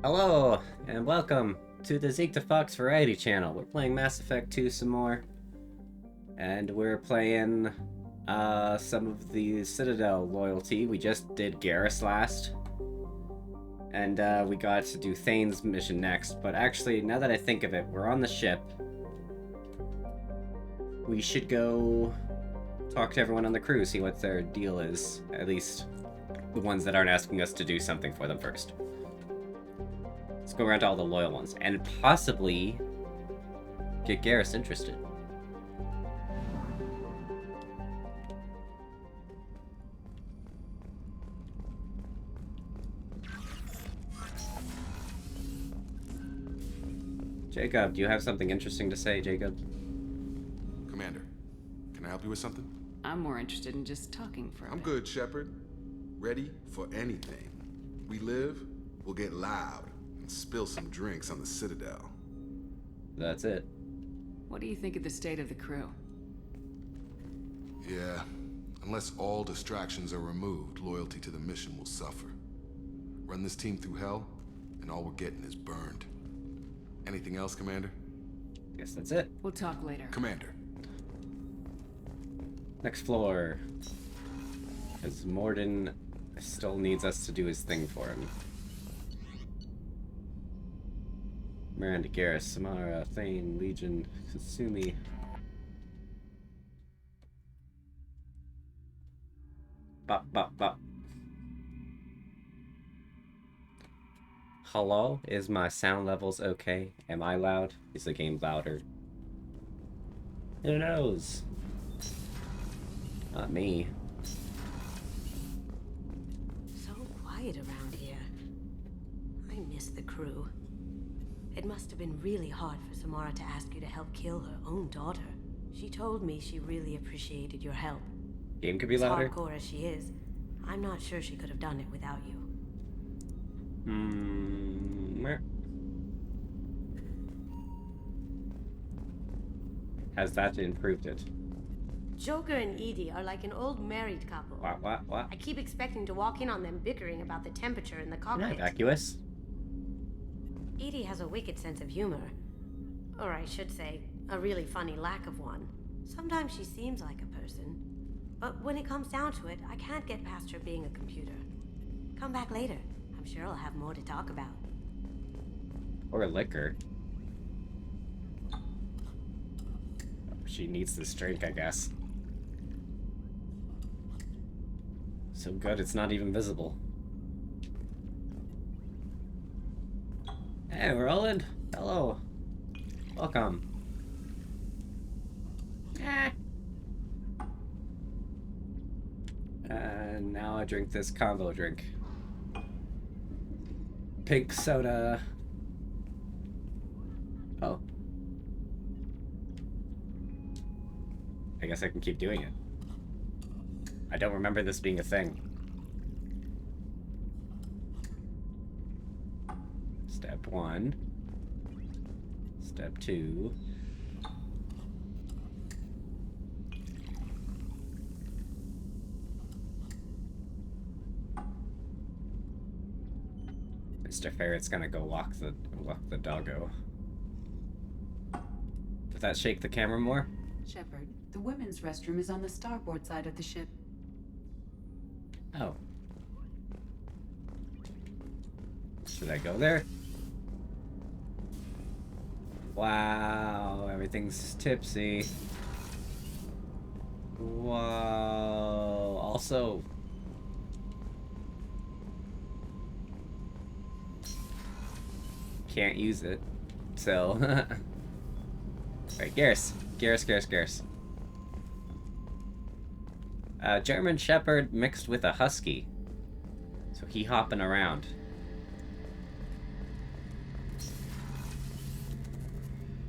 Hello, and welcome to the Zeke to Fox Variety Channel. We're playing Mass Effect 2 some more, and we're playing some of the Citadel loyalty. We just did Garrus last, and we got to do Thane's mission next, but actually, now that I think of it, we're on the ship. We should go talk to everyone on the crew, see what their deal is, at least the ones that aren't asking us to do something for them first. Let's go around to all the loyal ones, and possibly get Garrus interested. Jacob, do you have something interesting to say, Jacob? Commander, can I help you with something? I'm more interested in just talking for a I'm bit. good, Shepard. Ready for anything. We live, we'll get loud, and spill some drinks on the Citadel. That's it. What do you think of the state of the crew? Yeah, unless all distractions are removed, loyalty to the mission will suffer. Run this team through hell, and all we're getting is burned. Anything else, Commander? Guess that's it. We'll talk later. Commander. Next floor. As Morden still needs us to do his thing for him. Miranda Garrus, Samara, Thane, Legion, Kasumi. Bop, bop, bop. Hello? Is my sound levels okay? Am I loud? Is the game louder? Who knows? Not me. So quiet around here. I miss the crew. It must have been really hard for Samara to ask you to help kill her own daughter. She told me she really appreciated your help. Game could be As louder. hardcore as she is, I'm not sure she could have done it without you. Has that improved it? Joker and Edie are like an old married couple. What? I keep expecting to walk in on them bickering about the temperature in the You're cockpit. not vacuous. Edie has a wicked sense of humor. Or I should say, a really funny lack of one. Sometimes she seems like a person. But when it comes down to it, I can't get past her being a computer. Come back later. I'm sure I'll have more to talk about. Or liquor. She needs this drink, I guess. So good, it's not even visible. Hey, Roland. Hello. Welcome. And now I drink this combo drink. Pink soda. Oh. I guess I can keep doing it. I don't remember this being a thing. Step 1. Step 2. Mr. Ferret's gonna go walk the doggo. Does that shake the camera more? Shepard, the women's restroom is on the starboard side of the ship. Oh. Should I go there? Wow, everything's tipsy. Whoa. Also, can't use it. So, right, Garrus. German Shepherd mixed with a Husky. So he hopping around.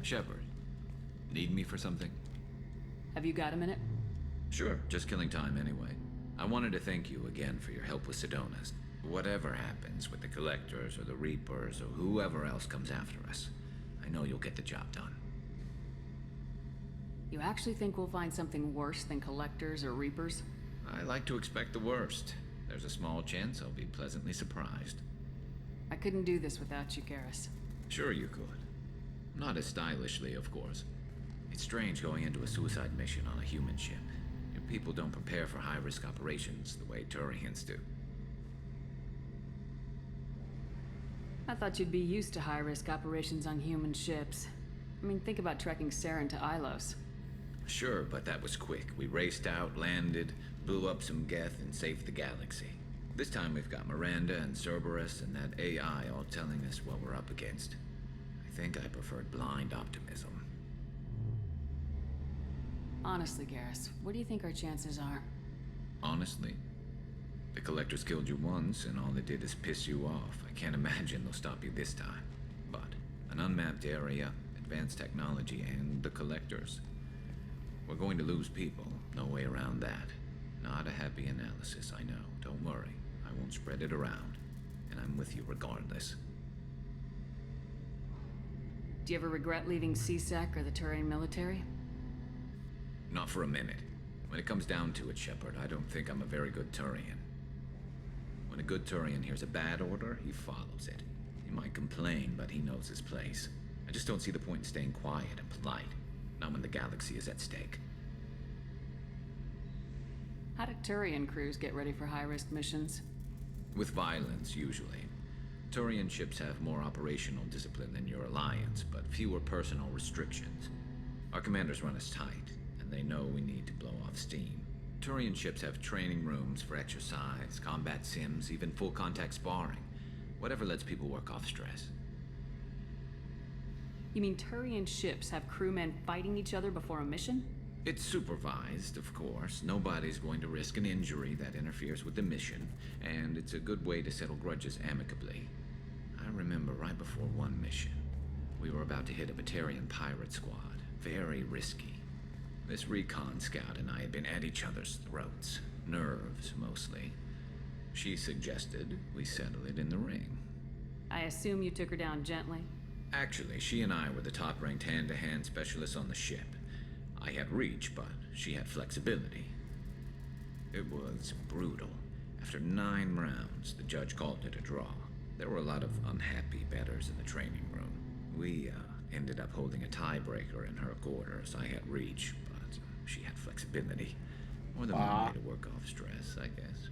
Shepard, need me for something? Have you got a minute? Sure, just killing time anyway. I wanted to thank you again for your help with Sedona's. Whatever happens with the Collectors or the Reapers or whoever else comes after us, I know you'll get the job done. You actually think we'll find something worse than Collectors or Reapers? I like to expect the worst. There's a small chance I'll be pleasantly surprised. I couldn't do this without you, Garrus. Sure you could. Not as stylishly, of course. It's strange going into a suicide mission on a human ship. Your people don't prepare for high-risk operations the way Turians do. I thought you'd be used to high-risk operations on human ships. I mean, think about trekking Saren to Ilos. Sure, but that was quick. We raced out, landed, blew up some Geth, and saved the galaxy. This time we've got Miranda and Cerberus and that AI all telling us what we're up against. I think I preferred blind optimism. Honestly, Garrus, what do you think our chances are? Honestly, the Collectors killed you once, and all they did is piss you off. I can't imagine they'll stop you this time. But an unmapped area, advanced technology, and the Collectors. We're going to lose people. No way around that. Not a happy analysis, I know. Don't worry. I won't spread it around. And I'm with you regardless. Do you ever regret leaving CSEC or the Turian military? Not for a minute. When it comes down to it, Shepard, I don't think I'm a very good Turian. When a good Turian hears a bad order, he follows it. He might complain, but he knows his place. I just don't see the point in staying quiet and polite. Not when the galaxy is at stake. How do Turian crews get ready for high-risk missions? With violence, usually. Turian ships have more operational discipline than your alliance, but fewer personal restrictions. Our commanders run us tight, and they know we need to blow off steam. Turian ships have training rooms for exercise, combat sims, even full-contact sparring. Whatever lets people work off stress. You mean Turian ships have crewmen fighting each other before a mission? It's supervised, of course. Nobody's going to risk an injury that interferes with the mission, and it's a good way to settle grudges amicably. I remember right before one mission, we were about to hit a Batarian pirate squad. Very risky. This recon scout and I had been at each other's throats. Nerves, mostly. She suggested we settle it in the ring. I assume you took her down gently? Actually, she and I were the top-ranked hand-to-hand specialists on the ship. I had reach, but she had flexibility. It was brutal. After 9 rounds, the judge called it a draw. There were a lot of unhappy bettors in the training room. We ended up holding a tiebreaker in her quarters. I had reach, but she had flexibility. More than one way to work off stress, I guess.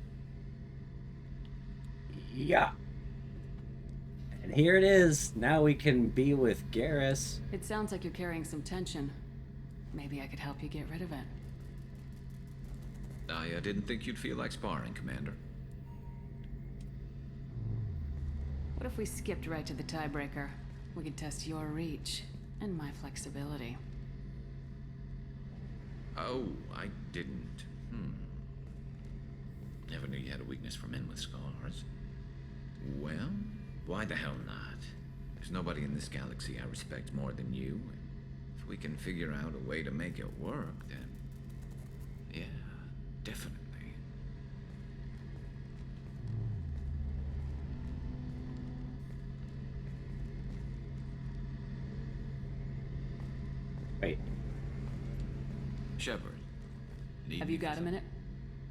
Yeah. And here it is. Now we can be with Garrus. It sounds like you're carrying some tension. Maybe I could help you get rid of it. I didn't think you'd feel like sparring, Commander. What if we skipped right to the tiebreaker? We could test your reach and my flexibility. Oh, I didn't. Never knew you had a weakness for men with scars. Well, why the hell not? There's nobody in this galaxy I respect more than you. If we can figure out a way to make it work, then... yeah, definitely. Wait. Shepard. Have you got a minute?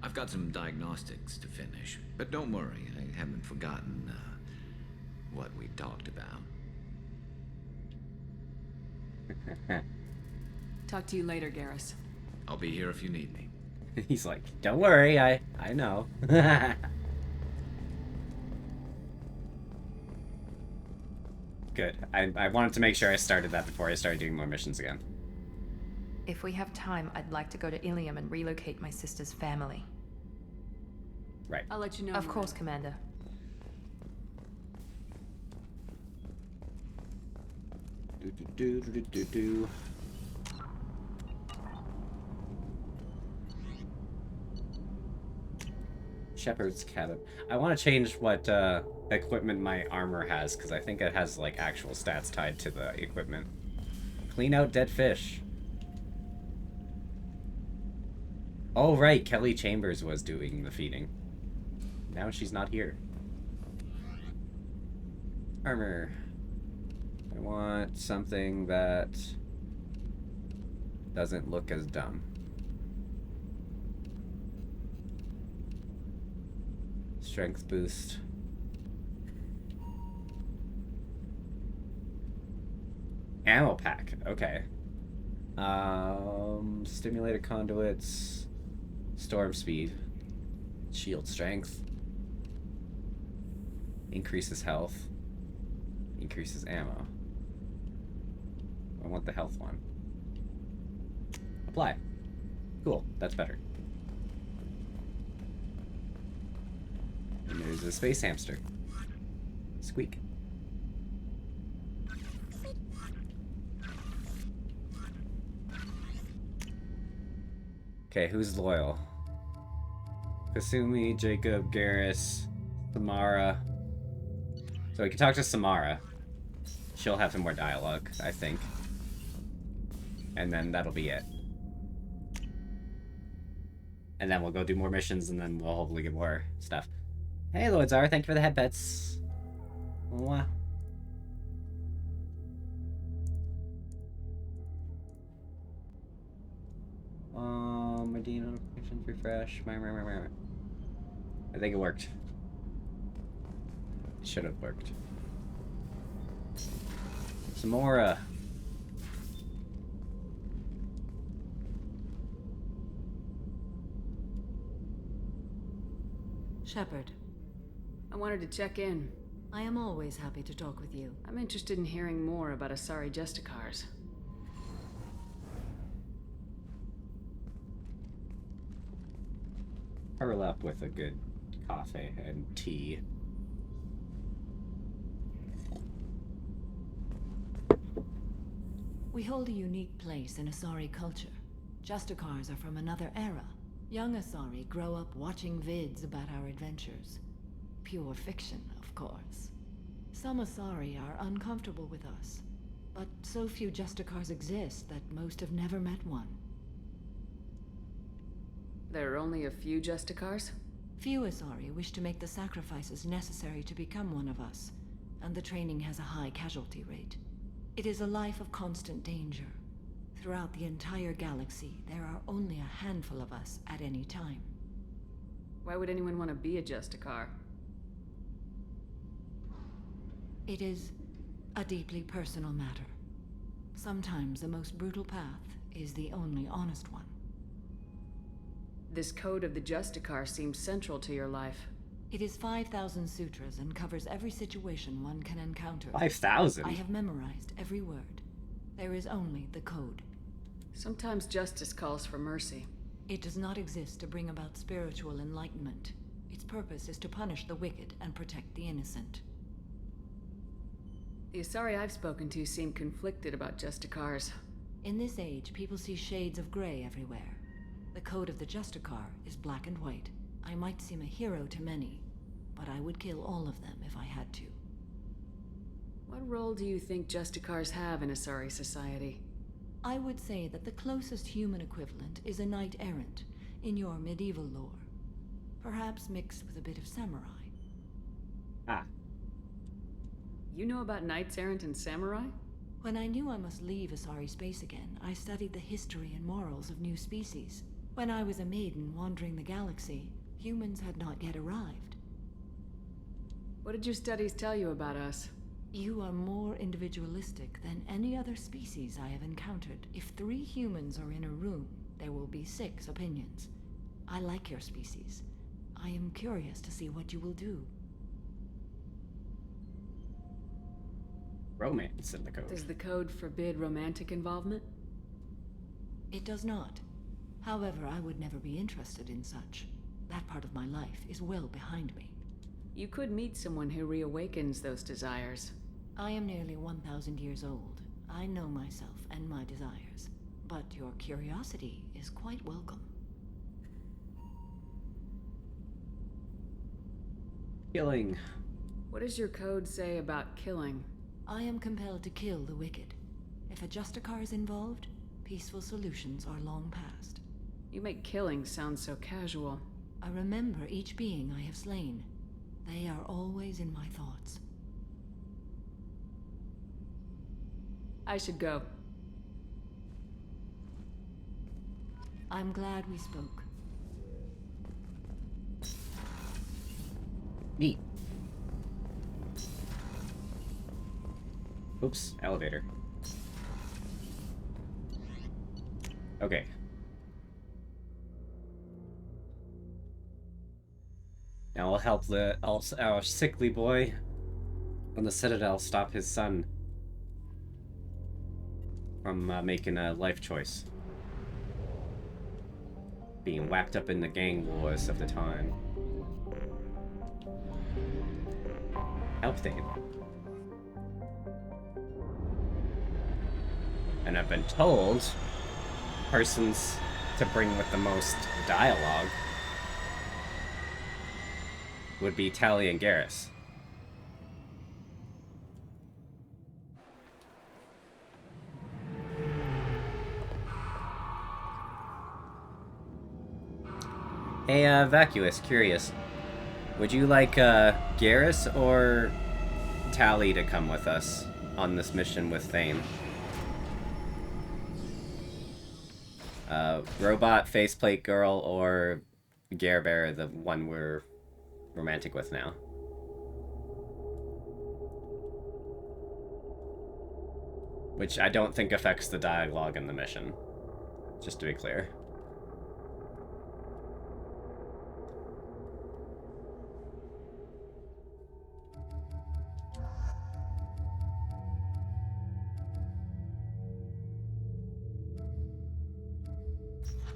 I've got some diagnostics to finish, but don't worry, I haven't forgotten what we talked about. Talk to you later, Garrus. I'll be here if you need me. He's like, don't worry, I know. Good. I wanted to make sure I started that before I started doing more missions again. If we have time, I'd like to go to Ilium and relocate my sister's family. Right. I'll let you know. Of course, Commander. Do. Shepard's cabin. I want to change what equipment my armor has, because I think it has like actual stats tied to the equipment. Clean out dead fish. Oh right, Kelly Chambers was doing the feeding. Now she's not here. Armor. I want something that doesn't look as dumb. Strength boost. Ammo pack. Okay. Stimulated conduits. Storm speed. Shield strength. Increases health. Increases ammo. I want the health one. Apply. Cool. That's better. And there's a space hamster. Squeak. Okay, who's loyal? Kasumi, Jacob, Garrus, Samara. So we can talk to Samara. She'll have some more dialogue, I think. And then that'll be it. And then we'll go do more missions, and then we'll hopefully get more stuff. Hey, Loidzar, thank you for the headbets. Mwah. Medina notifications, refresh. I think it worked. It should have worked. Samora. Shepard. I wanted to check in. I am always happy to talk with you. I'm interested in hearing more about Asari Justicars. Curl up with a good coffee and tea. We hold a unique place in Asari culture. Justicars are from another era. Young Asari grow up watching vids about our adventures. Pure fiction, of course. Some Asari are uncomfortable with us, but so few Justicars exist that most have never met one. There are only a few Justicars? Few Asari wish to make the sacrifices necessary to become one of us, and the training has a high casualty rate. It is a life of constant danger. Throughout the entire galaxy, there are only a handful of us at any time. Why would anyone want to be a Justicar? It is a deeply personal matter. Sometimes the most brutal path is the only honest one. This code of the Justicar seems central to your life. It is 5,000 sutras and covers every situation one can encounter. 5,000? I have memorized every word. There is only the code. Sometimes justice calls for mercy. It does not exist to bring about spiritual enlightenment. Its purpose is to punish the wicked and protect the innocent. The Asari I've spoken to seem conflicted about Justicars. In this age, people see shades of gray everywhere. The code of the Justicar is black and white. I might seem a hero to many, but I would kill all of them if I had to. What role do you think Justicars have in Asari society? I would say that the closest human equivalent is a knight-errant in your medieval lore. Perhaps mixed with a bit of samurai. Ah. You know about knights errant and samurai? When I knew I must leave Asari space again, I studied the history and morals of new species. When I was a maiden wandering the galaxy, humans had not yet arrived. What did your studies tell you about us? You are more individualistic than any other species I have encountered. If 3 humans are in a room, there will be 6 opinions. I like your species. I am curious to see what you will do. Romance in the code. Does the code forbid romantic involvement? It does not. However, I would never be interested in such. That part of my life is well behind me. You could meet someone who reawakens those desires. I am nearly 1,000 years old. I know myself and my desires. But your curiosity is quite welcome. Killing. What does your code say about killing? I am compelled to kill the wicked. If a Justicar is involved, peaceful solutions are long past. You make killing sound so casual. I remember each being I have slain. They are always in my thoughts. I should go. I'm glad we spoke. Neat. Oops, elevator. Okay. Now we'll help our sickly boy on the Citadel stop his son from making a life choice. Being whacked up in the gang wars of the time. Help Thane. And I've been told persons to bring with the most dialogue would be Tally and Garrus. Hey, Vacuous, curious. Would you like, Garrus or Tally to come with us on this mission with Thane? Robot, faceplate girl, or Gare Bear, the one we're romantic with now? Which I don't think affects the dialogue in the mission, just to be clear.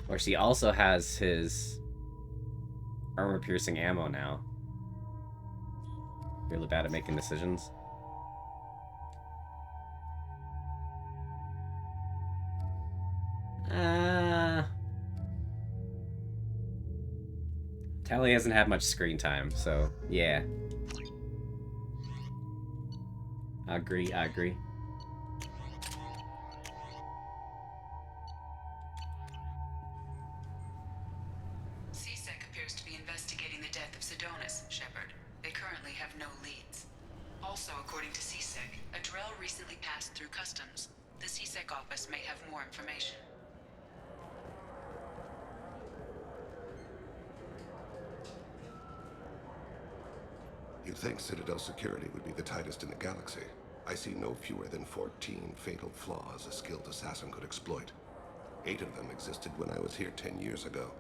Of course, he also has his armor-piercing ammo now. Really bad at making decisions. Tally hasn't had much screen time, so yeah. I agree. CSEC appears to be investigating the death of Sedonis, Shepard. They currently have no leads. Also, according to CSEC, a Drell recently passed through customs. The CSEC office may have more information. You'd think Citadel security would be the tightest in the galaxy. I see no fewer than 14 fatal flaws a skilled assassin could exploit. 8 of them existed when I was here 10 years ago.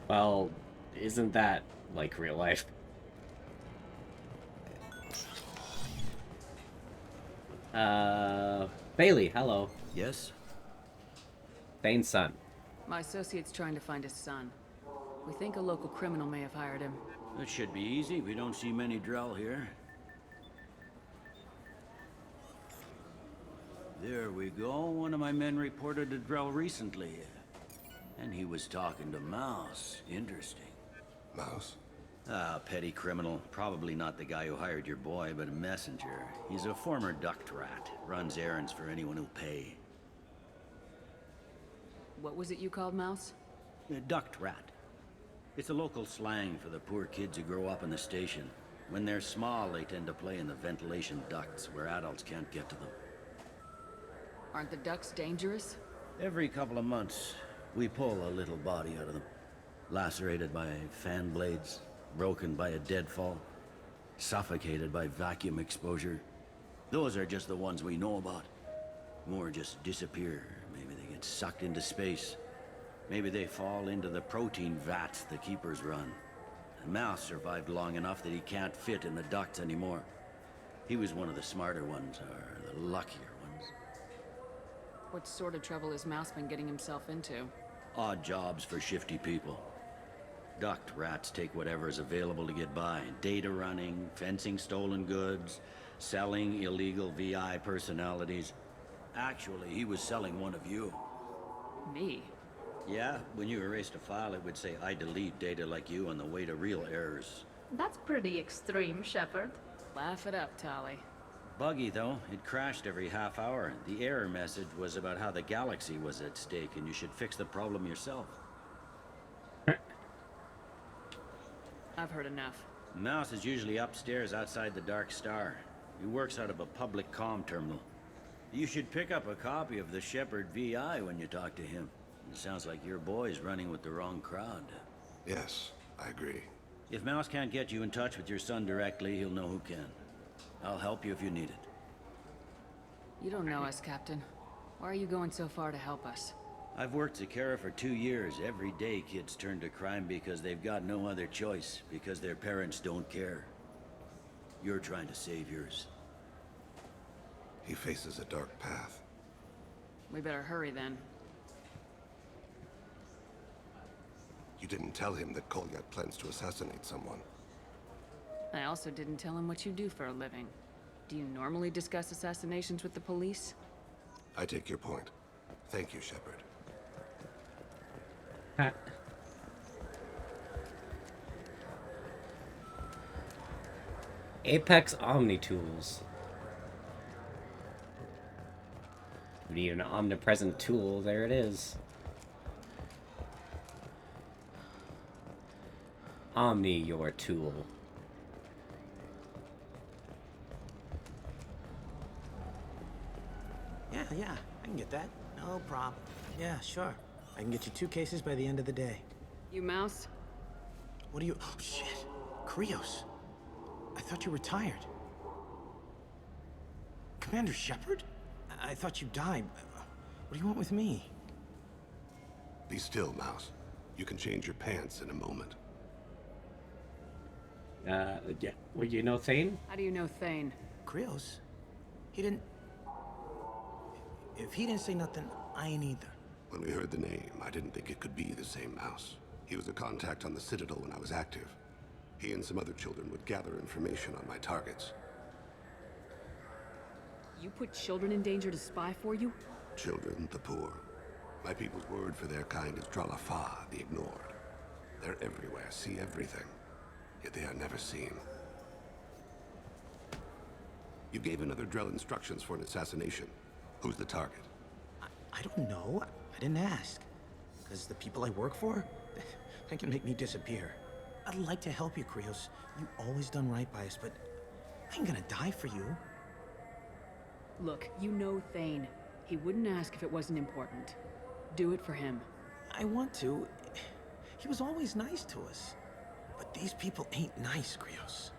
Well, isn't that like real life? Bailey, hello. Yes? Thane's son. My associate's trying to find his son. We think a local criminal may have hired him. That should be easy. We don't see many Drell here. There we go. One of my men reported a Drell recently. And he was talking to Mouse. Interesting. Mouse? Ah, petty criminal. Probably not the guy who hired your boy, but a messenger. He's a former duct rat. Runs errands for anyone who'll pay. What was it you called Mouse? A duct rat. It's a local slang for the poor kids who grow up in the station. When they're small, they tend to play in the ventilation ducts where adults can't get to them. Aren't the ducks dangerous? Every couple of months, we pull a little body out of them. Lacerated by fan blades, broken by a deadfall, suffocated by vacuum exposure. Those are just the ones we know about. More just disappear. Maybe they get sucked into space. Maybe they fall into the protein vats the keepers run. And Mouse survived long enough that he can't fit in the ducts anymore. He was one of the smarter ones, or the luckier ones. What sort of trouble has Mouse been getting himself into? Odd jobs for shifty people. Duct rats take whatever is available to get by. Data running, fencing stolen goods, selling illegal VI personalities. Actually, he was selling one of you. Me? Yeah, when you erased a file, it would say, I delete data like you on the way to real errors. That's pretty extreme, Shepard. Laugh it up, Tali. Buggy, though. It crashed every half hour. The error message was about how the galaxy was at stake, and you should fix the problem yourself. I've heard enough. Mouse is usually upstairs outside the Dark Star. He works out of a public comm terminal. You should pick up a copy of the Shepard VI when you talk to him. It sounds like your boy's running with the wrong crowd. Yes, I agree. If Mouse can't get you in touch with your son directly, he'll know who can. I'll help you if you need it. You don't know us, Captain. Why are you going so far to help us? I've worked Zakera for 2 years. Every day kids turn to crime because they've got no other choice, because their parents don't care. You're trying to save yours. He faces a dark path. We better hurry then. You didn't tell him that Kolyat plans to assassinate someone. I also didn't tell him what you do for a living. Do you normally discuss assassinations with the police? I take your point. Thank you, Shepard. Apex Omni Tools. We need an omnipresent tool. There it is. Omni, your tool. Yeah, I can get that. No problem. Yeah, sure. I can get you 2 cases by the end of the day. You Mouse? What are you... Oh, shit. Krios. I thought you retired. Commander Shepard? I thought you died. What do you want with me? Be still, Mouse. You can change your pants in a moment. Yeah. Well, you know Thane? How do you know Thane? Krios? He didn't... If he didn't say nothing, I ain't either. When we heard the name, I didn't think it could be the same mouse. He was a contact on the Citadel when I was active. He and some other children would gather information on my targets. You put children in danger to spy for you? Children, the poor. My people's word for their kind is Dralafa, the ignored. They're everywhere, see everything. Yet they are never seen. You gave another Drell instructions for an assassination. Who's the target? I don't know. I didn't ask. Because the people I work for, they can make me disappear. I'd like to help you, Krios. You always done right by us, but I ain't gonna die for you. Look, you know Thane. He wouldn't ask if it wasn't important. Do it for him. I want to. He was always nice to us. But these people ain't nice, Krios.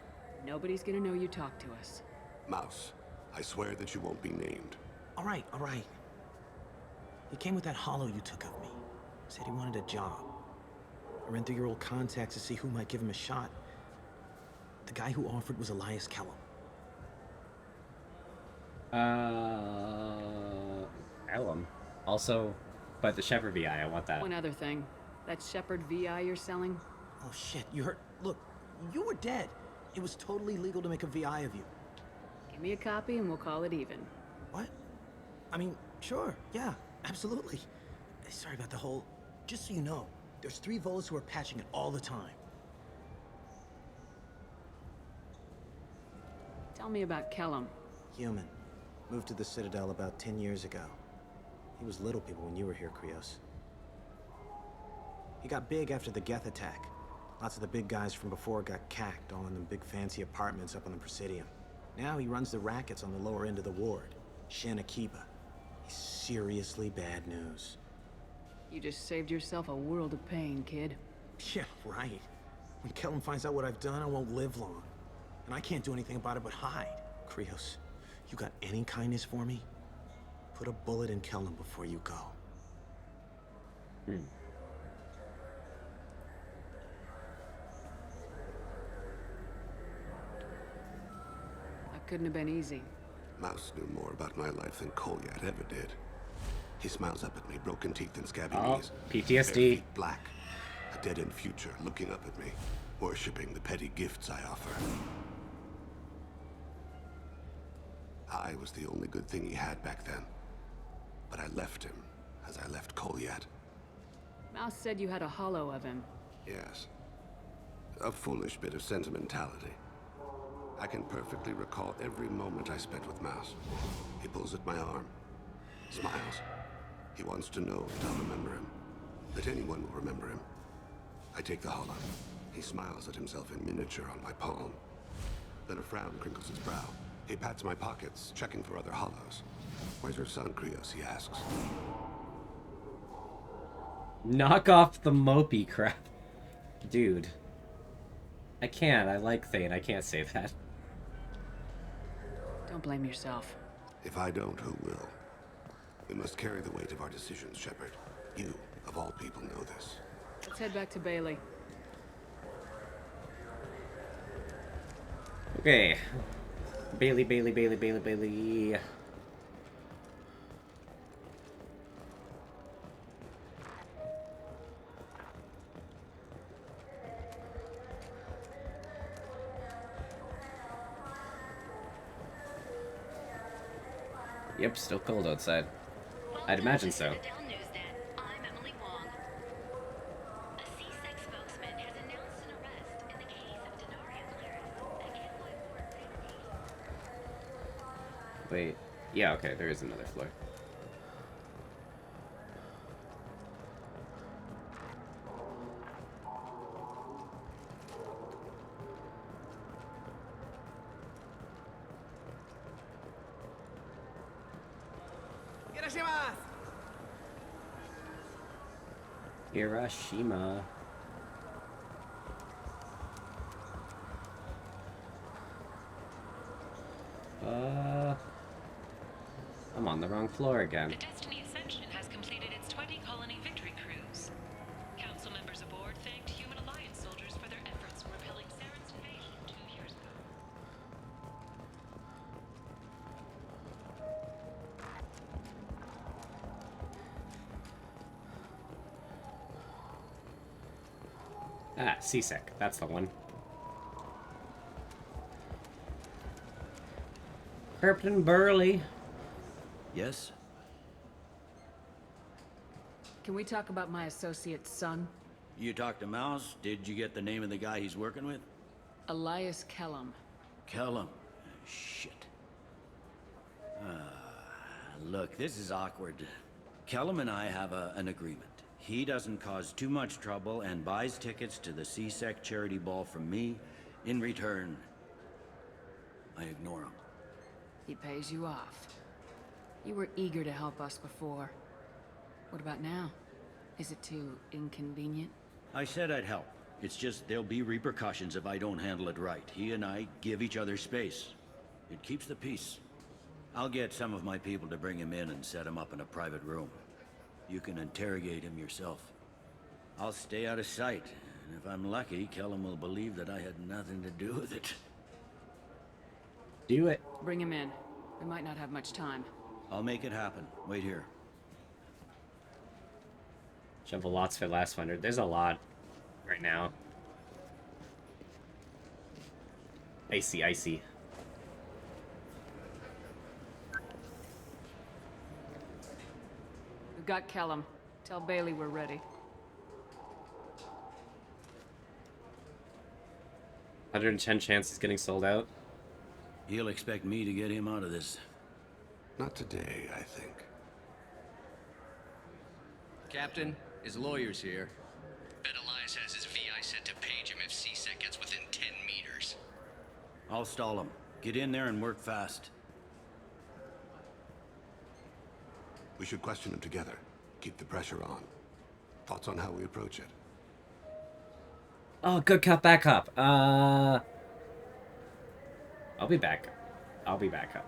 Nobody's gonna know you talked to us. Mouse, I swear that you won't be named. All right, all right. He came with that hollow you took of me. Said he wanted a job. I ran through your old contacts to see who might give him a shot. The guy who offered was Elias Kellum. Ellum. Also, but the Shepard VI, I want that. One other thing. That Shepard VI you're selling? Oh shit, you heard? Look, you were dead. It was totally legal to make a VI of you. Give me a copy and we'll call it even. What? I mean, sure, yeah, absolutely. Sorry about the whole... Just so you know, there's 3 Volus who are patching it all the time. Tell me about Kellum. Human. Moved to the Citadel about 10 years ago. He was little people when you were here, Krios. He got big after the Geth attack. Lots of the big guys from before got cacked, all in them big fancy apartments up on the Presidium. Now he runs the rackets on the lower end of the ward. Shin Akiba. He's seriously bad news. You just saved yourself a world of pain, kid. Yeah, right. When Kellum finds out what I've done, I won't live long. And I can't do anything about it but hide. Krios, you got any kindness for me? Put a bullet in Kellum before you go. That couldn't have been easy. Mouse knew more about my life than Kolyat ever did. He smiles up at me, broken teeth and scabby knees. PTSD. Bare feet black. A dead-end future looking up at me, worshipping the petty gifts I offer. I was the only good thing he had back then. But I left him, as I left Kolyat. Mouse said you had a hollow of him. Yes. A foolish bit of sentimentality. I can perfectly recall every moment I spent with Mouse. He pulls at my arm, smiles. He wants to know that I'll remember him, that anyone will remember him. I take the hollow. He smiles at himself in miniature on my palm. Then a frown crinkles his brow. He pats my pockets, checking for other hollows. Where's your son, Krios? He asks. Knock off the mopey crap. Dude. I can't. I like Thane. I can't say that. Don't blame yourself. If I don't, who will? We must carry the weight of our decisions, Shepard. You, of all people, know this. Let's head back to Bailey. Okay. Bailey, Bailey, Bailey, Bailey, Bailey. Yep, still cold outside. I'd imagine so. Wait. Yeah, okay, there is another floor. Hiroshima. I'm on the wrong floor again. The Destiny Ascension has completed its 20-colony victory cruise. Council members aboard thanked Human Alliance soldiers for their efforts in repelling Saren's invasion 2 years ago. Ah, CSEC. That's the one. Captain Burley. Yes? Can we talk about my associate's son? You talked to Mouse? Did you get the name of the guy he's working with? Elias Kellum. Kellum. Shit. Look, this is awkward. Kellum and I have an agreement. He doesn't cause too much trouble and buys tickets to the CSEC charity ball from me. In return, I ignore him. He pays you off. You were eager to help us before. What about now? Is it too inconvenient? I said I'd help. It's just there'll be repercussions if I don't handle it right. He and I give each other space. It keeps the peace. I'll get some of my people to bring him in and set him up in a private room. You can interrogate him yourself. I'll stay out of sight, and if I'm lucky, Kellum will believe that I had nothing to do with it. Do it. Bring him in. We might not have much time. I'll make it happen. Wait here. Shovel lots for last finder. There's a lot right now. Icy, icy. We've got Kellum. Tell Bailey we're ready. 110 chances getting sold out. He'll expect me to get him out of this. Not today, I think. Captain, his lawyer's here. Bet Elias has his VI set to page him if CSEC gets within 10 meters. I'll stall him. Get in there and work fast. We should question him together. Keep the pressure on. Thoughts on how we approach it? Oh, good cop, bad cop. I'll be back. I'll be back up.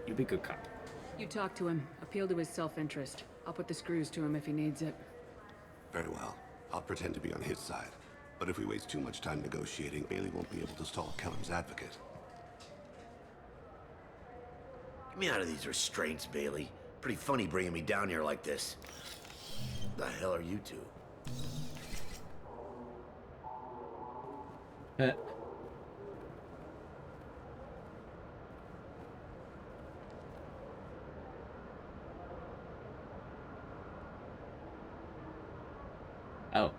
You be good cop. You talk to him. Appeal to his self-interest. I'll put the screws to him if he needs it. Very well. I'll pretend to be on his side. But if we waste too much time negotiating, Bailey won't be able to stall Kellum's advocate. Get me out of these restraints, Bailey. Pretty funny bringing me down here like this. The hell are you two? Oh.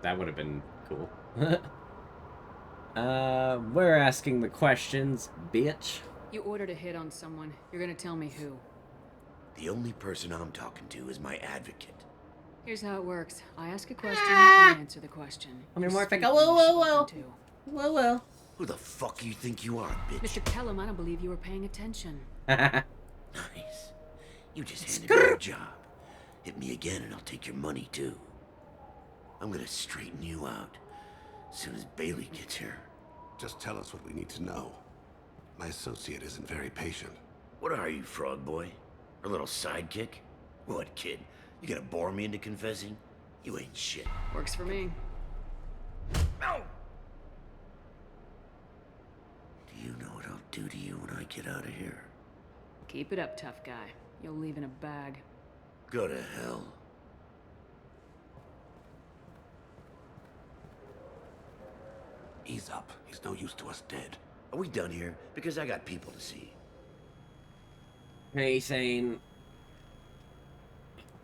That would have been cool. We're asking the questions, bitch. You ordered a hit on someone. You're gonna tell me who. The only person I'm talking to is my advocate. Here's how it works. I ask a question, you answer the question. I mean, more Speak whoa, when whoa, you're whoa. spoken to. Well, well. Who the fuck you think you are, bitch? Mr. Kellum, I don't believe you were paying attention. Nice. You just handed me your job. Hit me again and I'll take your money too. I'm gonna straighten you out as soon as Bailey gets here. Just tell us what we need to know. My associate isn't very patient. What are you, frog boy? Our little sidekick? What, kid? You gonna bore me into confessing? You ain't shit. Works for me. No! Do you know what I'll do to you when I get out of here? Keep it up, tough guy. You'll leave in a bag. Go to hell. Ease up. He's no use to us dead. Are we done here? Because I got people to see. Hey, saying...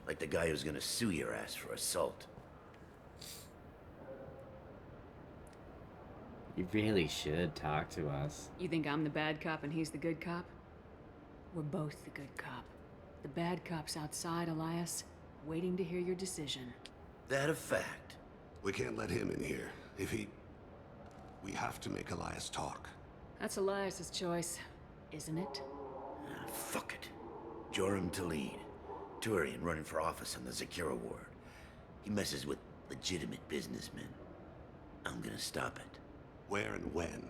Like the guy who's gonna sue your ass for assault. You really should talk to us. You think I'm the bad cop and he's the good cop? We're both the good cop. The bad cop's outside, Elias, waiting to hear your decision. That a fact? We can't let him in here. If he... We have to make Elias talk. That's Elias's choice, isn't it? Fuck it. Joram Talid. Turian running for office on the Zakira ward. He messes with legitimate businessmen. I'm gonna stop it. Where and when?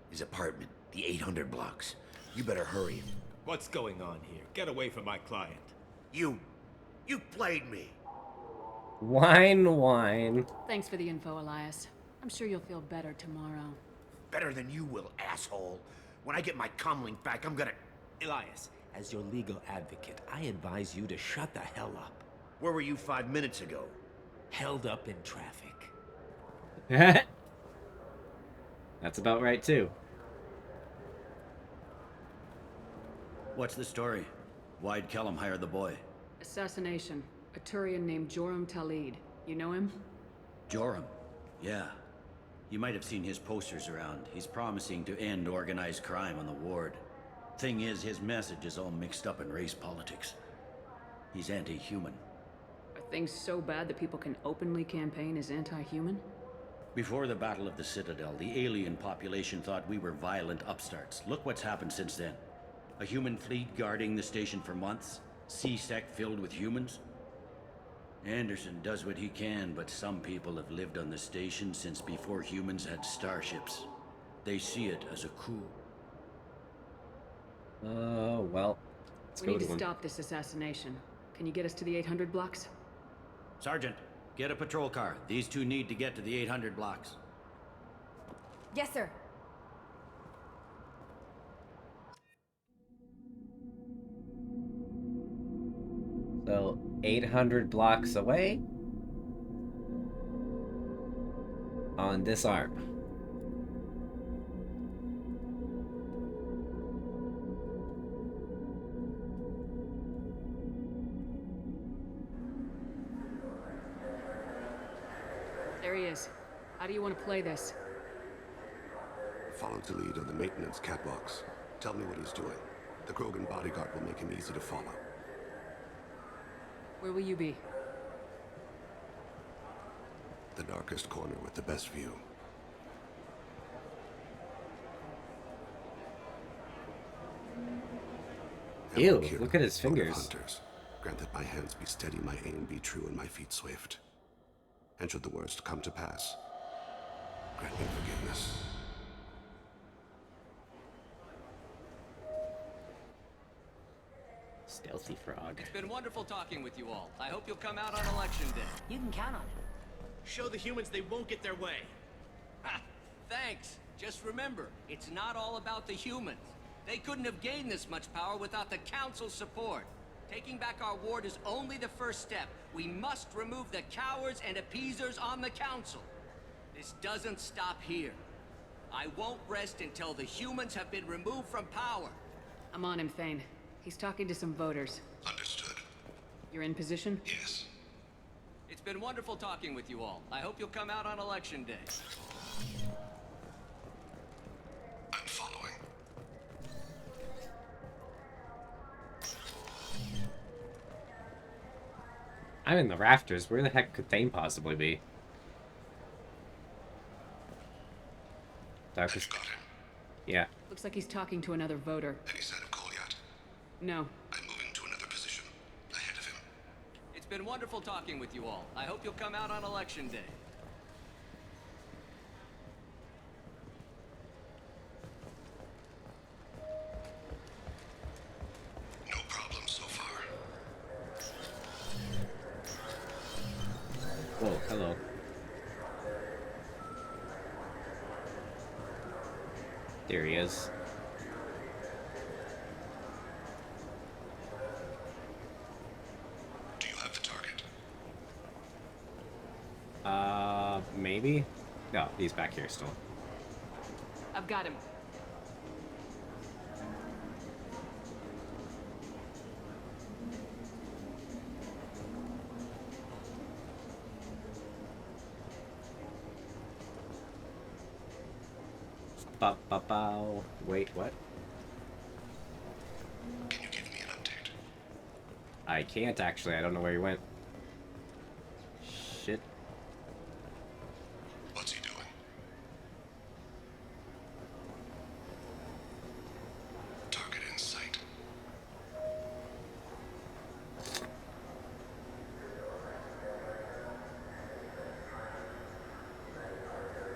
His apartment, the 800 blocks. You better hurry it. What's going on here? Get away from my client. You played me. Wine. Thanks for the info, Elias. I'm sure you'll feel better tomorrow. Better than you will, asshole. When I get my comlink back, I'm gonna... Elias, as your legal advocate, I advise you to shut the hell up. Where were you 5 minutes ago? held up in traffic. That's about right, too. What's the story? Why'd Kellum hire the boy? Assassination. A Turian named Joram Talid. You know him? Joram? Yeah. You might have seen his posters around. He's promising to end organized crime on the ward. Thing is, his message is all mixed up in race politics. He's anti-human. Are things so bad that people can openly campaign as anti-human? Before the Battle of the Citadel, the alien population thought we were violent upstarts. Look what's happened since then. A human fleet guarding the station for months. C-Sec filled with humans. Anderson does what he can, but some people have lived on the station since before humans had starships. They see it as a coup. Oh, well. We need to stop this assassination. Can you get us to the 800 blocks? Sergeant, get a patrol car. These two need to get to the 800 blocks. Yes, sir. So, 800 blocks away? On this arm. There he is. How do you want to play this? Follow the lead on the maintenance catwalks. Tell me what he's doing. The Krogan bodyguard will make him easy to follow. Where will you be? The darkest corner with the best view. Ew, look at his fingers. Hunters. Grant that my hands be steady, my aim be true, and my feet swift. And should the worst come to pass, grant me forgiveness. Stealthy frog. It's been wonderful talking with you all. I hope you'll come out on election day. You can count on it. Show the humans they won't get their way. Ha! Thanks. Just remember, it's not all about the humans. They couldn't have gained this much power without the Council's support. Taking back our ward is only the first step. We must remove the cowards and appeasers on the Council. This doesn't stop here. I won't rest until the humans have been removed from power. I'm on him, Thane. He's talking to some voters. Understood. You're in position? Yes. It's been wonderful talking with you all. I hope you'll come out on election day. I'm following. I'm in the rafters. Where the heck could Thane possibly be? Darkest. Got him. Yeah. Looks like he's talking to another voter. Any sign of Cole yet? No. I'm moving to another position. Ahead of him. It's been wonderful talking with you all. I hope you'll come out on election day. No problem so far. Whoa, hello. There he is. Do you have the target? Maybe? No, he's back here still. I've got him. Ba-ba-bow. Wait, what? Can you give me an update? I can't actually. I don't know where he went. Shit. What's he doing? Target in sight.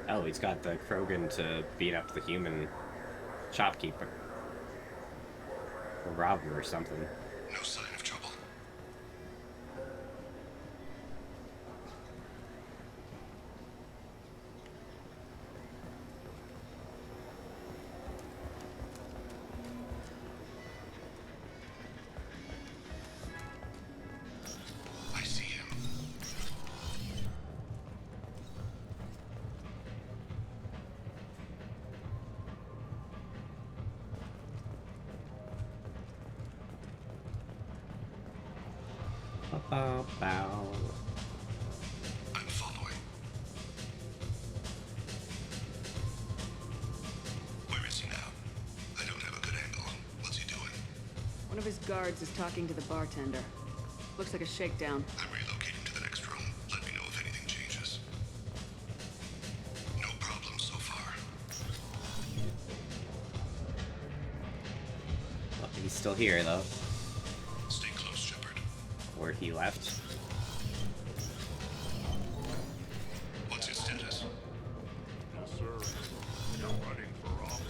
Oh, he's got the Krogan to beat up the human shopkeeper. Or rob him or something. No sign of trouble. I see him. Ba-ba-bow. I'm following. Where is he now? I don't have a good angle. What's he doing? One of his guards is talking to the bartender. Looks like a shakedown. I'm relocating to the next room. Let me know if anything changes. No problem so far. Well, he's still here, though. Stay close, Shepard. Or he left. What's his status? Yes, sir. You're running for office.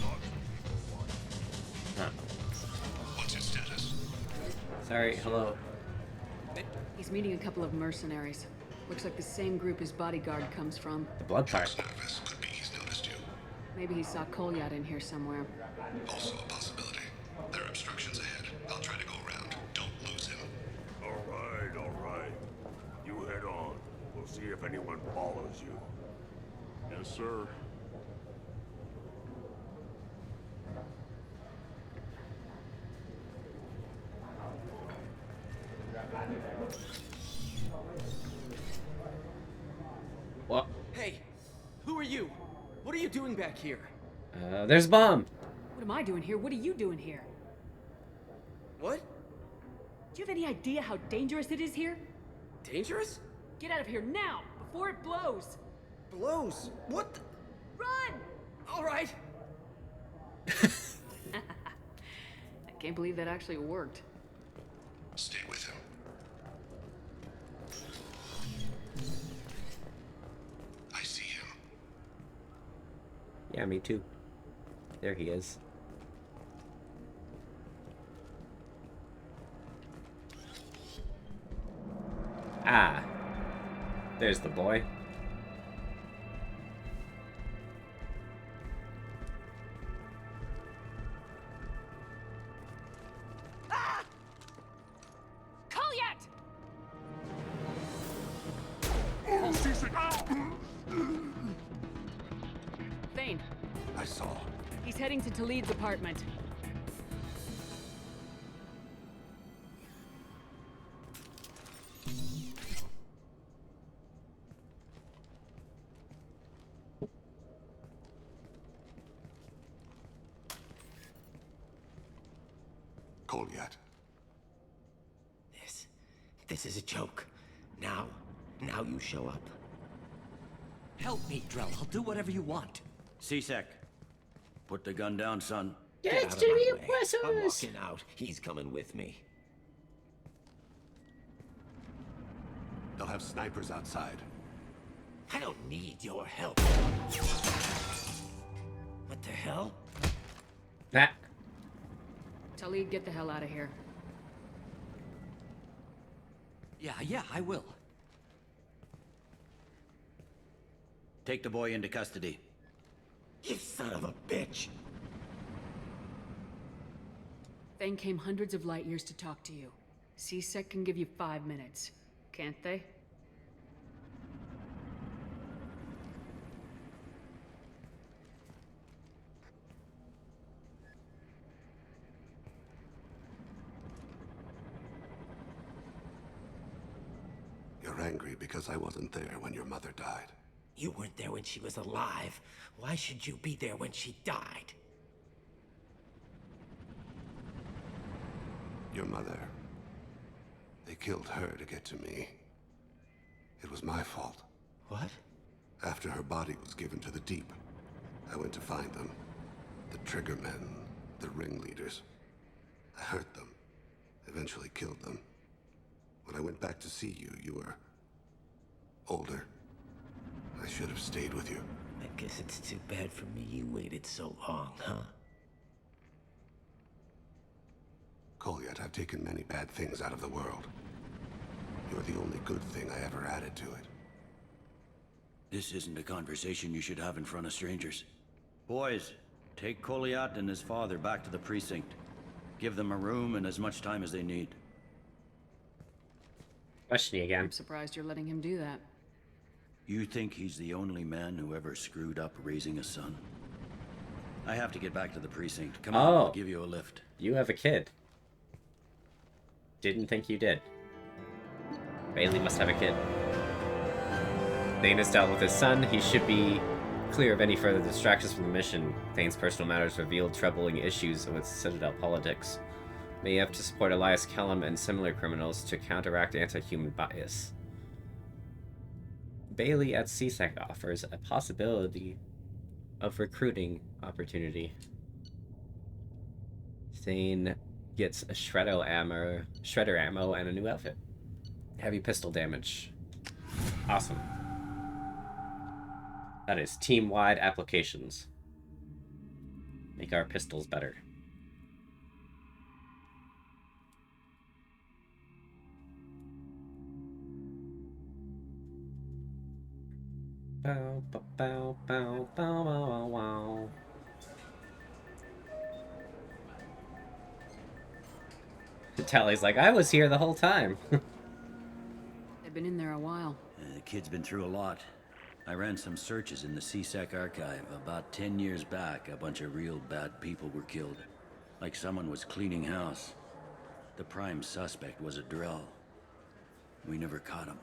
Lots of people want you. Huh. What's his status? Sorry, hello. He's meeting a couple of mercenaries. Looks like the same group his bodyguard comes from. The blood part. Nervous. Could be he's noticed you. Maybe he saw Kolyat in here somewhere. Also a possibility. There are obstructions ahead. I'll try to go around. Don't lose him. All right. You head on. We'll see if anyone follows you. Yes, sir. What? Hey, who are you? What are you doing back here? There's a bomb. What am I doing here? What are you doing here? What? Do you have any idea how dangerous it is here? Dangerous? Get out of here now, before it blows! Blows? What the? Run! All right. I can't believe that actually worked. Stay with him. I see him. Yeah, me too. There he is. Ah. There's the boy. Ah! Kolyat! Thane. I saw. He's heading to Talid's apartment. Kolyat. This is a joke. Now you show up. Help me, Drell. I'll do whatever you want. C-Sec. Put the gun down, son. Get out of my way. I'm walking out. He's coming with me. They'll have snipers outside. I don't need your help. What the hell? That. Talid, get the hell out of here. Yeah, I will. Take the boy into custody. You son of a bitch! Thane came hundreds of light years to talk to you. C-Sec can give you 5 minutes. Can't they? You're angry because I wasn't there when your mother died. You weren't there when she was alive. Why should you be there when she died? Your mother. They killed her to get to me. It was my fault. What? After her body was given to the Deep, I went to find them. The Triggermen, the ringleaders. I hurt them. Eventually killed them. When I went back to see you, you were older. I should have stayed with you. I guess it's too bad for me you waited so long, huh? Kolyat, I've taken many bad things out of the world. You're the only good thing I ever added to it. This isn't a conversation you should have in front of strangers. Boys, take Kolyat and his father back to the precinct. Give them a room and as much time as they need. Questioning again. I'm surprised you're letting him do that. You think he's the only man who ever screwed up raising a son? I have to get back to the precinct. Come on, I'll give you a lift. You have a kid. Didn't think you did. Bailey must have a kid. Thane has dealt with his son. He should be clear of any further distractions from the mission. Thane's personal matters revealed troubling issues with Citadel politics. May have to support Elias Kellum and similar criminals to counteract anti-human bias. Bailey at CSEC offers a possibility of recruiting opportunity. Thane gets a shredder ammo, and a new outfit. Heavy pistol damage. Awesome. That is team-wide applications. Make our pistols better. Bow, bow, bow, bow, bow, bow, wow. Tally's like, I was here the whole time. They've been in there a while. The kid's been through a lot. I ran some searches in the CSEC archive. About 10 years back, a bunch of real bad people were killed. Like someone was cleaning house. The prime suspect was a Drell. We never caught him.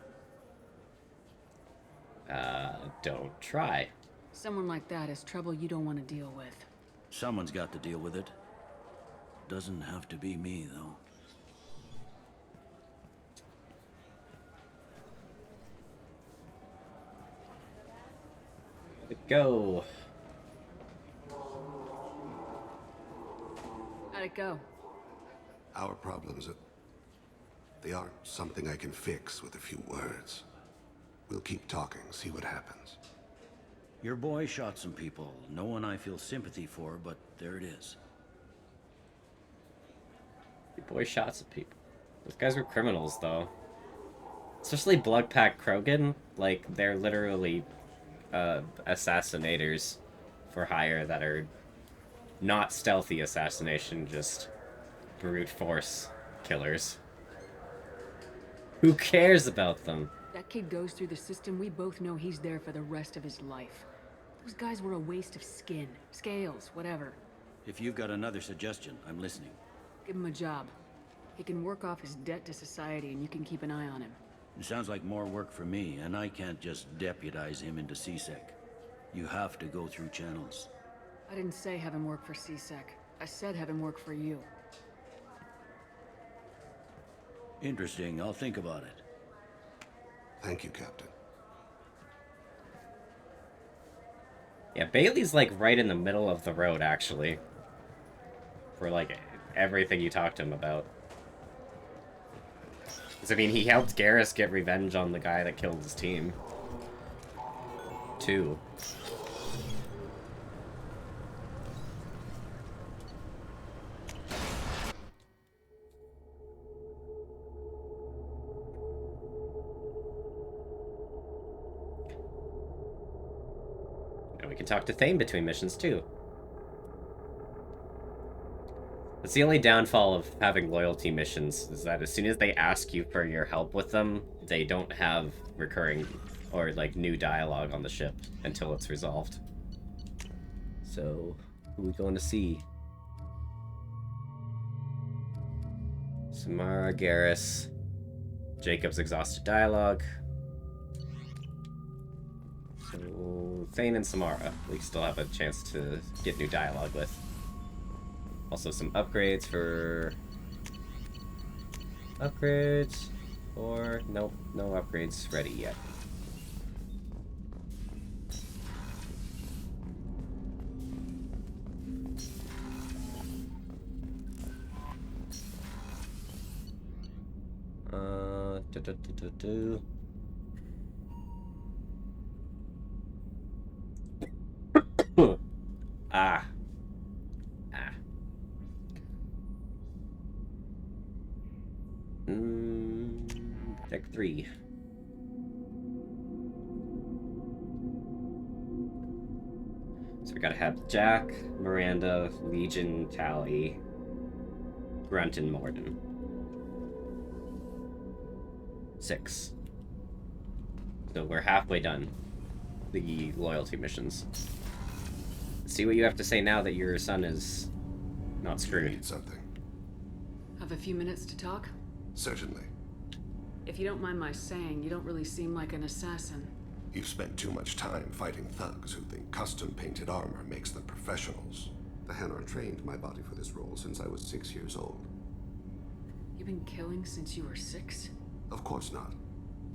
Don't try. Someone like that is trouble you don't want to deal with. Someone's got to deal with it. Doesn't have to be me, though. Go. How'd it go? Our problems, they aren't something I can fix with a few words. We'll keep talking, see what happens. Your boy shot some people. No one I feel sympathy for, but there it is. Your boy shot some people. Those guys were criminals, though. Especially Bloodpack Krogan. Like, they're literally assassinators for hire that are not stealthy assassination, just brute force killers. Who cares about them? That kid goes through the system, we both know he's there for the rest of his life. Those guys were a waste of skin, scales, whatever. If you've got another suggestion, I'm listening. Give him a job. He can work off his debt to society and you can keep an eye on him. It sounds like more work for me, and I can't just deputize him into CSEC. You have to go through channels. I didn't say have him work for CSEC. I said have him work for you. Interesting. I'll think about it. Thank you, Captain. Yeah, Bailey's like right in the middle of the road, actually. For like everything you talked to him about. Because, I mean, he helped Garrus get revenge on the guy that killed his team. Too. And we can talk to Thane between missions, too. That's the only downfall of having loyalty missions, is that as soon as they ask you for your help with them, they don't have recurring or, like, new dialogue on the ship until it's resolved. So, who are we going to see? Samara, Garrus, Jacob's exhausted dialogue. So, Thane and Samara, we still have a chance to get new dialogue with. Also some upgrades for... Upgrades? Or... Nope, no upgrades ready yet. Ah. Deck 3. So we gotta have Jack, Miranda, Legion, Tally, Grunt, and Morden. 6. So we're halfway done. The loyalty missions. See what you have to say now that your son is not screwed. Need something. Have a few minutes to talk? Certainly. If you don't mind my saying, you don't really seem like an assassin. You've spent too much time fighting thugs who think custom-painted armor makes them professionals. The Hanar trained my body for this role since I was 6 years old. You've been killing since you were 6? Of course not.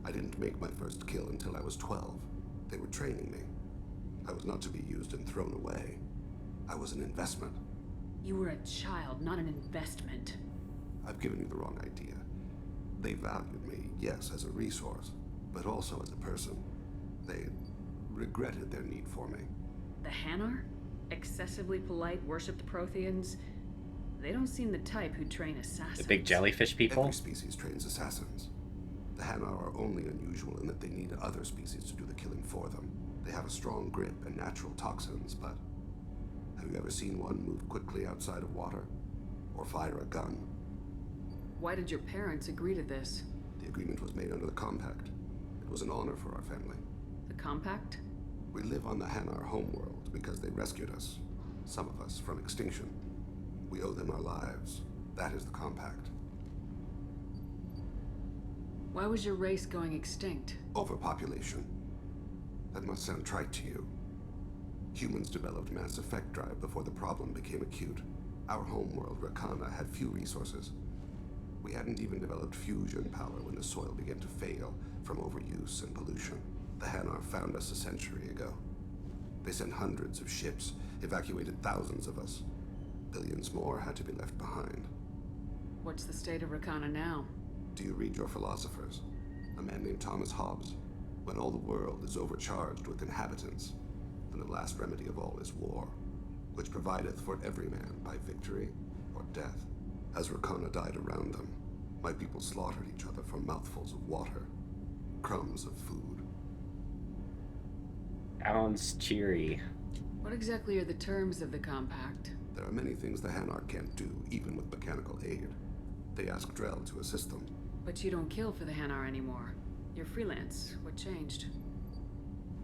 I didn't make my first kill until I was 12. They were training me. I was not to be used and thrown away. I was an investment. You were a child, not an investment. I've given you the wrong idea. They valued me, yes, as a resource, but also as a person. They regretted their need for me. The Hanar? Excessively polite, worshipped Protheans? They don't seem the type who train assassins. The big jellyfish people? Every species trains assassins. The Hanar are only unusual in that they need other species to do the killing for them. They have a strong grip and natural toxins, but have you ever seen one move quickly outside of water? Or fire a gun? Why did your parents agree to this? The agreement was made under the Compact. It was an honor for our family. The Compact? We live on the Hanar homeworld because they rescued us. Some of us from extinction. We owe them our lives. That is the Compact. Why was your race going extinct? Overpopulation. That must sound trite to you. Humans developed mass effect drive before the problem became acute. Our homeworld, Rakana, had few resources. We hadn't even developed fusion power when the soil began to fail from overuse and pollution. The Hanar found us a century ago. They sent hundreds of ships, evacuated thousands of us. Billions more had to be left behind. What's the state of Rakana now? Do you read your philosophers? A man named Thomas Hobbes. When all the world is overcharged with inhabitants, then the last remedy of all is war, which provideth for every man by victory or death. As Rakana died around them, my people slaughtered each other for mouthfuls of water, crumbs of food. Sounds cheery. What exactly are the terms of the Compact? There are many things the Hanar can't do, even with mechanical aid. They ask Drell to assist them. But you don't kill for the Hanar anymore. You're freelance. What changed?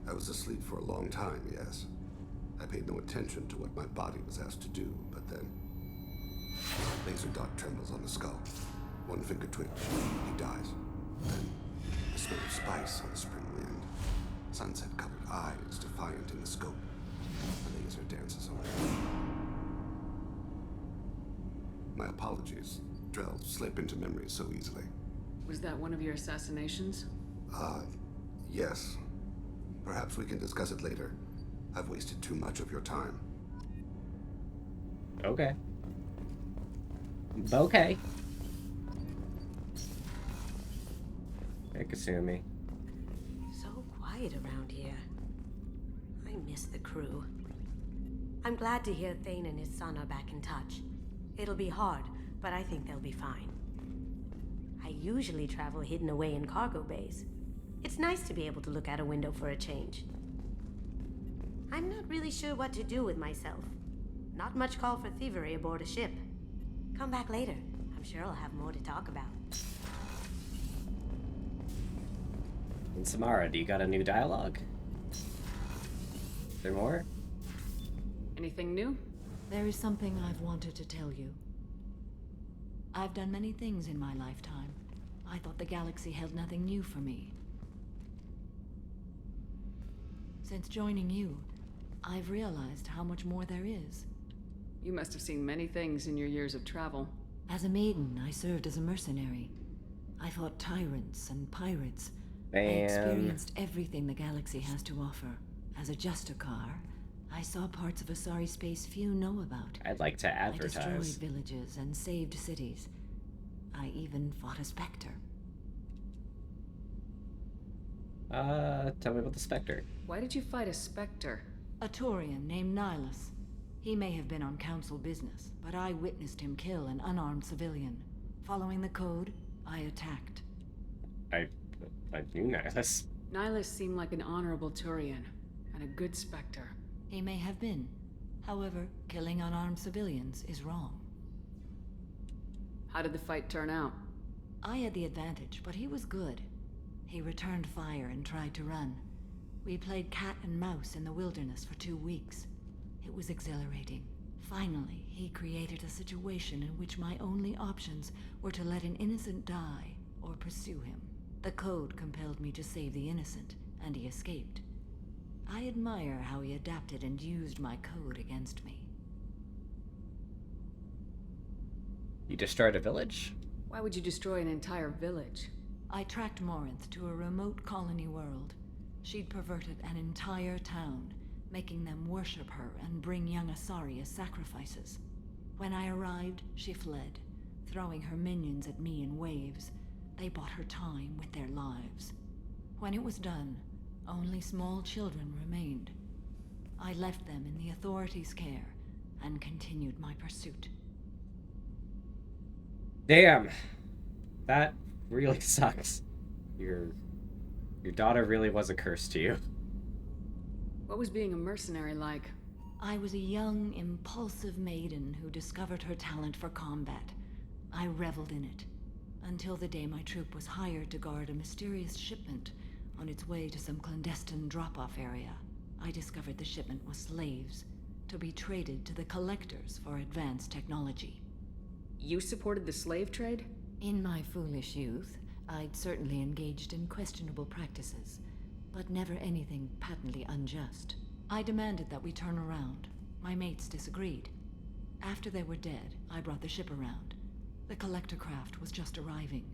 I was asleep for a long time, yes. I paid no attention to what my body was asked to do, but then... Laser dot trembles on the skull. One finger twitch, he dies. Then, the smell of spice on the spring wind. Sunset-colored eyes, defiant in the scope. The laser dances away. My apologies. Drell slip into memory so easily. Was that one of your assassinations? Yes. Perhaps we can discuss it later. I've wasted too much of your time. Okay. Okay. Hey, Kasumi. So quiet around here. I miss the crew. I'm glad to hear Thane and his son are back in touch. It'll be hard, but I think they'll be fine. I usually travel hidden away in cargo bays. It's nice to be able to look out a window for a change. I'm not really sure what to do with myself. Not much call for thievery aboard a ship. Come back later. I'm sure I'll have more to talk about. And Samara, do you got a new dialogue? Is there more? Anything new? There is something I've wanted to tell you. I've done many things in my lifetime. I thought the galaxy held nothing new for me. Since joining you, I've realized how much more there is. You must have seen many things in your years of travel. As a maiden, I served as a mercenary. I fought tyrants and pirates. Man. I experienced everything the galaxy has to offer. As a Justicar, I saw parts of Asari space few know about. I'd like to advertise. I destroyed villages and saved cities. I even fought a Spectre. Tell me about the Spectre. Why did you fight a Spectre? A Taurian named Nihilus. He may have been on council business, but I witnessed him kill an unarmed civilian. Following the code, I attacked. I knew Nihilus. Nihilus seemed like an honorable Turian, and a good Spectre. He may have been. However, killing unarmed civilians is wrong. How did the fight turn out? I had the advantage, but he was good. He returned fire and tried to run. We played cat and mouse in the wilderness for 2 weeks. It was exhilarating. Finally, he created a situation in which my only options were to let an innocent die or pursue him. The code compelled me to save the innocent, and he escaped. I admire how he adapted and used my code against me. You destroyed a village? Why would you destroy an entire village? I tracked Morinth to a remote colony world. She'd perverted an entire town, making them worship her and bring young Asari as sacrifices. When I arrived, she fled, throwing her minions at me in waves. They bought her time with their lives. When it was done, only small children remained. I left them in the authorities' care and continued my pursuit. Damn. That really sucks. Your daughter really was a curse to you. What was being a mercenary like? I was a young, impulsive maiden who discovered her talent for combat. I reveled in it, until the day my troop was hired to guard a mysterious shipment on its way to some clandestine drop-off area. I discovered the shipment was slaves, to be traded to the collectors for advanced technology. You supported the slave trade? In my foolish youth, I'd certainly engaged in questionable practices, but never anything patently unjust. I demanded that we turn around. My mates disagreed. After they were dead, I brought the ship around. The collector craft was just arriving.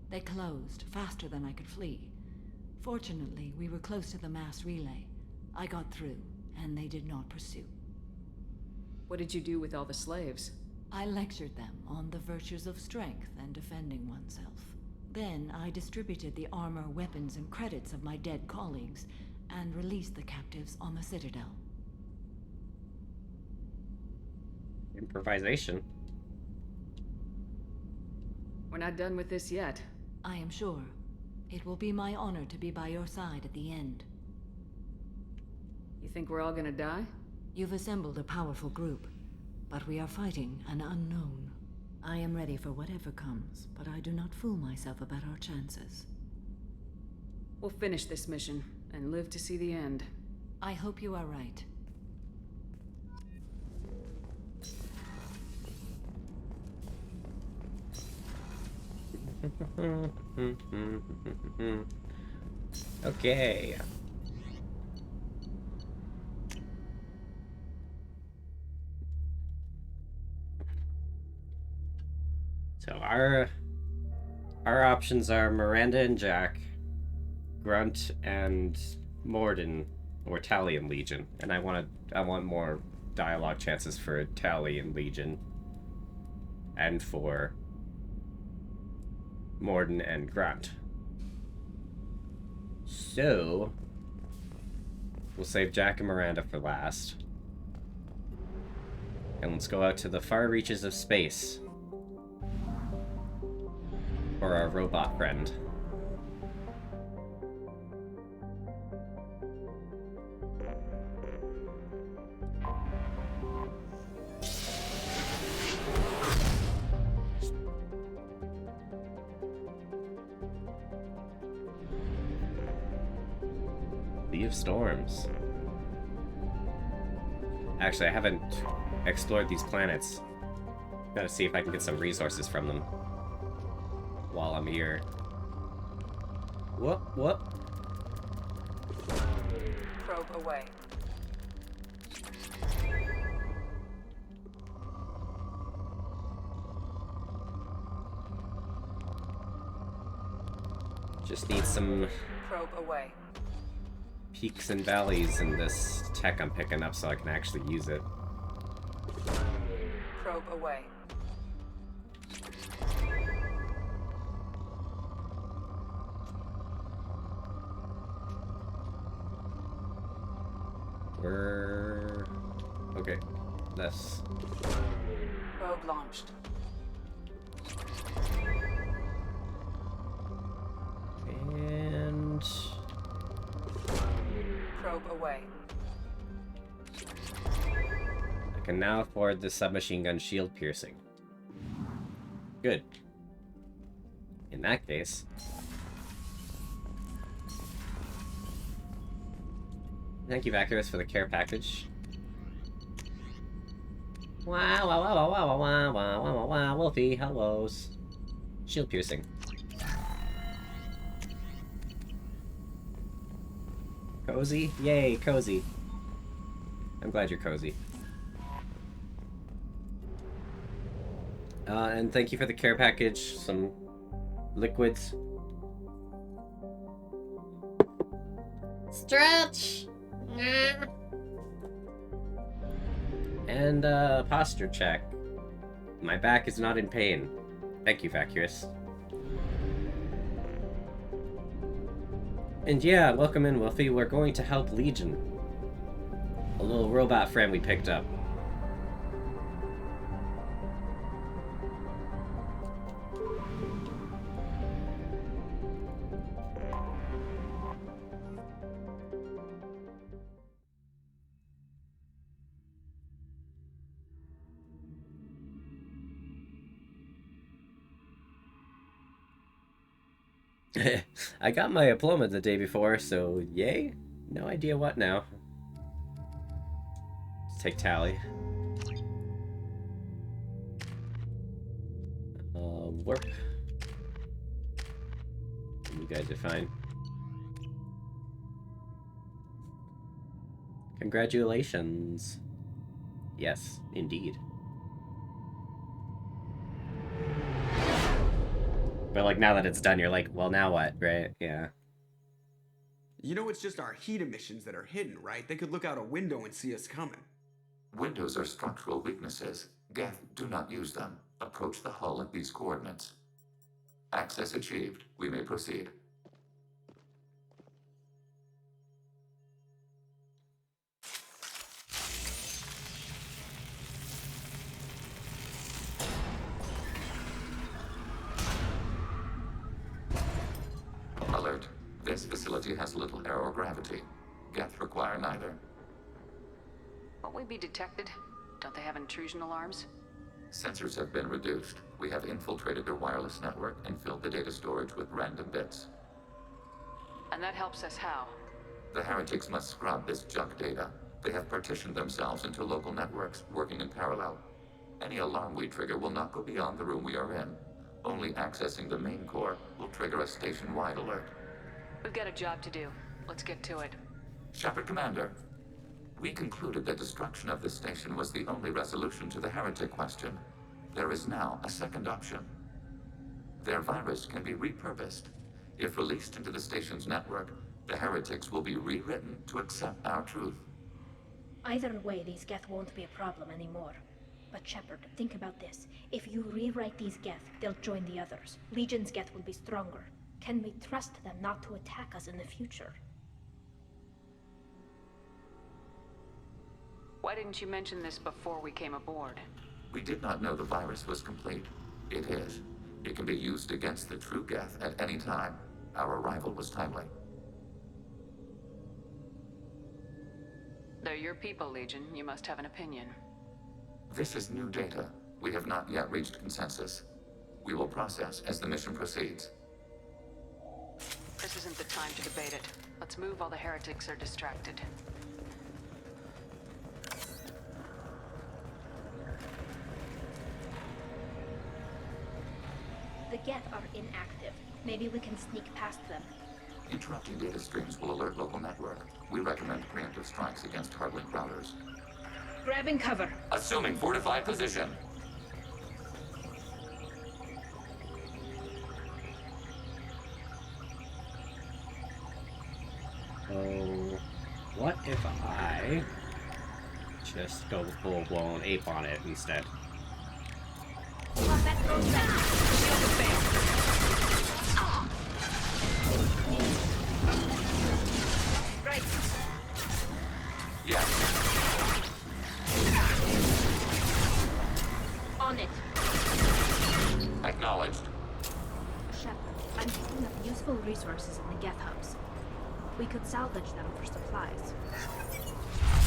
They closed faster than I could flee. Fortunately, we were close to the mass relay. I got through, and they did not pursue. What did you do with all the slaves? I lectured them on the virtues of strength and defending oneself. Then I distributed the armor, weapons, and credits of my dead colleagues, and released the captives on the Citadel. Improvisation. We're not done with this yet. I am sure. It will be my honor to be by your side at the end. You think we're all gonna die? You've assembled a powerful group, but we are fighting an unknown. I am ready for whatever comes, but I do not fool myself about our chances. We'll finish this mission, and live to see the end. I hope you are right. Okay. So our options are Miranda and Jack, Grunt and Morden, or Tally and Legion. And I want more dialogue chances for Tally and Legion, and for Morden and Grunt. So we'll save Jack and Miranda for last. And let's go out to the far reaches of space for our robot friend. Sea of Storms. Actually, I haven't explored these planets. Gotta see if I can get some resources from them while I'm here. Whoop. Probe away. Just need some Probe away. peaks and valleys in this tech I'm picking up so I can actually use it. Probe away. We're... okay. That's... Probe launched. And... Probe away. I can now afford the submachine gun shield piercing. Good. In that case... thank you, Vacuous, for the care package. Wow, wow, wow, wow, wow, wow, wow, wow, wow, Wolfie, hellos. Shield piercing. Cozy? Yay, cozy. I'm glad you're cozy. And thank you for the care package. Some liquids. Stretch! And posture check. My back is not in pain. Thank you, Vacuous. And yeah, welcome in, Wolfie. We're going to help Legion. A little robot friend we picked up. I got my diploma the day before, so yay? No idea what now. Let's take tally. Warp. You guys are fine. Congratulations. Yes, indeed. But like now that it's done, you're like, well, now what, right? Yeah. You know it's just our heat emissions that are hidden, right? They could look out a window and see us coming. Windows are structural weaknesses. Geth, do not use them. Approach the hull at these coordinates. Access achieved. We may proceed. Alert. This facility has little air or gravity. Geth require neither. Won't we be detected? Don't they have intrusion alarms? Sensors have been reduced. We have infiltrated their wireless network and filled the data storage with random bits. And that helps us how? The heretics must scrub this junk data. They have partitioned themselves into local networks, working in parallel. Any alarm we trigger will not go beyond the room we are in. Only accessing the main core will trigger a station-wide alert. We've got a job to do. Let's get to it. Shepard Commander, we concluded that destruction of this station was the only resolution to the heretic question. There is now a second option. Their virus can be repurposed. If released into the station's network, the heretics will be rewritten to accept our truth. Either way, these Geth won't be a problem anymore. But Shepard, think about this. If you rewrite these Geth, they'll join the others. Legion's Geth will be stronger. Can we trust them not to attack us in the future? Why didn't you mention this before we came aboard? We did not know the virus was complete. It is. It can be used against the true Geth at any time. Our arrival was timely. They're your people, Legion. You must have an opinion. This is new data. We have not yet reached consensus. We will process as the mission proceeds. This isn't the time to debate it. Let's move while the heretics are distracted. The Geth are inactive. Maybe we can sneak past them. Interrupting data streams will alert local network. We recommend preemptive strikes against hardlink routers. Grabbing cover. Assuming fortified position. Oh, what if I just go full-blown ape on it instead? Right. Yes. On it. Acknowledged. Shepard, I'm picking up useful resources in the Geth hubs. We could salvage them for supplies.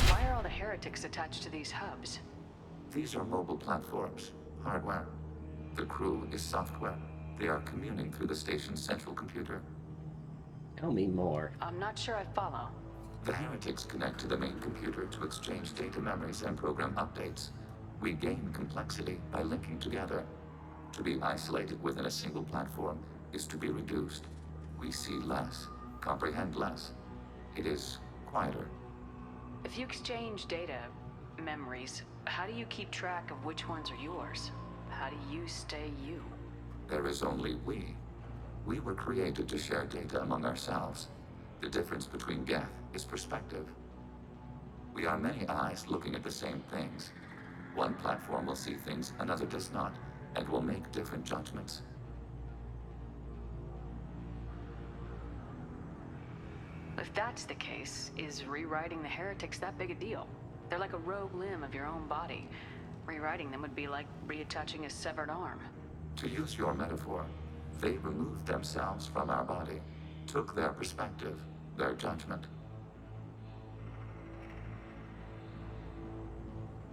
Why are all the heretics attached to these hubs? These are mobile platforms. Hardware. The crew is software. They are communing through the station's central computer. Tell me more. I'm not sure I follow. The heretics connect to the main computer to exchange data memories and program updates. We gain complexity by linking together. To be isolated within a single platform is to be reduced. We see less, comprehend less. It is quieter. If you exchange data, memories, how do you keep track of which ones are yours? How do you stay you? There is only we. We were created to share data among ourselves. The difference between Geth is perspective. We are many eyes looking at the same things. One platform will see things another does not, and will make different judgments. If that's the case, is rewriting the heretics that big a deal? They're like a rogue limb of your own body. Rewriting them would be like reattaching a severed arm. To use your metaphor, they removed themselves from our body, took their perspective, their judgment.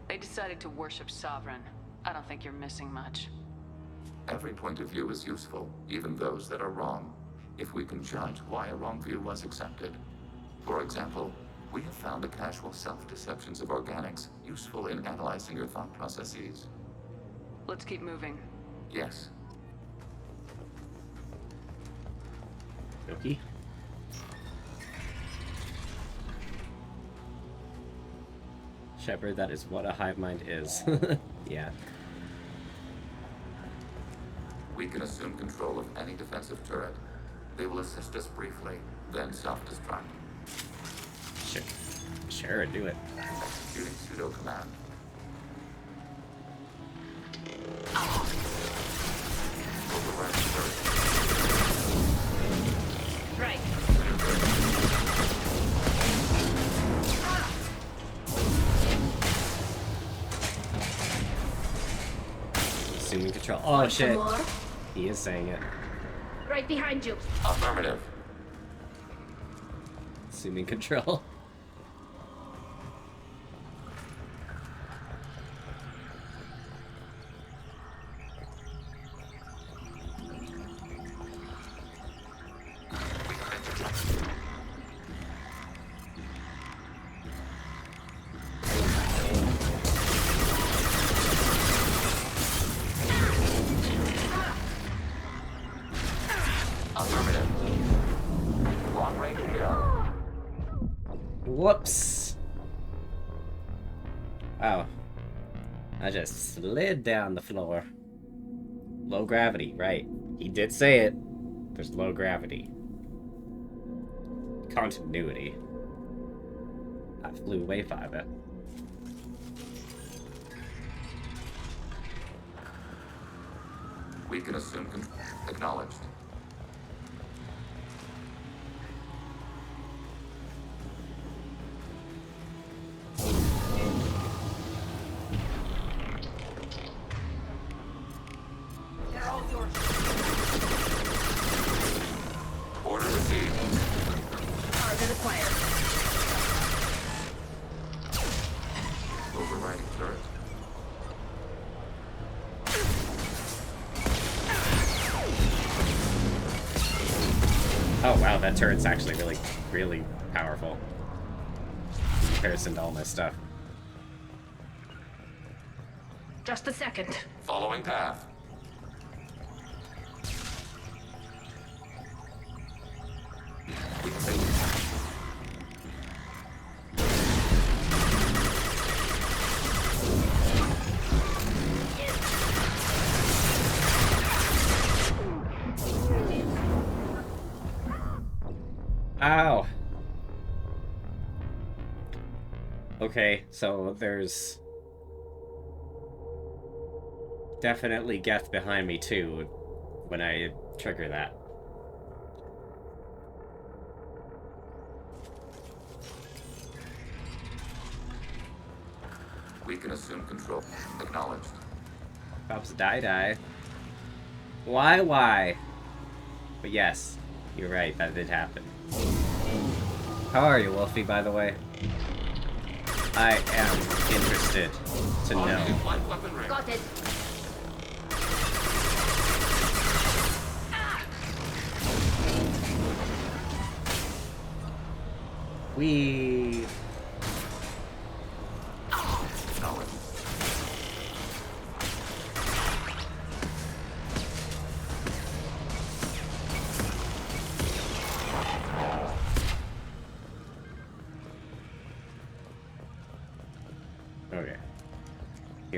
They decided to worship Sovereign. I don't think you're missing much. Every point of view is useful, even those that are wrong, if we can judge why a wrong view was accepted. For example, we have found the casual self-deceptions of organics useful in analyzing your thought processes. Let's keep moving. Yes. Okay. Shepard, that is what a hive mind is. Yeah. We can assume control of any defensive turret. They will assist us briefly, then self-destruct. Sure, do it. Executing pseudo command. Override turret. Right. Assuming control. Oh Want shit. some more? He is saying it. Right behind you. Affirmative. Assuming control. Whoops. Wow. I just slid down the floor. Low gravity, right. He did say it. There's low gravity. Continuity. I flew way farther. We can assume acknowledged. They're all yours. Order received. Target acquired. Overriding turret. Oh wow, that turret's actually really powerful. In comparison to all my stuff. Just a second. Following path. Ow! Okay, so there's definitely Geth behind me too when I trigger that. We can assume control. Acknowledged. Fops die. Why? But yes, you're right, that did happen. How are you, Wolfie, by the way? I am interested to know. Got it. We.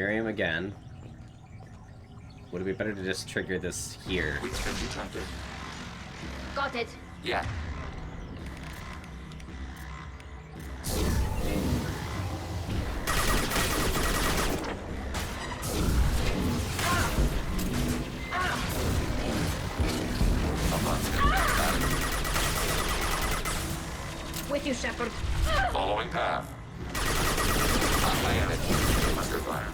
Miriam again. Would it be better to just trigger this here? Which can be tempted. Got it. Yeah. With you, Shepard. Following path. On my image. Under fire.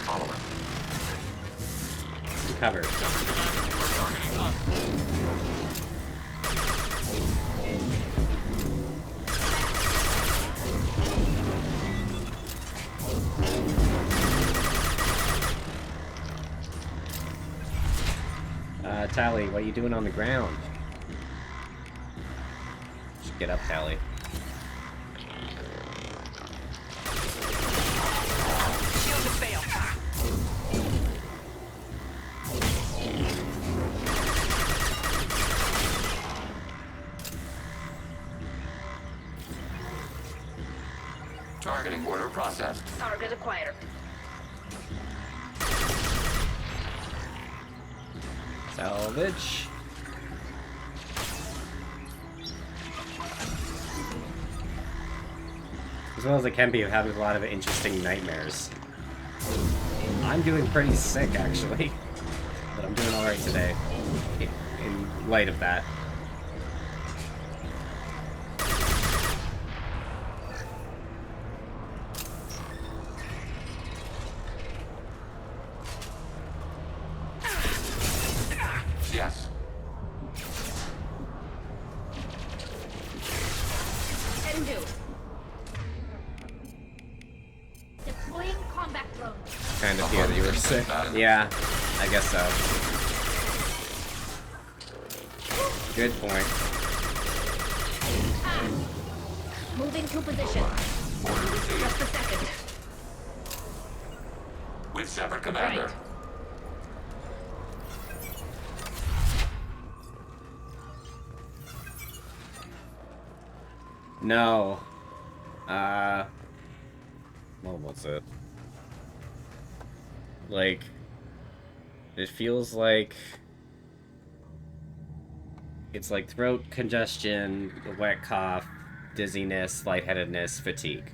Following. Cover. Tally, what are you doing on the ground? Just get up, Tally. Shield to fail. Targeting order processed. Target acquired. Salvage. As well as it can be having a lot of interesting nightmares. I'm doing pretty sick, actually. But I'm doing alright today. In light of that. Yes. Can do. Deploying combat drone. Kind of hear that you were sick. Yeah, I guess so. Good point. Moving to position. Just a second. With Shepard, Commander. Right. No. Well, what's it? Like, it feels like it's like throat congestion, wet cough, dizziness, lightheadedness, fatigue.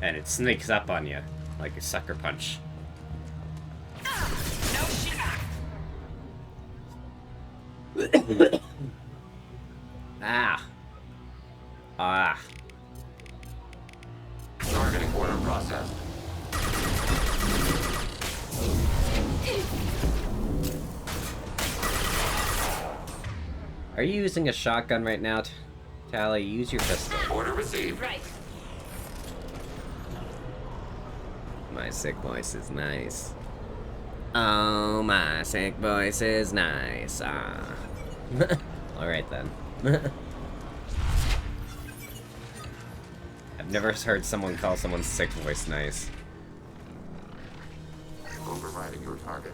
And it sneaks up on you like a sucker punch. Ah. Ah. Targeting order processed. Are you using a shotgun right now, Tally? Use your pistol. Order received. Right. My sick voice is nice. Oh, my sick voice is nice. Ah. Alright then. I've never heard someone call someone's sick voice nice. Overriding your target.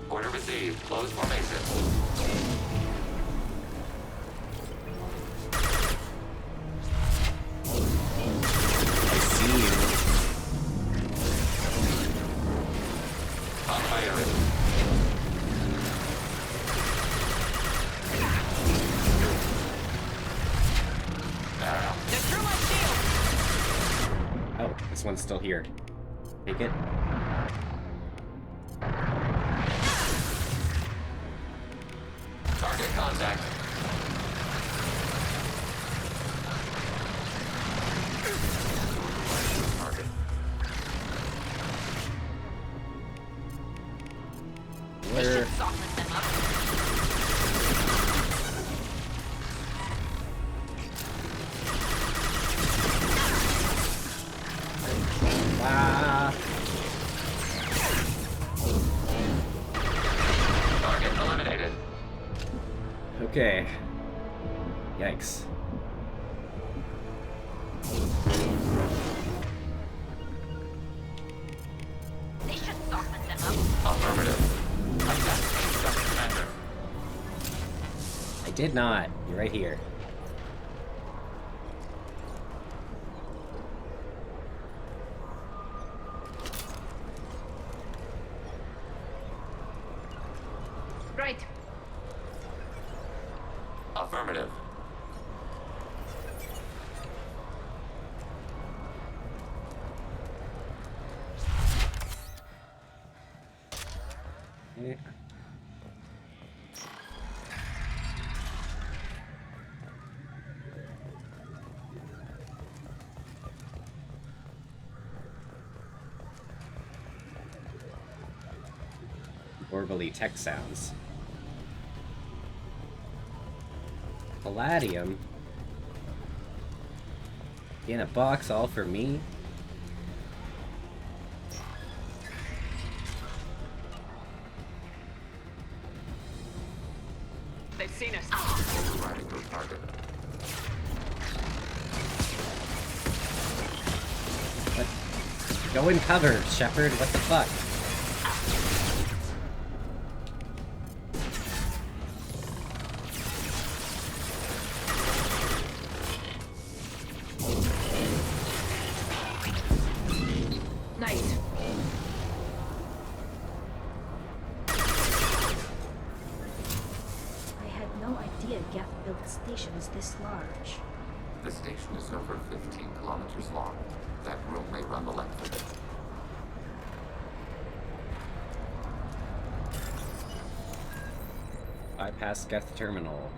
Order received. Close formation. I see you. On fire. Oh, this one's still here. Take it. Target contact. Target. Where? Ah. Target eliminated. Okay. Yikes. They should soften them up. Affirmative. did not. You're right here. Right. Affirmative. Yeah. Warbly tech sounds. Palladium? In a box all for me? They've seen us. Overriding your target. What? Go in cover, Shepard. What the fuck? Nice. I had no idea Geth built stations this large. The station is over 15 kilometers long. That room may run the length of it. Bypass Geth Terminal.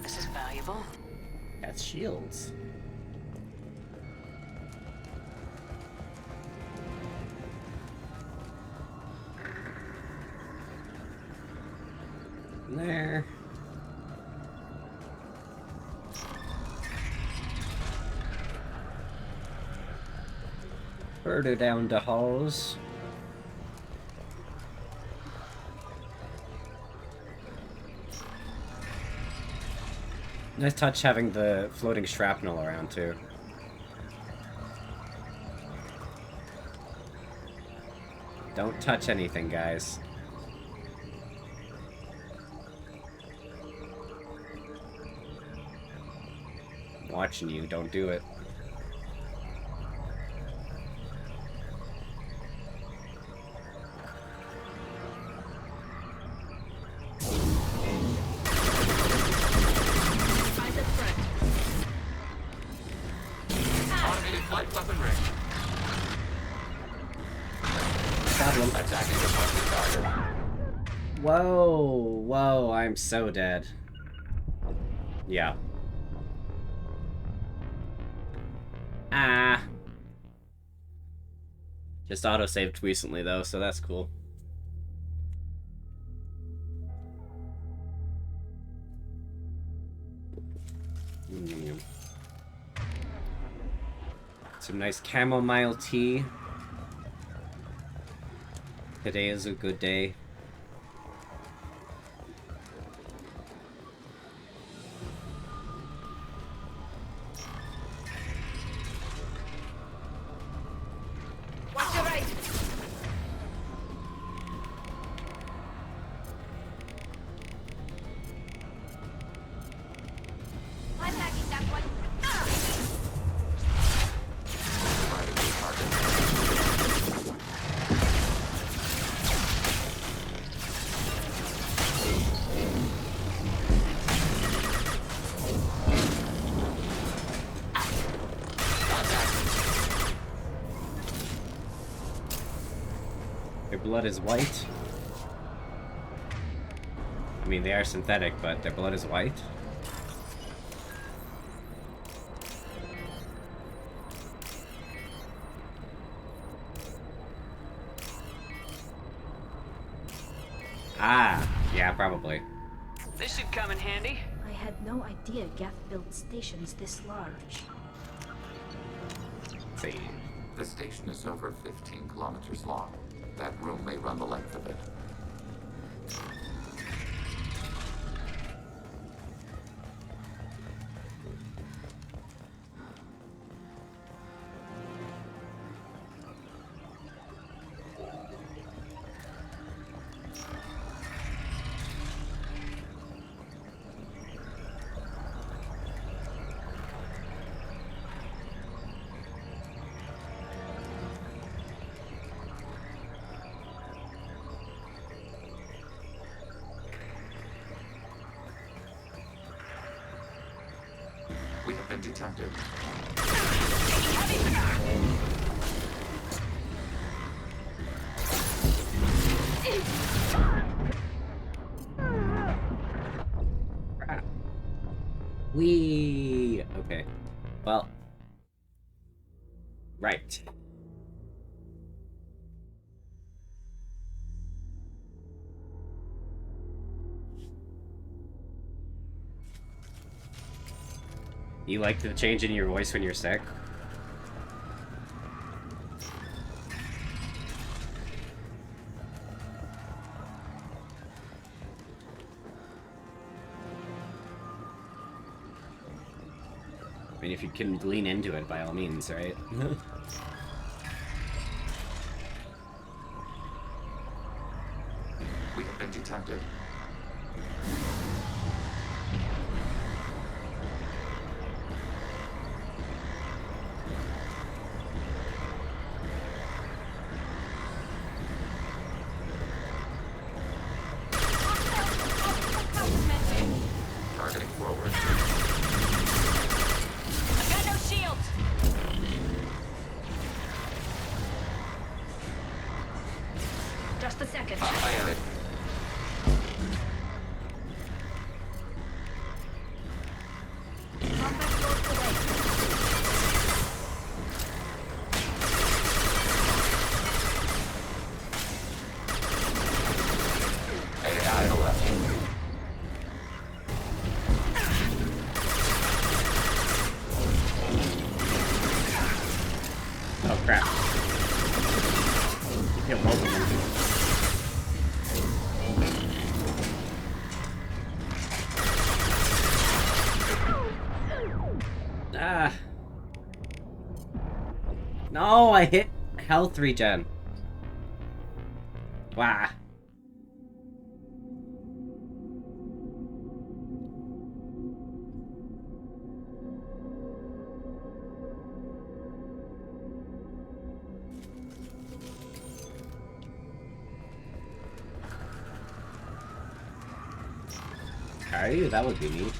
This is valuable. That's shields. There. Further down the halls. Nice touch having the floating shrapnel around too. Don't touch anything, guys. I'm watching you, don't do it. Find the threat. Automated flight weaponry. Problem. Attacking the target. Whoa, whoa, I'm so dead. Yeah. Ah. Just auto-saved recently though, so that's cool. Some nice chamomile tea. Today is a good day. Watch your right. I'm hacking that one. Their blood is white. I mean, they are synthetic, but their blood is white. Ah, yeah, probably. This should come in handy. I had no idea Geth built stations this large. Let's see. The station is over 15 kilometers long. That room may run the length of it. been detected. Crap. Wee. Okay. Well. Right. You like the change in your voice when you're sick? I mean, if you can lean into it, by all means, right? We have been detected. Targeting forward. I've got no shields. Just a second. I have it. Combat close away. AI to left. Oh crap. You killed both of them. Ah. No, I hit health regen. Wow. Okay, that would be neat.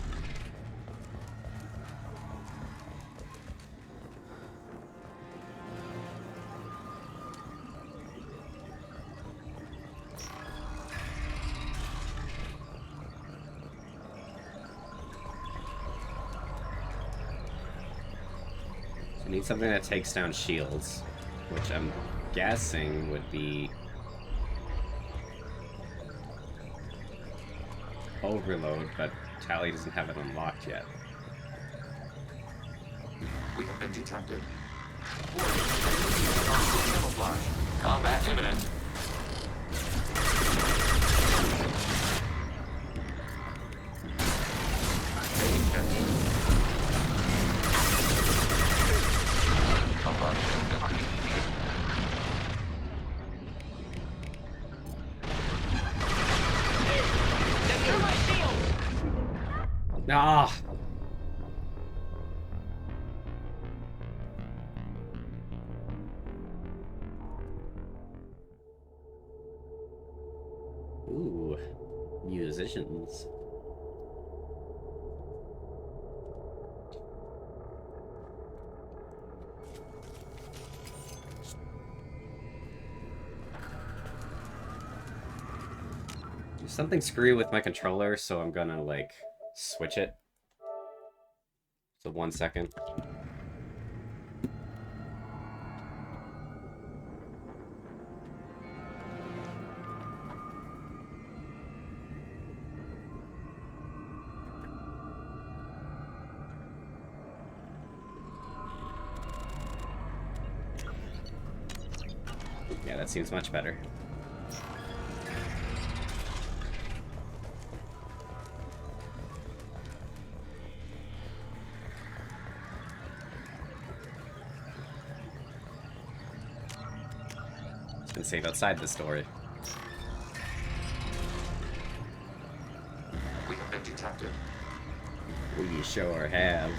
So I need something that takes down shields, which I'm guessing would be Overload, but Tally doesn't have it unlocked yet. We have been detected. Camouflage. Combat imminent. Taking hits. Ah! Ooh, musicians. There's something screwy with my controller, so I'm gonna, like, switch it. So 1 second. Yeah, that seems much better. It's been safe outside the story. We have been detected. We sure have.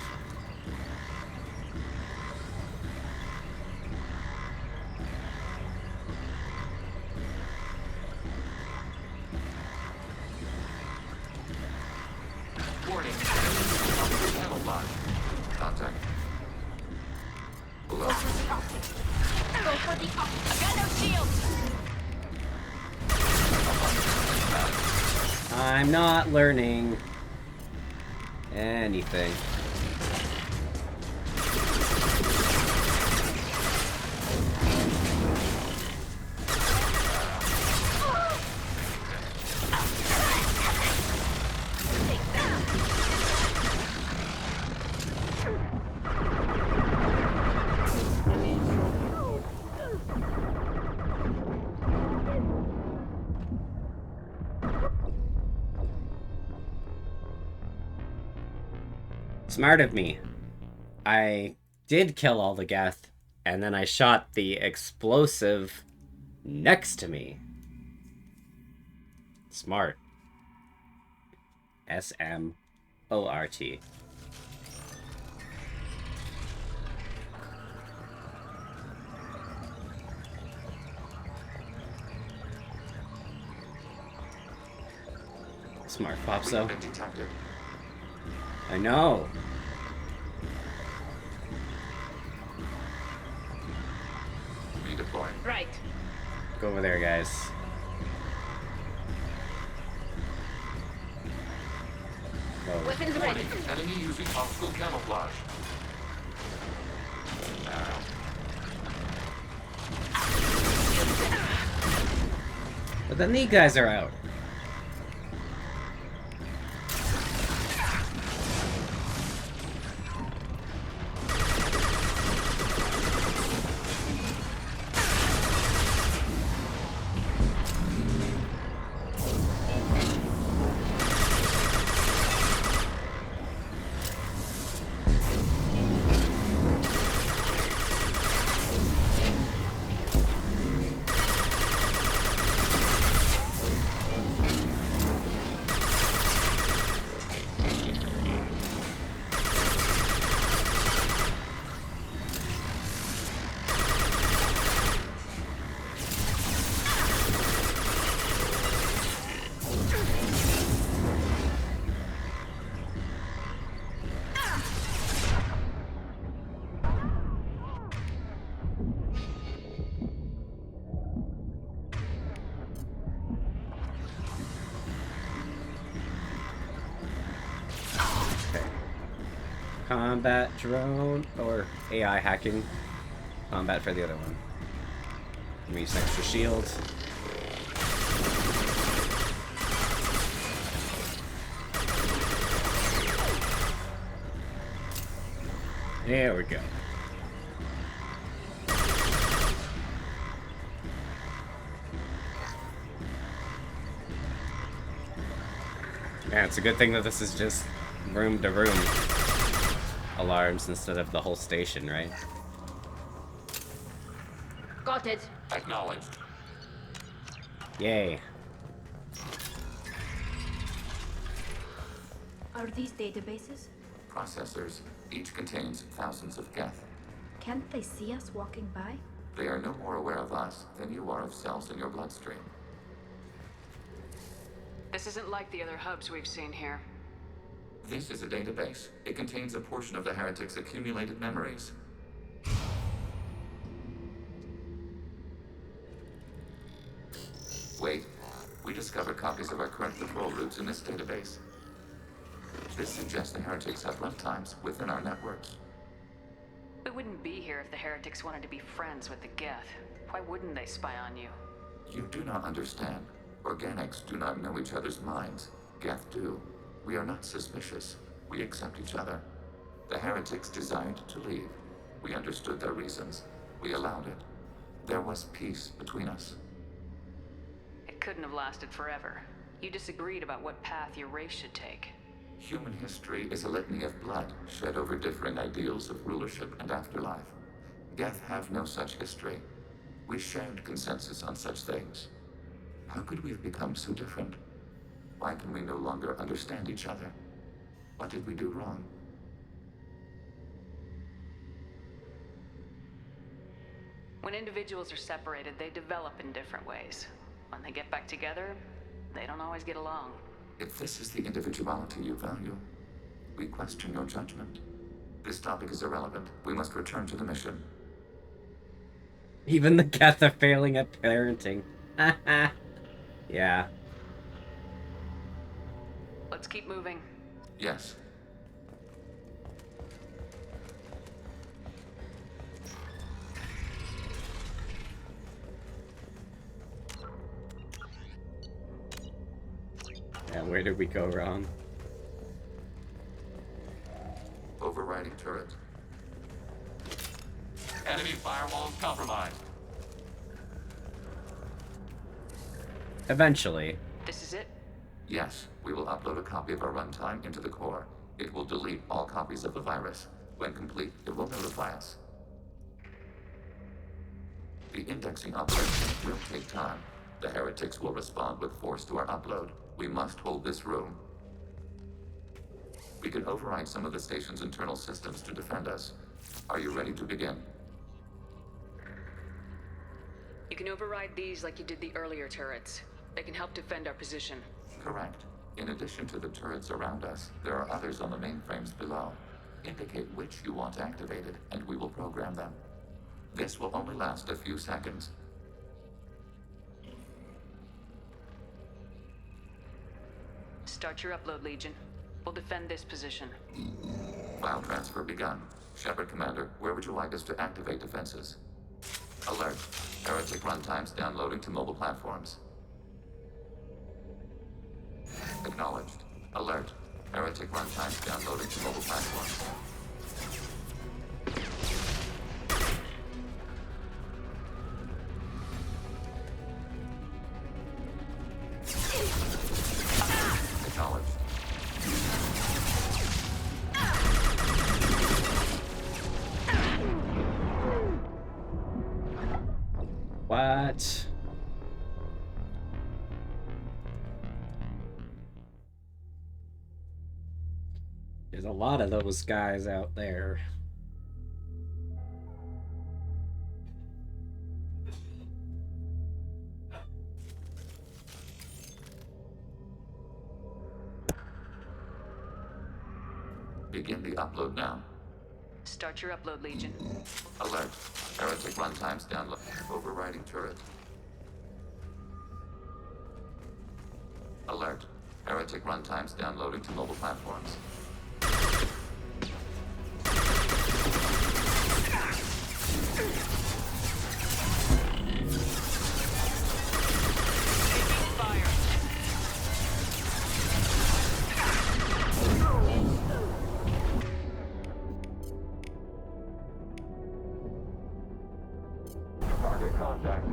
Warning. Camouflage. Contact Go for the up. I've got no shields. I'm not learning anything. Smart of me. I did kill all the Geth, and then I shot the explosive next to me. Smart. S-M-O-R-T. Smart, Popso. I know. Redeploying. Right. Go over there, guys. Go. Weapons ready. Enemy using optical camouflage. But then these guys are out. Combat drone or AI hacking. Combat for the other one. Let me use extra shield. There we go. Yeah, it's a good thing that this is just room to room alarms instead of the whole station, right? Got it. Acknowledged. Yay. Are these databases? Processors. Each contains thousands of Geth. Can't they see us walking by? They are no more aware of us than you are of cells in your bloodstream. This isn't like the other hubs we've seen here. This is a database. It contains a portion of the heretics' accumulated memories. Wait. We discovered copies of our current patrol routes in this database. This suggests the heretics have runtimes within our networks. We wouldn't be here if the heretics wanted to be friends with the Geth. Why wouldn't they spy on you? You do not understand. Organics do not know each other's minds. Geth do. We are not suspicious. We accept each other. The heretics desired to leave. We understood their reasons. We allowed it. There was peace between us. It couldn't have lasted forever. You disagreed about what path your race should take. Human history is a litany of blood shed over differing ideals of rulership and afterlife. Geth have no such history. We shared consensus on such things. How could we have become so different? Why can we no longer understand each other? What did we do wrong? When individuals are separated, they develop in different ways. When they get back together, they don't always get along. If this is the individuality you value, we question your judgment. This topic is irrelevant. We must return to the mission. Even the Geth are failing at parenting. Yeah. Let's keep moving. Yes. Yeah, where did we go wrong? Overriding turret. Enemy firewalls compromised. Eventually. This is it? Yes, we will upload a copy of our runtime into the core. It will delete all copies of the virus. When complete, it will notify us. The indexing operation will take time. The heretics will respond with force to our upload. We must hold this room. We can override some of the station's internal systems to defend us. Are you ready to begin? You can override these like you did the earlier turrets. They can help defend our position. Correct. In addition to the turrets around us, there are others on the mainframes below. Indicate which you want activated, and we will program them. This will only last a few seconds. Start your upload, Legion. We'll defend this position. File transfer begun. Shepard Commander, where would you like us to activate defenses? Alert. Heretic runtimes downloading to mobile platforms. Acknowledged. Alert. Heretic runtimes downloading to mobile platforms. Acknowledged. What? There's a lot of those guys out there. Begin the upload now. Start your upload, Legion. Alert. Heretic runtimes download. Overriding turret. Alert. Heretic runtimes downloading to mobile platforms. Target contact.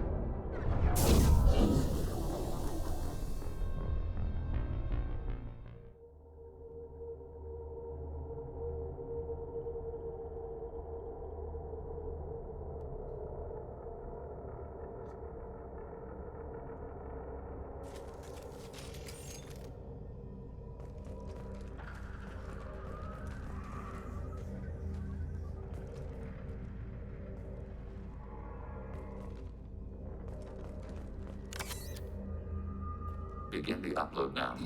Begin the upload now.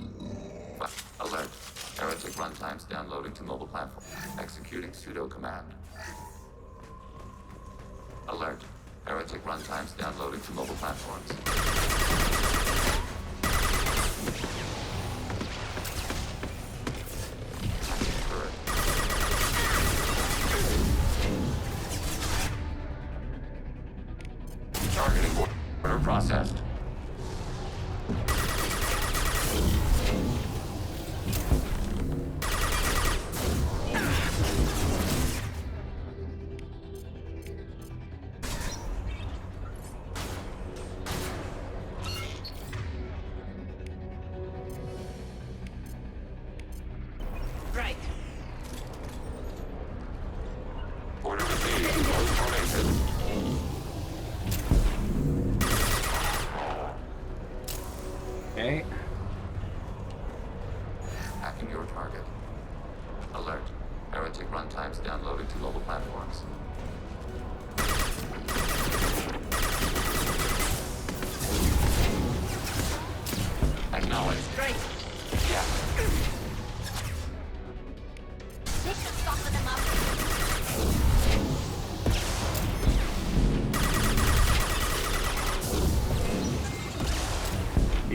Alert. Heretic runtimes downloading to mobile platform. Executing sudo command. Alert. Heretic runtimes downloading to mobile platforms. Turret. Targeting order processed. Right. Order received. Formation.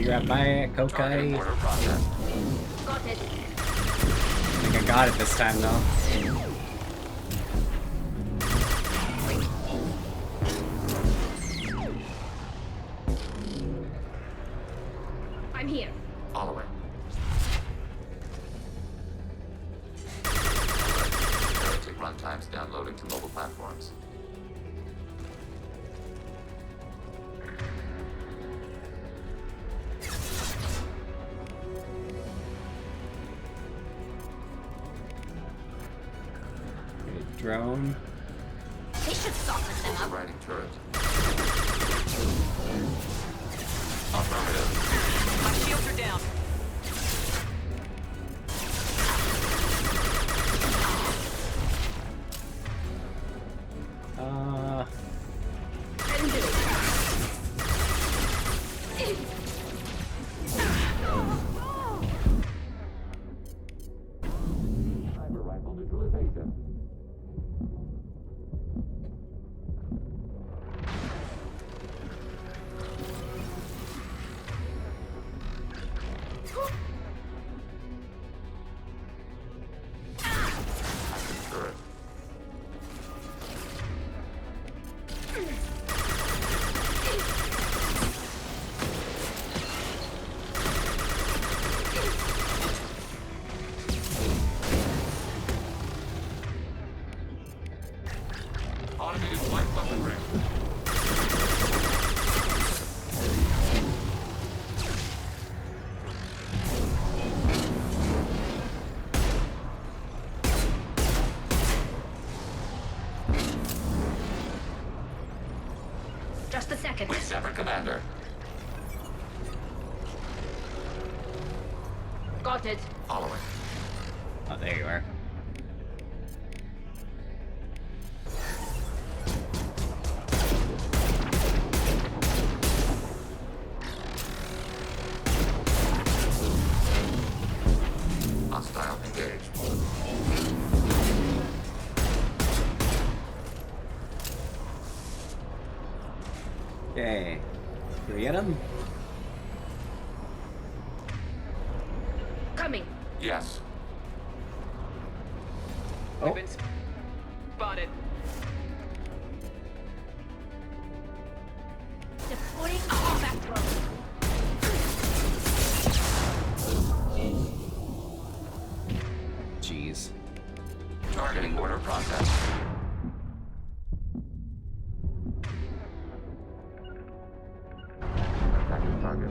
grab my cocaine. Order process. Got it. I think I got it this time, though. I'm here. Following. Runtimes downloading to mobile platforms. Drone. They should soften them up. Overriding turret. Affirmative. My shields are down. Can do it. Sniper rifle neutralization. Turret. Automated flight weapon ring. Just a second. Separate commander. Got it. Following. Oh, there you are. Hostile engaged. Okay. Can we get him? Coming. Yes. Oh. We've been spotted. Deploying combat drone. Jeez. Targeting order process. Attacking target.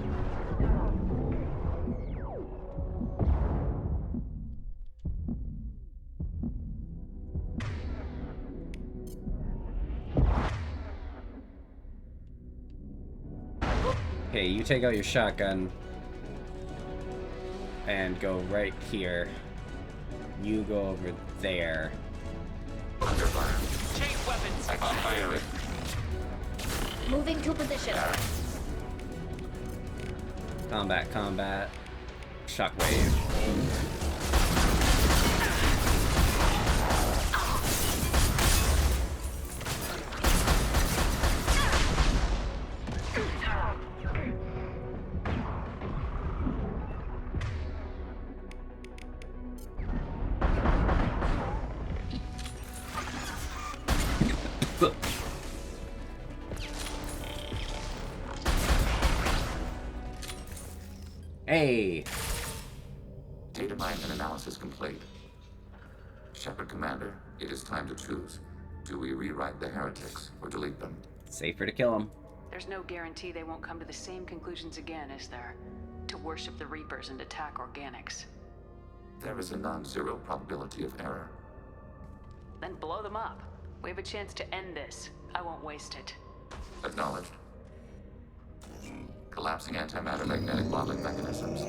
Okay, you take out your shotgun and go right here. You go over there. Under fire. Change weapons. I got firing. Moving to position. Combat, combat. Shockwave. Hey! Data mine and analysis complete. Shepard Commander, it is time to choose. Do we rewrite the heretics or delete them? Safer to kill them. There's no guarantee they won't come to the same conclusions again, is there? To worship the Reapers and attack organics. There is a non-zero probability of error. Then blow them up. We have a chance to end this. I won't waste it. Acknowledged. Collapsing antimatter magnetic bottling mechanisms.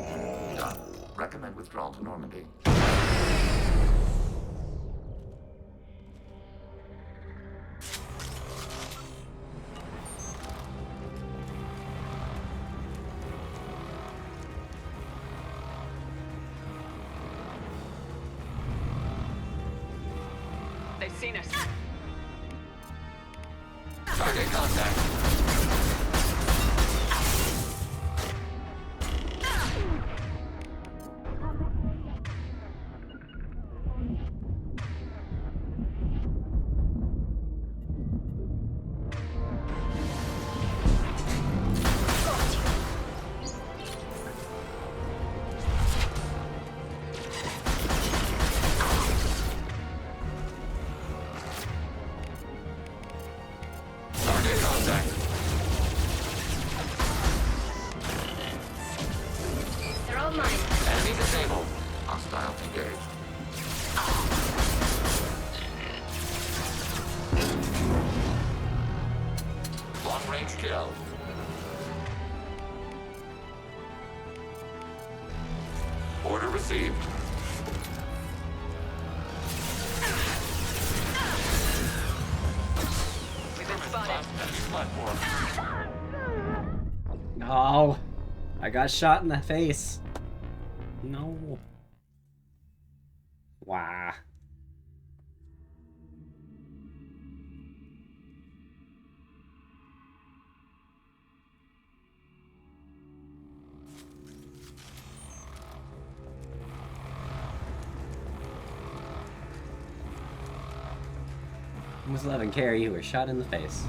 Done. Recommend withdrawal to Normandy. They've seen us. Target contact. C-Sec. They're all mine. Enemy disabled. Hostile engaged. Long-range kill. Order received. We've been spotted. No. I got shot in the face. No. Wow. Almost 11 carry, you were shot in the face.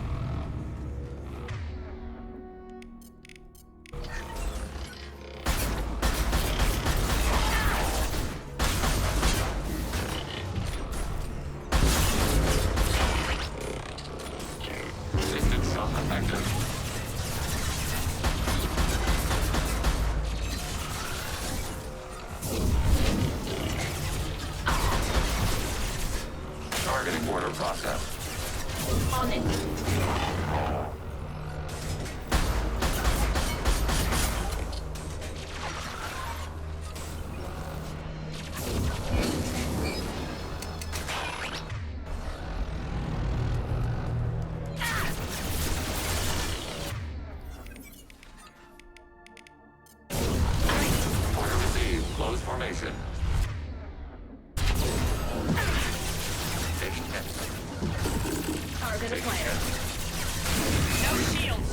Resistant shock effective. Targeting order process. On it. Order received. Close formation. Taking hits. Target Taking acquired. hits. No shields.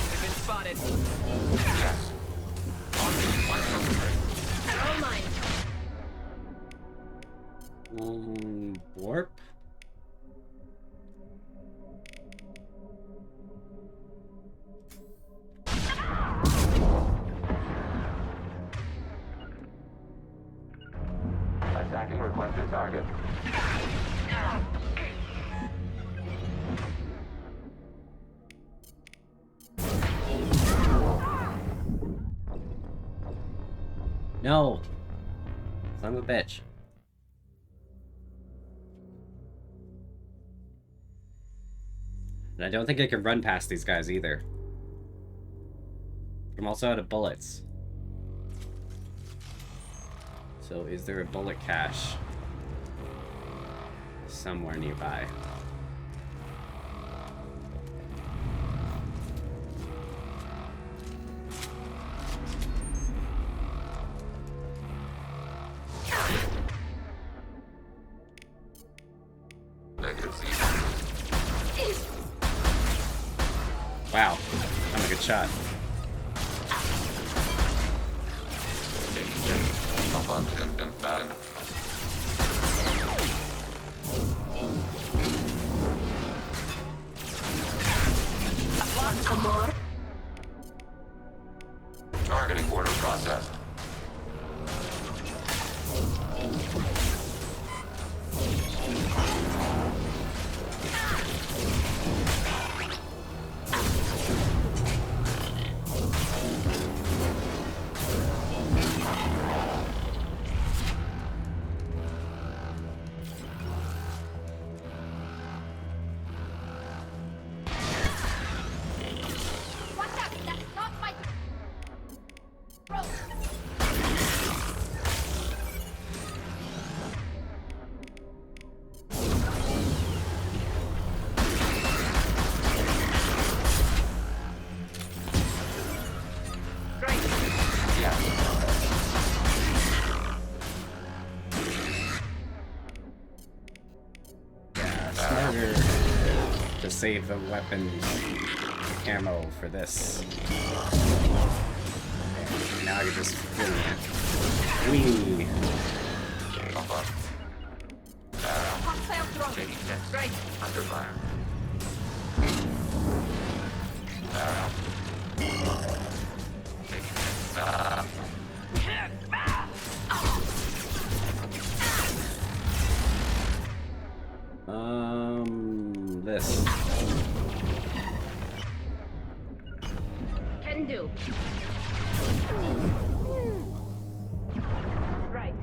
We've been spotted. Yes. Launching flight infiltrate. They're all mine. Warp? Attacking requested target. No. Son of a bitch. And I don't think I can run past these guys either. I'm also out of bullets. So is there a bullet cache somewhere nearby? Negative C. Wow, I'm a good shot. Taking hits. Pump on and back. Want some more? Targeting order process. Watch out! That's not my... Bro! Smarter to save the weapons ammo for this. Now I can just whee. Pump up. Taking hits. Great. Under fire. Arrow. Taking hits. this. Can do. Right.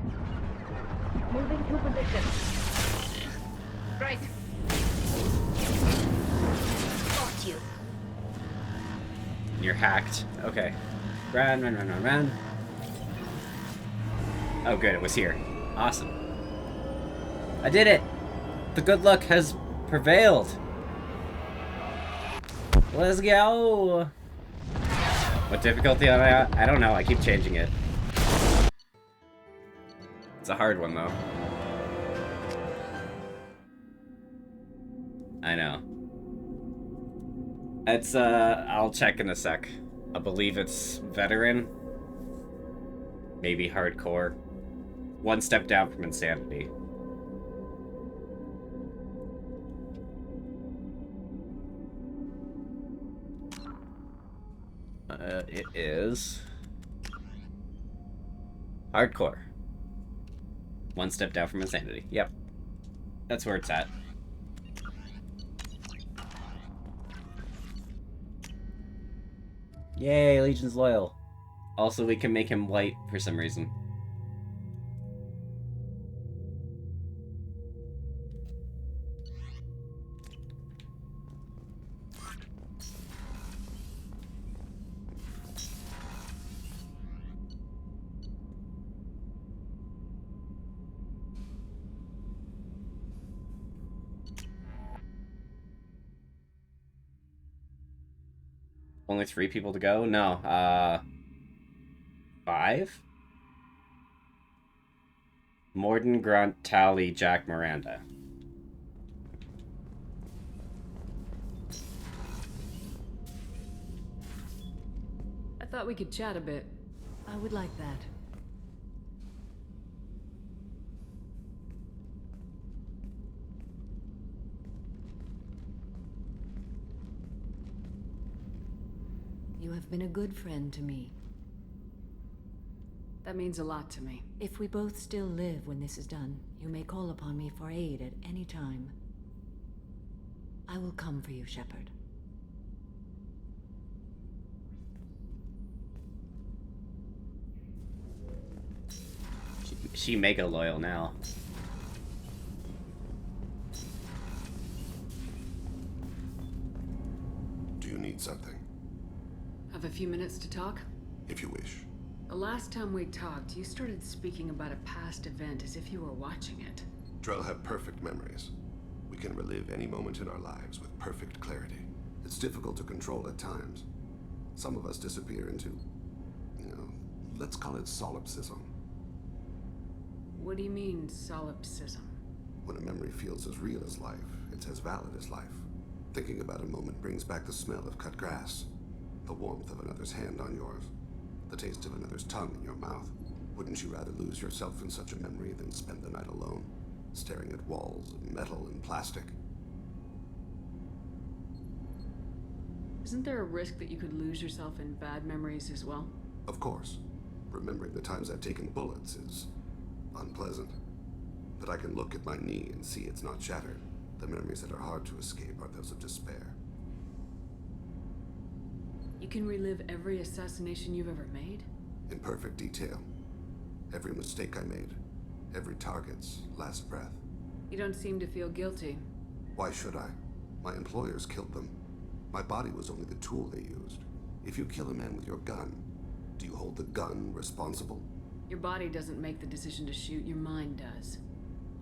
Moving to position. Right. Got you. You're hacked. Okay. Run, run, run, run, run. Oh, good. It was here. Awesome. I did it! The good luck has prevailed. Let's go! What difficulty am I at? I don't know. I keep changing it. It's a hard one, though. I know. It's, I'll check in a sec. I believe it's veteran. Maybe hardcore. One step down from insanity. It is... hardcore. One step down from insanity. Yep. That's where it's at. Yay, Legion's loyal. Also, we can make him white for some reason. Only 3 people to go? No, 5? Morden, Grunt, Tally, Jack, Miranda. I thought we could chat a bit. I would like that. You have been a good friend to me. That means a lot to me. If we both still live when this is done, you may call upon me for aid at any time. I will come for you, Shepard. She mega loyal now. Do you need something? Have a few minutes to talk? If you wish. The last time we talked, you started speaking about a past event as if you were watching it. Drell have perfect memories. We can relive any moment in our lives with perfect clarity. It's difficult to control at times. Some of us disappear into, let's call it solipsism. What do you mean, solipsism? When a memory feels as real as life, it's as valid as life. Thinking about a moment brings back the smell of cut grass, the warmth of another's hand on yours, the taste of another's tongue in your mouth. Wouldn't you rather lose yourself in such a memory than spend the night alone, staring at walls of metal and plastic? Isn't there a risk that you could lose yourself in bad memories as well? Of course. Remembering the times I've taken bullets is unpleasant. But I can look at my knee and see it's not shattered. The memories that are hard to escape are those of despair. You can relive every assassination you've ever made? In perfect detail. Every mistake I made. Every target's last breath. You don't seem to feel guilty. Why should I? My employers killed them. My body was only the tool they used. If you kill a man with your gun, do you hold the gun responsible? Your body doesn't make the decision to shoot, your mind does.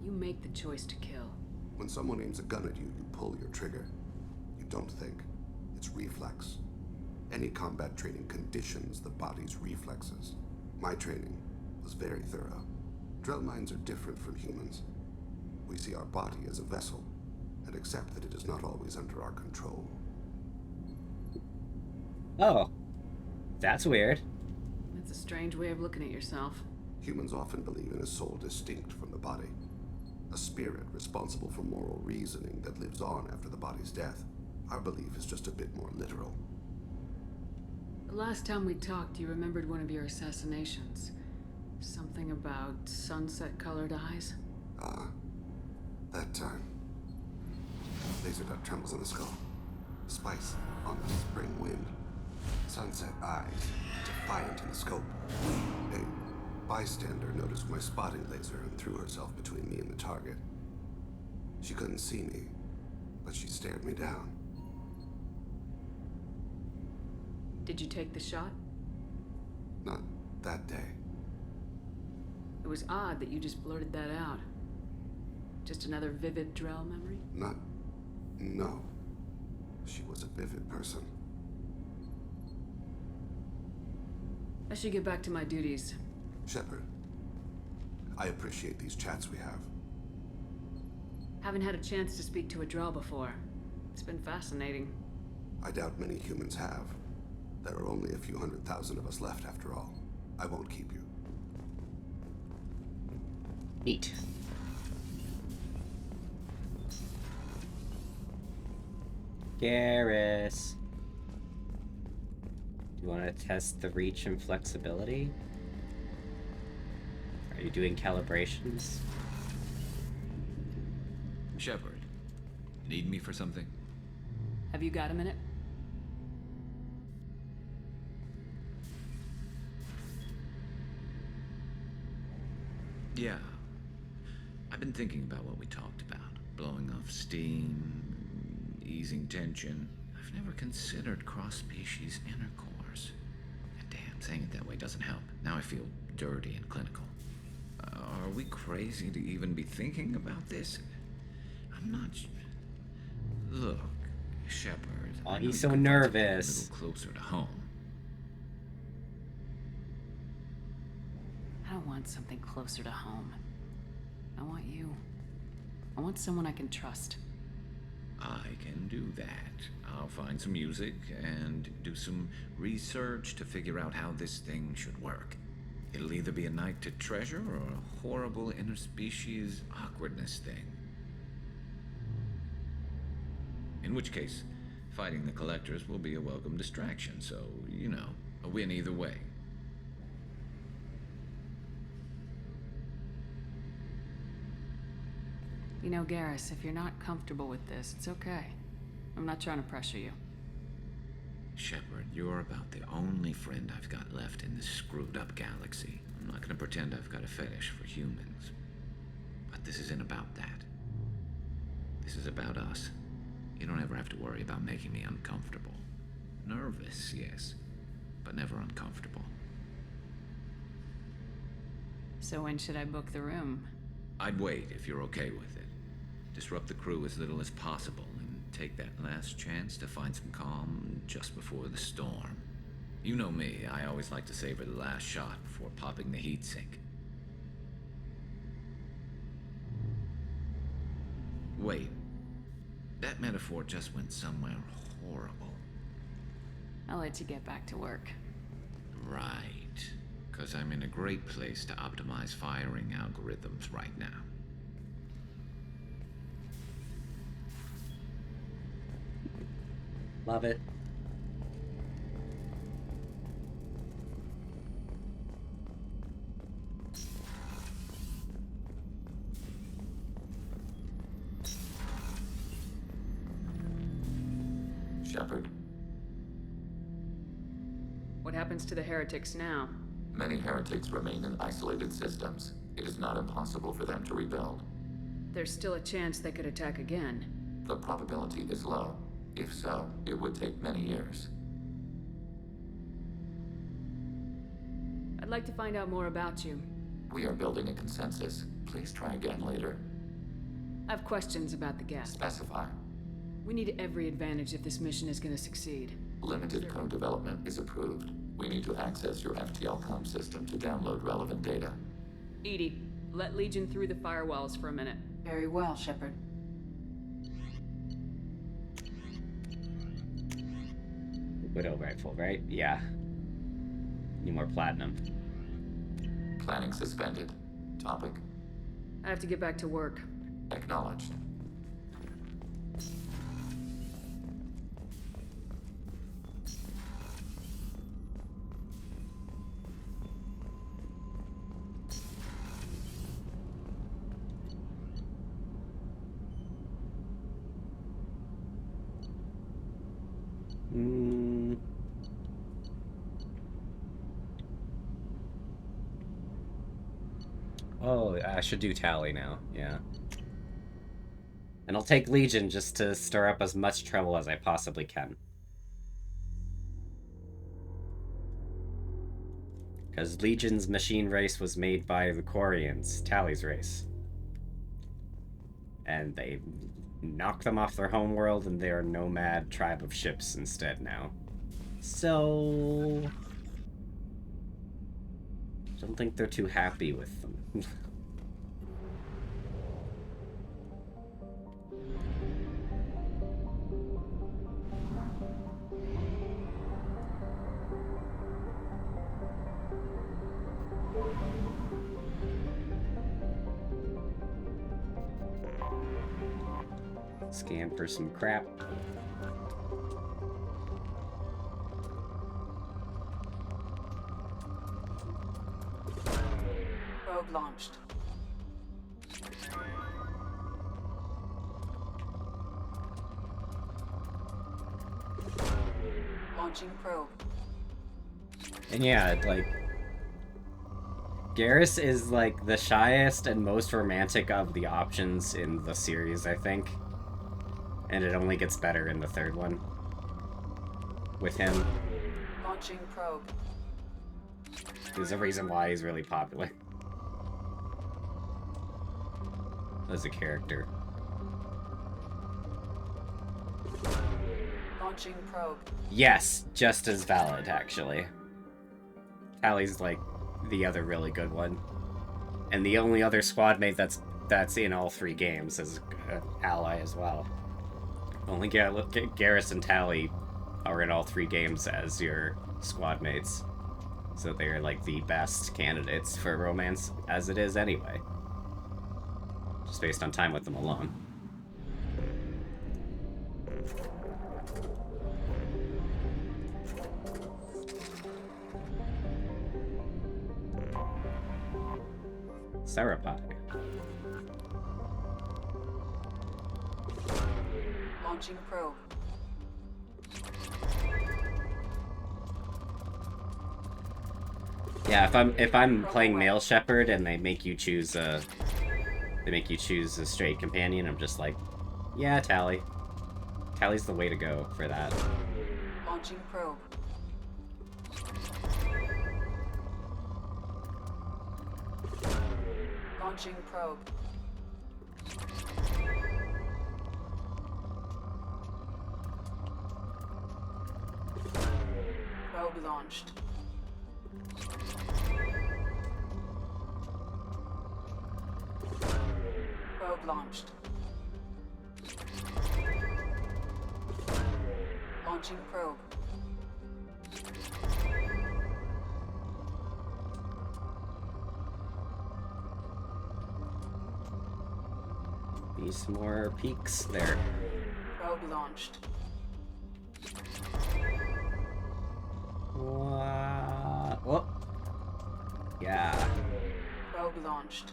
You make the choice to kill. When someone aims a gun at you, you pull your trigger. You don't think. It's reflex. Any combat training conditions the body's reflexes. My training was very thorough. Drell minds are different from humans. We see our body as a vessel, and accept that it is not always under our control. Oh. That's weird. That's a strange way of looking at yourself. Humans often believe in a soul distinct from the body. A spirit responsible for moral reasoning that lives on after the body's death. Our belief is just a bit more literal. The last time we talked, you remembered one of your assassinations. Something about sunset-colored eyes? That time. Laser dot trembles in the skull. Spice on the spring wind. Sunset eyes, defiant in the scope. A bystander noticed my spotting laser and threw herself between me and the target. She couldn't see me, but she stared me down. Did you take the shot? Not that day. It was odd that you just blurted that out. Just another vivid Drell memory? No. She was a vivid person. I should get back to my duties. Shepard, I appreciate these chats we have. Haven't had a chance to speak to a Drell before. It's been fascinating. I doubt many humans have. There are only a few 100,000 of us left after all. I won't keep you. Neat. Garrus. Do you want to test the reach and flexibility? Are you doing calibrations? Shepard, need me for something? Have you got a minute? Yeah. I've been thinking about what we talked about. Blowing off steam, easing tension. I've never considered cross-species intercourse. Damn, saying it that way doesn't help. Now I feel dirty and clinical. Are we crazy to even be thinking about this? I'm not... Look, Shepard... Oh, he's so nervous. A little closer to home. I don't want something closer to home. I want you. I want someone I can trust. I can do that. I'll find some music and do some research to figure out how this thing should work. It'll either be a night to treasure or a horrible interspecies awkwardness thing. In which case, fighting the collectors will be a welcome distraction, so, you know, a win either way. You know, Garrus, if you're not comfortable with this, it's okay. I'm not trying to pressure you. Shepard, you're about the only friend I've got left in this screwed-up galaxy. I'm not gonna pretend I've got a fetish for humans. But this isn't about that. This is about us. You don't ever have to worry about making me uncomfortable. Nervous, yes, but never uncomfortable. So when should I book the room? I'd wait if you're okay with it. Disrupt the crew as little as possible and take that last chance to find some calm just before the storm. You know me, I always like to savor the last shot before popping the heatsink. Wait. That metaphor just went somewhere horrible. I'll let you get back to work. Right. 'Cause I'm in a great place to optimize firing algorithms right now. Love it. Shepard, What happens to the heretics now? many heretics remain in isolated systems. It is not impossible for them to rebuild. There's still a chance they could attack again. The probability is low. If so, it would take many years. I'd like to find out more about you. We are building a consensus. Please try again later. I have questions about the guest. Specify. We need every advantage if this mission is going to succeed. Limited code development is approved. We need to access your FTL comm system to download relevant data. Edie, let Legion through the firewalls for a minute. Very well, Shepard. Widow rifle, right? Yeah. Need more platinum. Planning suspended. Topic? I have to get back to work. Acknowledged. Oh, I should do Tally now, yeah. And I'll take Legion just to stir up as much trouble as I possibly can. Because Legion's machine race was made by the Quarians, Tally's race. And they knocked them off their homeworld, and they are a nomad tribe of ships instead now. So... I don't think they're too happy with them. Scan for some crap. Probe launched. Launching probe. And yeah, like... Garrus is, like, the shyest and most romantic of the options in the series, I think. And it only gets better in the third one. With him. Launching probe. There's a reason why he's really popular. As a character. Launching probe. Yes, just as valid, actually. Tally's, like, the other really good one. And the only other squad mate that's in all 3 games is an ally as well. Only Garrus and Tally are in all 3 games as your squad mates. So they're, like, the best candidates for romance as it is anyway. Just based on time with them alone. Sarapie. Launching probe. Yeah, if I'm playing male shepherd and they make you choose a straight companion, I'm just like, yeah, Tally. Tally's the way to go for that. Launching probe. Launching probe. Probe launched. Probe launched. Launching probe. Need some more peaks there. Probe launched. What? Oh. Yeah. Probe launched.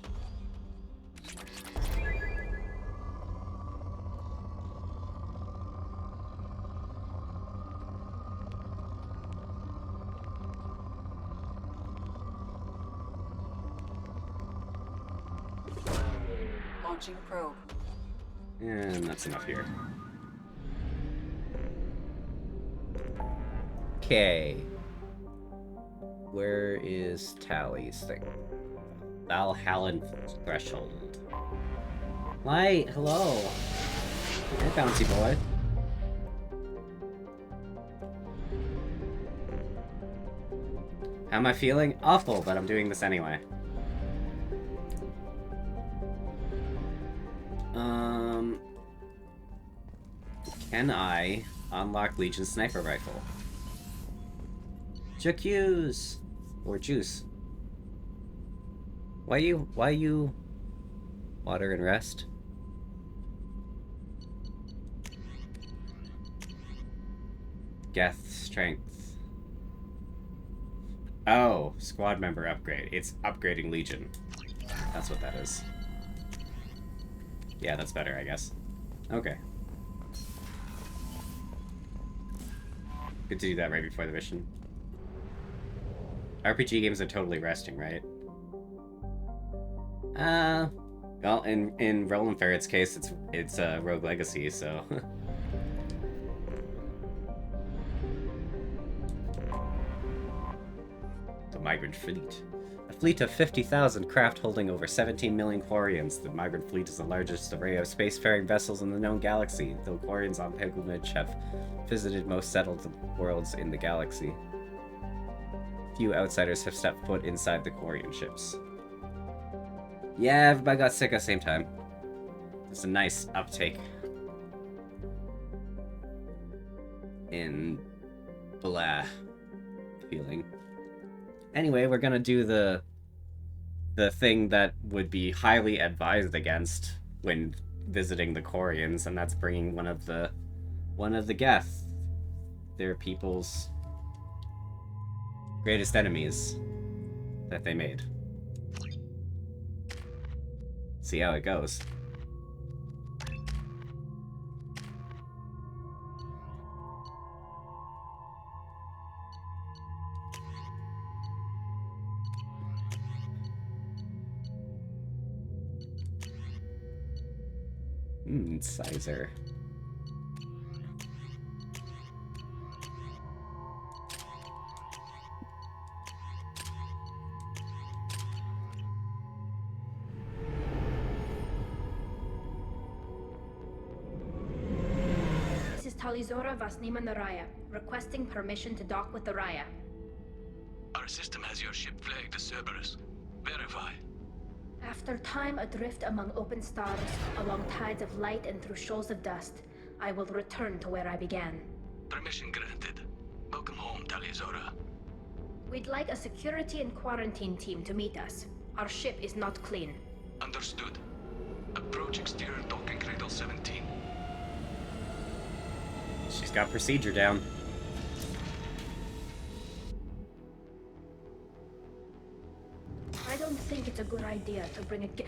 Launching probe. And that's enough here. Okay. Where is Tally's thing? Valhallan Threshold. Light, hello. Hey, bouncy boy. How am I feeling? Awful, but I'm doing this anyway. Can I unlock Legion Sniper Rifle? Jacuse! Or Juice. Why you water and rest? Geth Strength. Oh, squad member upgrade. It's upgrading Legion. That's what that is. Yeah, that's better, I guess. Okay. Good to do that right before the mission. RPG games are totally resting, right? Well, in Roland Ferret's case, it's Rogue Legacy, so. The Migrant Fleet. A fleet of 50,000 craft holding over 17 million Quarians. The Migrant Fleet is the largest array of spacefaring vessels in the known galaxy, though Quarians on pilgrimage have visited most settled worlds in the galaxy. Few outsiders have stepped foot inside the Quarian ships. Yeah, everybody got sick at the same time. It's a nice uptake in blah feeling. Anyway, we're gonna do the thing that would be highly advised against when visiting the Quarians, and that's bringing one of the Geth, their people's greatest enemies that they made. See how it goes. Sizer. This is Talizora Vasnima Naraya, requesting permission to dock with the Raya. Our system has your ship flagged as Cerberus. Verify. After time adrift among open stars, along tides of light and through shoals of dust, I will return to where I began. Permission granted. Welcome home, Talizora. We'd like a security and quarantine team to meet us. Our ship is not clean. Understood. Approach exterior docking cradle 17. She's got procedure down. I don't think it's a good idea to bring a Get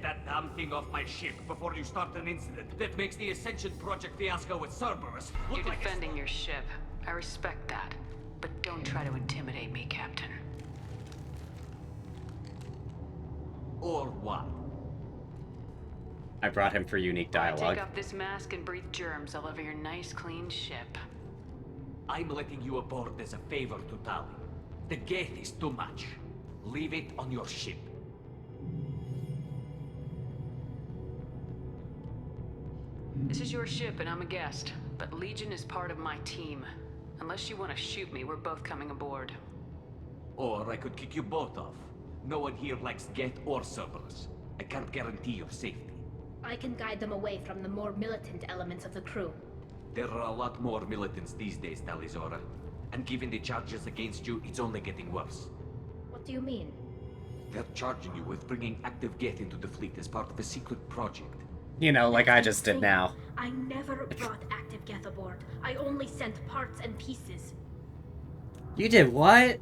that damn thing off my ship before you start an incident that makes the Ascension Project fiasco with Cerberus look You're like defending your ship. I respect that. But don't try to intimidate me, Captain. Or what? I brought him for unique dialogue. Take off this mask and breathe germs all over your nice, clean ship. I'm letting you aboard as a favor to Tali. The gate is too much. Leave it on your ship. This is your ship and I'm a guest, but Legion is part of my team. Unless you want to shoot me, we're both coming aboard. Or I could kick you both off. No one here likes Geth or Cerberus. I can't guarantee your safety. I can guide them away from the more militant elements of the crew. There are a lot more militants these days, Talizora. And given the charges against you, it's only getting worse. What do you mean? They're charging you with bringing active Geth into the fleet as part of a secret project. You know, like I just did now. I never brought active Geth aboard. I only sent parts and pieces. You did what?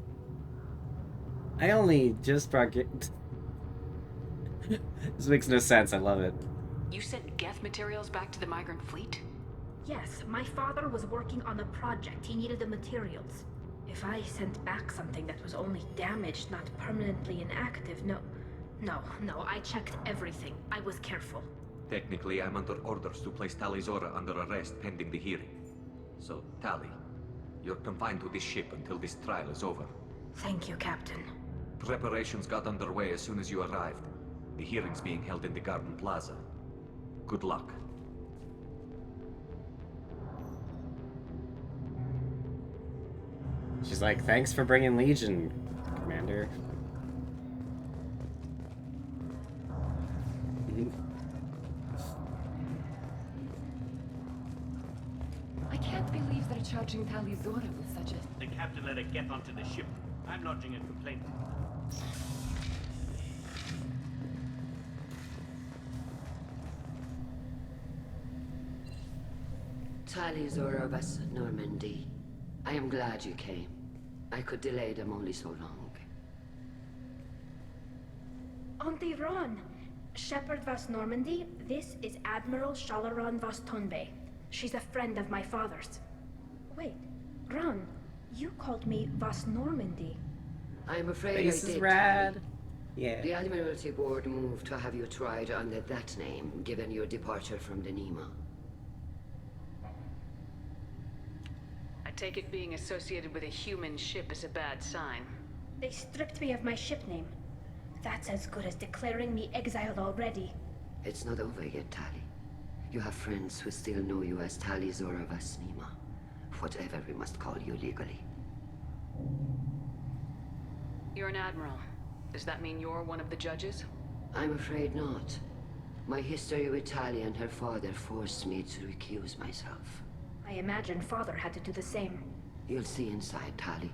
I only just brought This makes no sense. I love it. You sent Geth materials back to the migrant fleet? Yes, my father was working on a project. He needed the materials. If I sent back something that was only damaged, not permanently inactive, no, I checked everything. I was careful. Technically, I'm under orders to place Talizora under arrest pending the hearing. So, Tali, you're confined to this ship until this trial is over. Thank you, Captain. Preparations got underway as soon as you arrived. The hearing's being held in the Garden Plaza. Good luck. She's like, thanks for bringing Legion, Commander. I can't believe they're charging Talizora with such a... The captain let it get onto the ship. I'm lodging a complaint. Talizora Vas Normandy. I am glad you came. I could delay them only so long. Auntie Ron! Shepard Vas Normandy, this is Admiral Shalaran Vas Tonbe. She's a friend of my father's. Wait, Ron, you called me Vas Normandy. I'm afraid Face I is did. rad. Tally. Yeah. The Admiralty Board moved to have you tried under that name, given your departure from the Nema. I take it being associated with a human ship is a bad sign. They stripped me of my ship name. That's as good as declaring me exiled already. It's not over yet, Tally. You have friends who still know you as Tali Zora Vas Nema. Whatever we must call you legally. You're an admiral. Does that mean you're one of the judges? I'm afraid not. My history with Tali and her father forced me to recuse myself. I imagine father had to do the same. You'll see inside, Tali.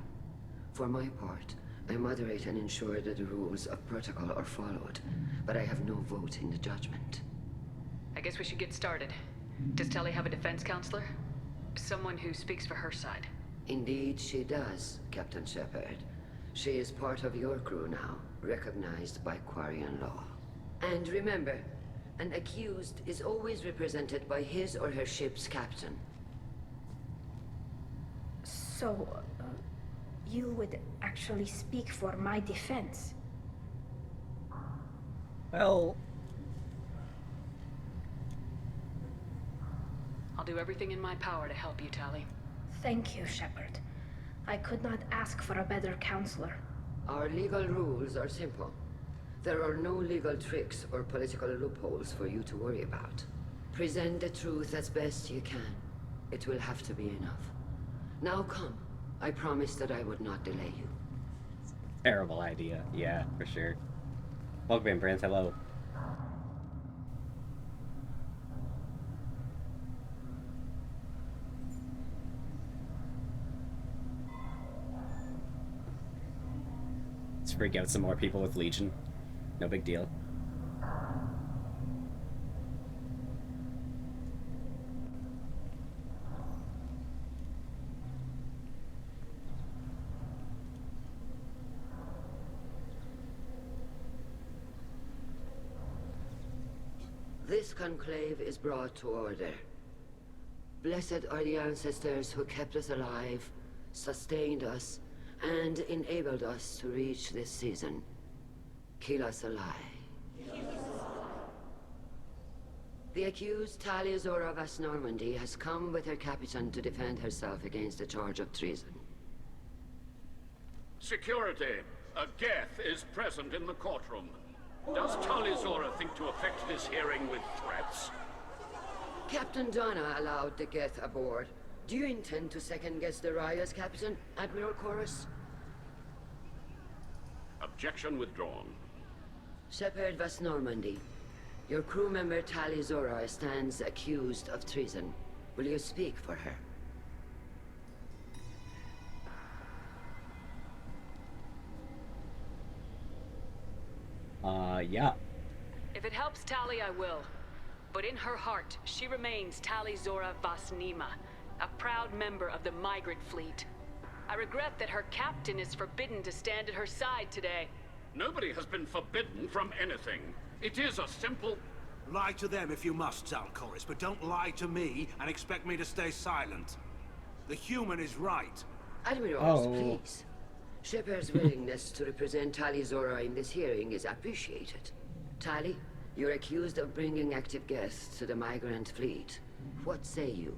For my part, I moderate and ensure that the rules of protocol are followed, but I have no vote in the judgment. I guess we should get started. Does Tali have a defense counselor? Someone who speaks for her side? Indeed she does, Captain Shepard. She is part of your crew now, recognized by Quarian law. And remember, an accused is always represented by his or her ship's captain. So, you would actually speak for my defense? Well... I'll do everything in my power to help you, Tali. Thank you, Shepard. I could not ask for a better counselor. Our legal rules are simple. There are no legal tricks or political loopholes for you to worry about. Present the truth as best you can. It will have to be enough. Now come. I promised that I would not delay you. Terrible idea. Yeah, for sure. Welcome in, Prince. Hello. Let's freak out some more people with Legion. No big deal. This conclave is brought to order. Blessed are the ancestors who kept us alive, sustained us, and enabled us to reach this season. Keep us alive. The accused Tali Zora Vas Normandy has come with her captain to defend herself against a charge of treason. Security. A Geth is present in the courtroom. Does Tali Zora think to affect this hearing with threats? Captain Donna allowed the Geth aboard. Do you intend to second-guess the Raya's captain, Admiral Chorus? Objection withdrawn. Shepard Vas Normandy, your crew member Tali Zora stands accused of treason. Will you speak for her? Yeah. If it helps Tali, I will. But in her heart, she remains Tali Zora Vas Nema, a proud member of the migrant fleet. I regret that her captain is forbidden to stand at her side today. Nobody has been forbidden from anything. It is a simple... Lie to them if you must, Zalcoris, but don't lie to me and expect me to stay silent. The human is right. Admirals, please. Shepard's willingness to represent Tali Zora in this hearing is appreciated. Tali, you're accused of bringing active guests to the migrant fleet. What say you?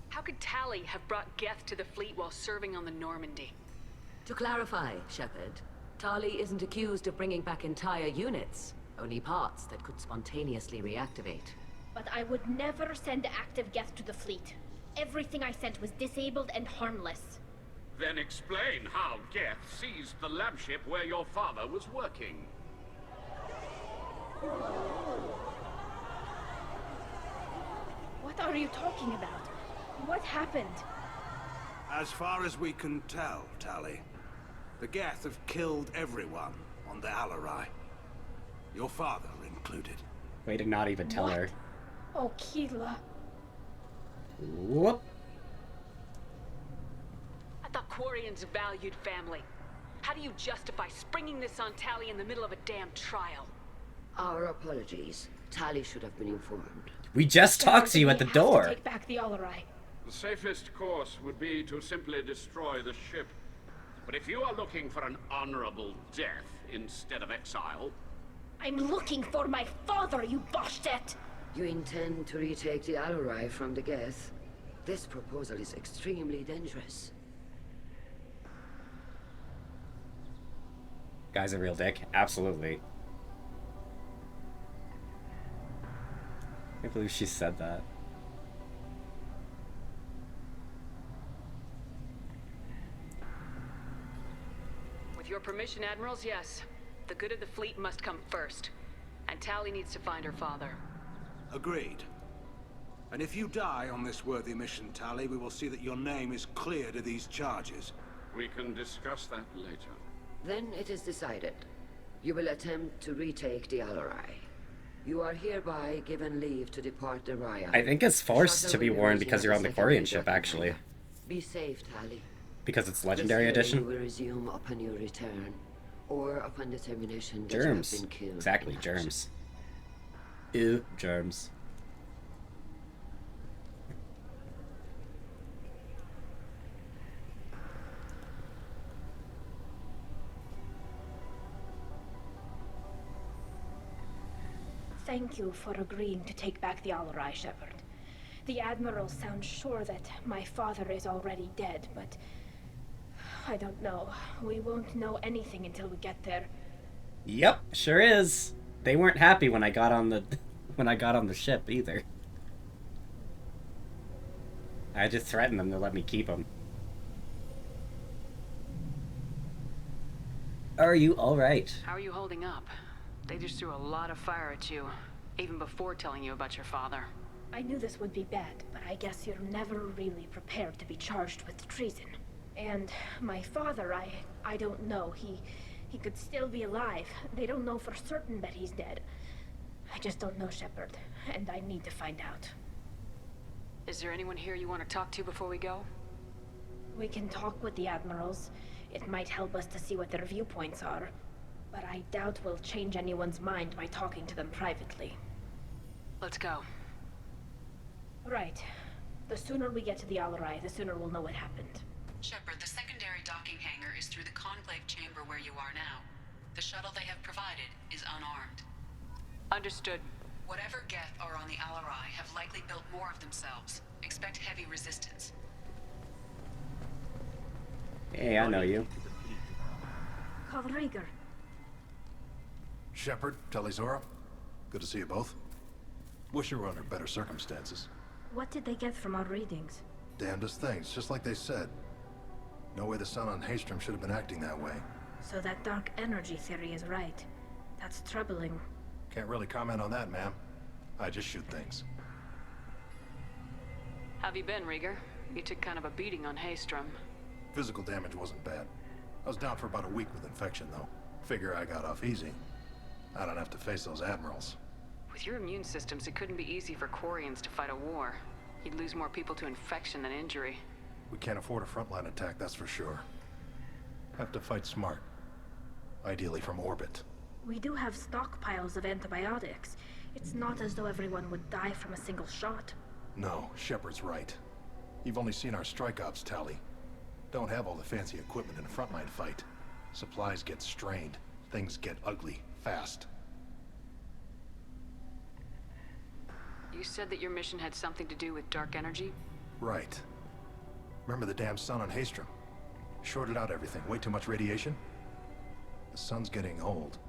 How could Tali have brought Geth to the fleet while serving on the Normandy? To clarify, Shepard, Tali isn't accused of bringing back entire units, only parts that could spontaneously reactivate. But I would never send active Geth to the fleet. Everything I sent was disabled and harmless. Then explain how Geth seized the lab ship where your father was working. What are you talking about? What happened? As far as we can tell, Tali, the Geth have killed everyone on the Alarai. Your father included. Way to not even tell her. Oh, Keela. Whoop. I thought Quarians valued family. How do you justify springing this on Tally in the middle of a damn trial? Our apologies. Tally should have been informed. We just talked to you at the door. Take back the Alarai. The safest course would be to simply destroy the ship. But if you are looking for an honorable death instead of exile... I'm looking for my father, you Boshtet! You intend to retake the Alarai from the Geth? This proposal is extremely dangerous. Guy's a real dick. Absolutely. I can't believe she said that. With your permission, Admirals, yes. The good of the fleet must come first. And Tally needs to find her father. Agreed. And if you die on this worthy mission, Tally, we will see that your name is cleared of these charges. We can discuss that later. Then it is decided. You will attempt to retake the Alarai. You are hereby given leave to depart the Raya. I think it's forced to be worn because you're on the Quarian ship, actually. Be safe, Tally. Because it's Legendary This Edition? hearing will resume upon your return, or upon determination that Germs. you have been killed. Exactly, germs. Ew, germs. Thank you for agreeing to take back the Alarai, Shepard. The Admiral sounds sure that my father is already dead, but... I don't know. We won't know anything until we get there. Yep, sure is. They weren't happy when I got on the ship either. I just threatened them to let me keep him. Are you alright? How are you holding up? They just threw a lot of fire at you, even before telling you about your father. I knew this would be bad, but I guess you're never really prepared to be charged with treason. And my father, I don't know. He could still be alive. They don't know for certain that he's dead. I just don't know, Shepard, and I need to find out. Is there anyone here you want to talk to before we go? We can talk with the Admirals. It might help us to see what their viewpoints are. But I doubt we'll change anyone's mind by talking to them privately. Let's go. Right. The sooner we get to the Alarai, the sooner we'll know what happened. Shepard, the secondary docking hangar is through the conclave chamber where you are now. The shuttle they have provided is unarmed. Understood. Whatever Geth are on the Alarai have likely built more of themselves. Expect heavy resistance. Hey, I know you. Call Rieger. Shepard, Talizora, good to see you both. Wish you were under better circumstances. What did they get from our readings? Damnedest things, just like they said. No way the sun on Haystrom should have been acting that way. So that dark energy theory is right. That's troubling. Can't really comment on that, ma'am. I just shoot things. Have you been, Rieger? You took kind of a beating on Haystrom. Physical damage wasn't bad. I was down for about a week with infection, though. Figure I got off easy. I don't have to face those admirals. With your immune systems, it couldn't be easy for Quarians to fight a war. You'd lose more people to infection than injury. We can't afford a frontline attack, that's for sure. Have to fight smart. Ideally from orbit. We do have stockpiles of antibiotics. It's not as though everyone would die from a single shot. No, Shepard's right. You've only seen our strike ops, Tally. Don't have all the fancy equipment in a frontline fight. Supplies get strained. Things get ugly, fast. You said that your mission had something to do with dark energy? Right. Remember the damn sun on Haystrom? Shorted out everything. Way too much radiation? The sun's getting old.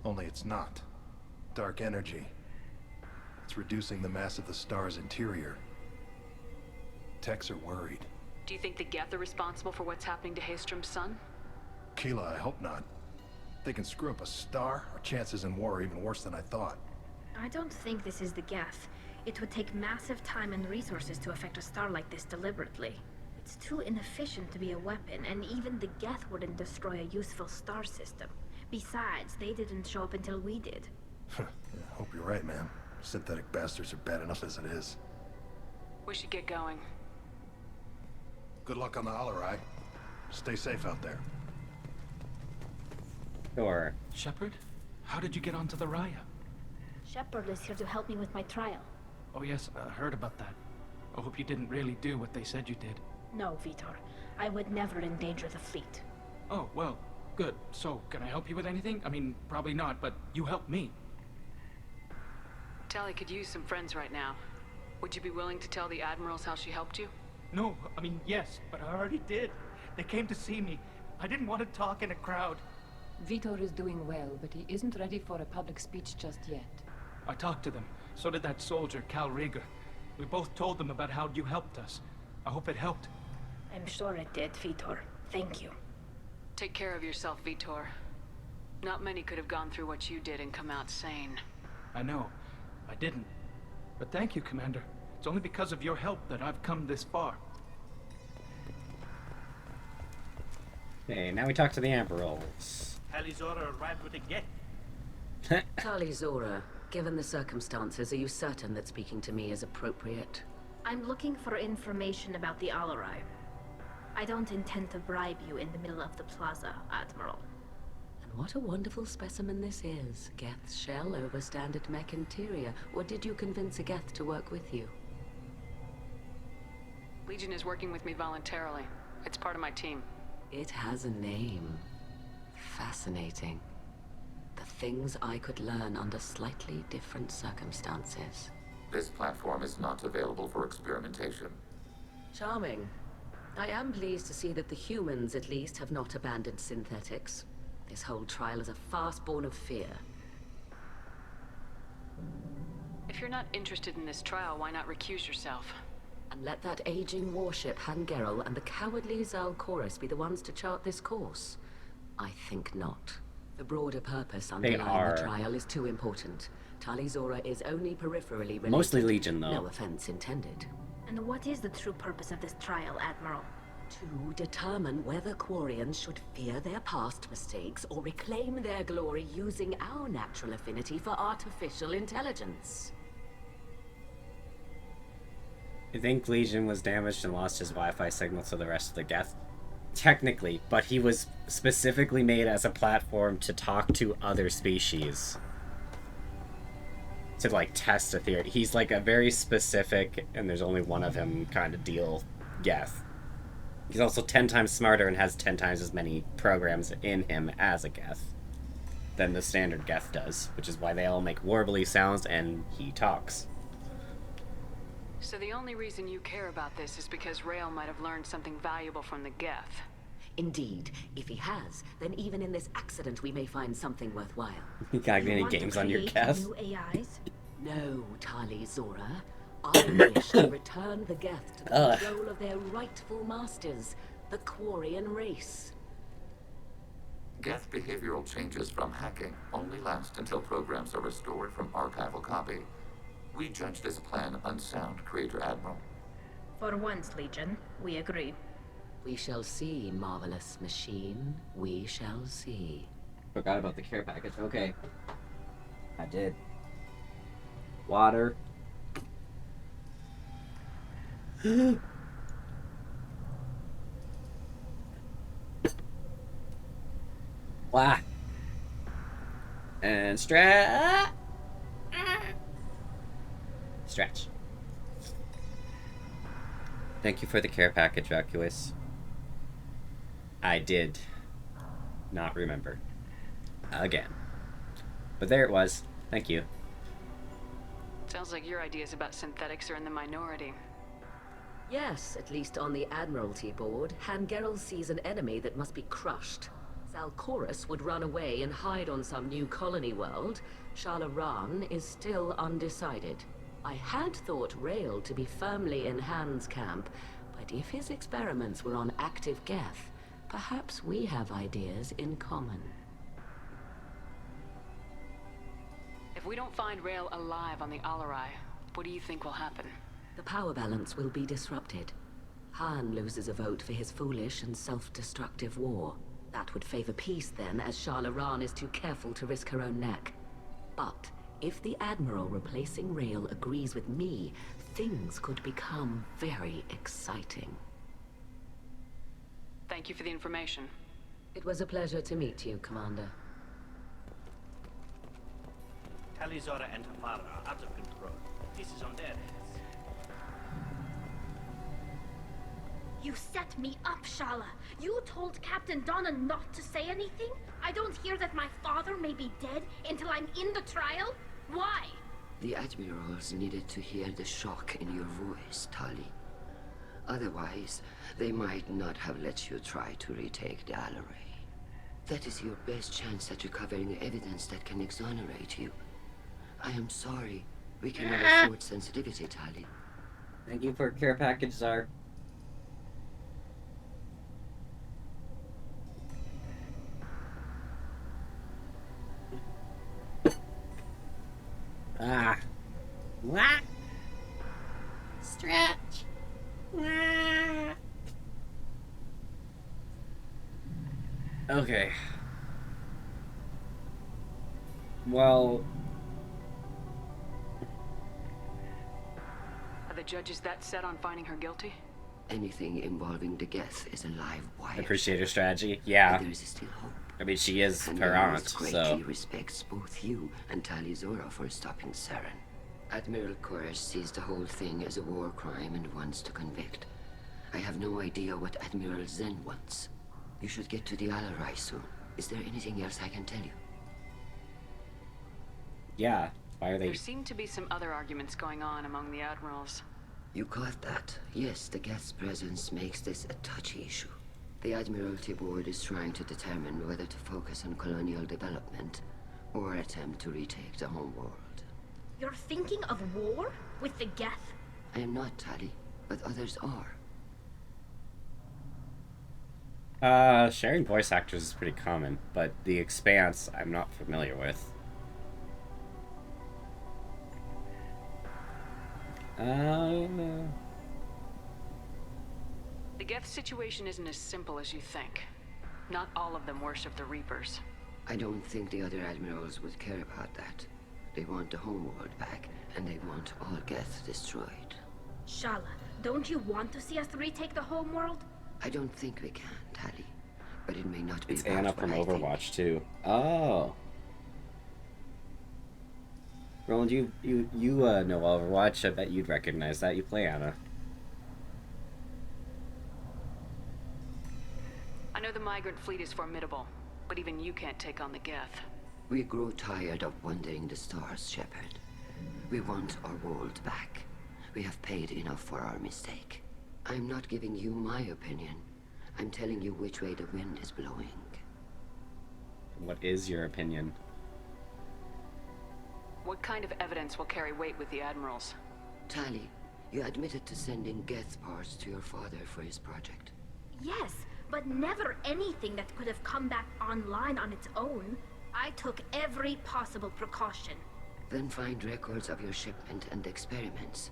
Only it's not. Dark energy. It's reducing the mass of the star's interior. Techs are worried. Do you think the Geth are responsible for what's happening to Haystrom's sun? Keela, I hope not. If they can screw up a star, our chances in war are even worse than I thought. I don't think this is the Geth. It would take massive time and resources to affect a star like this deliberately. It's too inefficient to be a weapon, and even the Geth wouldn't destroy a useful star system. Besides, they didn't show up until we did. Yeah, hope you're right, man. Synthetic bastards are bad enough as it is. We should get going. Good luck on the Alarai. Stay safe out there. Sure. Shepard? How did you get onto the Raya? Shepard is here to help me with my trial. Oh yes, I heard about that. I hope you didn't really do what they said you did. No, Vitor. I would never endanger the fleet. Oh, well, good. So, can I help you with anything? I mean, probably not, but you helped me. Tali could use some friends right now. Would you be willing to tell the admirals how she helped you? No, I mean, yes, but I already did. They came to see me. I didn't want to talk in a crowd. Vitor is doing well, but he isn't ready for a public speech just yet. I talked to them. So did that soldier, Cal Rieger. We both told them about how you helped us. I hope it helped. I'm sure it did, Vitor. Thank you. Take care of yourself, Vitor. Not many could have gone through what you did and come out sane. I know. I didn't. But thank you, Commander. It's only because of your help that I've come this far. Okay, now we talk to the Admirals. Tali Zora arrived with a gift. Tali Zora, given the circumstances, are you certain that speaking to me is appropriate? I'm looking for information about the Alarai. I don't intend to bribe you in the middle of the plaza, Admiral. And what a wonderful specimen this is. Geth's shell over standard mech interior. Or did you convince a Geth to work with you? Legion is working with me voluntarily. It's part of my team. It has a name. Fascinating. The things I could learn under slightly different circumstances. This platform is not available for experimentation. Charming. I am pleased to see that the humans, at least, have not abandoned synthetics. This whole trial is a farce born of fear. If you're not interested in this trial, why not recuse yourself? And let that aging warship, Hangerel, and the cowardly Zalcorus be the ones to chart this course? I think not. The broader purpose underlying the trial is too important. Tali Zora is only peripherally related. Mostly Legion, though. No offense intended. And what is the true purpose of this trial, Admiral? To determine whether Quarians should fear their past mistakes or reclaim their glory using our natural affinity for artificial intelligence. I think Legion was damaged and lost his Wi-Fi signal to the rest of the Geth. Technically, but he was specifically made as a platform to talk to other species. To, like, test a theory. He's, like, a very specific, and there's only one of him kind of deal Geth. He's also 10 times smarter and has 10 times as many programs in him as a Geth than the standard Geth does, which is why they all make warbly sounds and he talks. So the only reason you care about this is because Rael might have learned something valuable from the Geth. Indeed. If he has, then even in this accident we may find something worthwhile. You got any games on your Geth? New AIs? No, Tali Zora. I wish to return the Geth to the control of their rightful masters, the Quarian race. Geth behavioral changes from hacking only last until programs are restored from archival copy. We judge this plan unsound, Creator Admiral. For once, Legion, we agree. We shall see, marvelous machine. We shall see. Forgot about the care package. Okay. I did. Water. Wow. And stretch. Stretch. Thank you for the care package, Vacuous. I did not remember. Again. But there it was. Thank you. Sounds like your ideas about synthetics are in the minority. Yes, at least on the Admiralty board, Hangerel sees an enemy that must be crushed. Zalcorus would run away and hide on some new colony world. Shalaran is still undecided. I had thought Rael to be firmly in Han's camp, but if his experiments were on active Geth, perhaps we have ideas in common. If we don't find Rael alive on the Alarai, what do you think will happen? The power balance will be disrupted. Han loses a vote for his foolish and self-destructive war. That would favor peace then, as Shalaran is too careful to risk her own neck. But if the Admiral replacing Rael agrees with me, things could become very exciting. Thank you for the information. It was a pleasure to meet you, Commander. Tali, Zora, and her father are out of control. This is on their heads. You set me up, Shala. You told Captain Donna not to say anything? I don't hear that my father may be dead until I'm in the trial? Why? The admirals needed to hear the shock in your voice, Tali. Otherwise, they might not have let you try to retake the Alaray. That is your best chance at recovering evidence that can exonerate you. I am sorry. We cannot afford sensitivity, Tali. Thank you for care package, Czar. Ah. What? Stretch. Ah. Okay. Well... Are the judges that set on finding her guilty? Anything involving the Geth is a live wire. Appreciate her strategy. Yeah. But there is still hope. I mean, she is And her the aunt, North so... greatly respects both you and Tali Zora for stopping Saren. Admiral Koresh sees the whole thing as a war crime and wants to convict. I have no idea what Admiral Zen wants. You should get to the Alarai soon. Is there anything else I can tell you? Yeah. Why are they... There seem to be some other arguments going on among the admirals. You caught that. Yes, the Geth's presence makes this a touchy issue. The Admiralty Board is trying to determine whether to focus on colonial development or attempt to retake the homeworld. You're thinking of war? With the Geth? I am not, Tali, but others are. Sharing voice actors is pretty common, but The Expanse I'm not familiar with. The Geth situation isn't as simple as you think. Not all of them worship the Reapers. I don't think the other admirals would care about that. They want the homeworld back, and they want all Geth destroyed. Shala, don't you want to see us retake the homeworld? I don't think we can, Tali. But it may not be. It's Anna from Overwatch, too. Oh. Roland, you know Overwatch. I bet you'd recognize that. You play Anna. I know the migrant fleet is formidable, but even you can't take on the Geth. We grow tired of wandering the stars, Shepard. We want our world back. We have paid enough for our mistake. I'm not giving you my opinion. I'm telling you which way the wind is blowing. What is your opinion? What kind of evidence will carry weight with the admirals? Tali, you admitted to sending Geth parts to your father for his project. Yes, but never anything that could have come back online on its own. I took every possible precaution. Then find records of your shipment and experiments.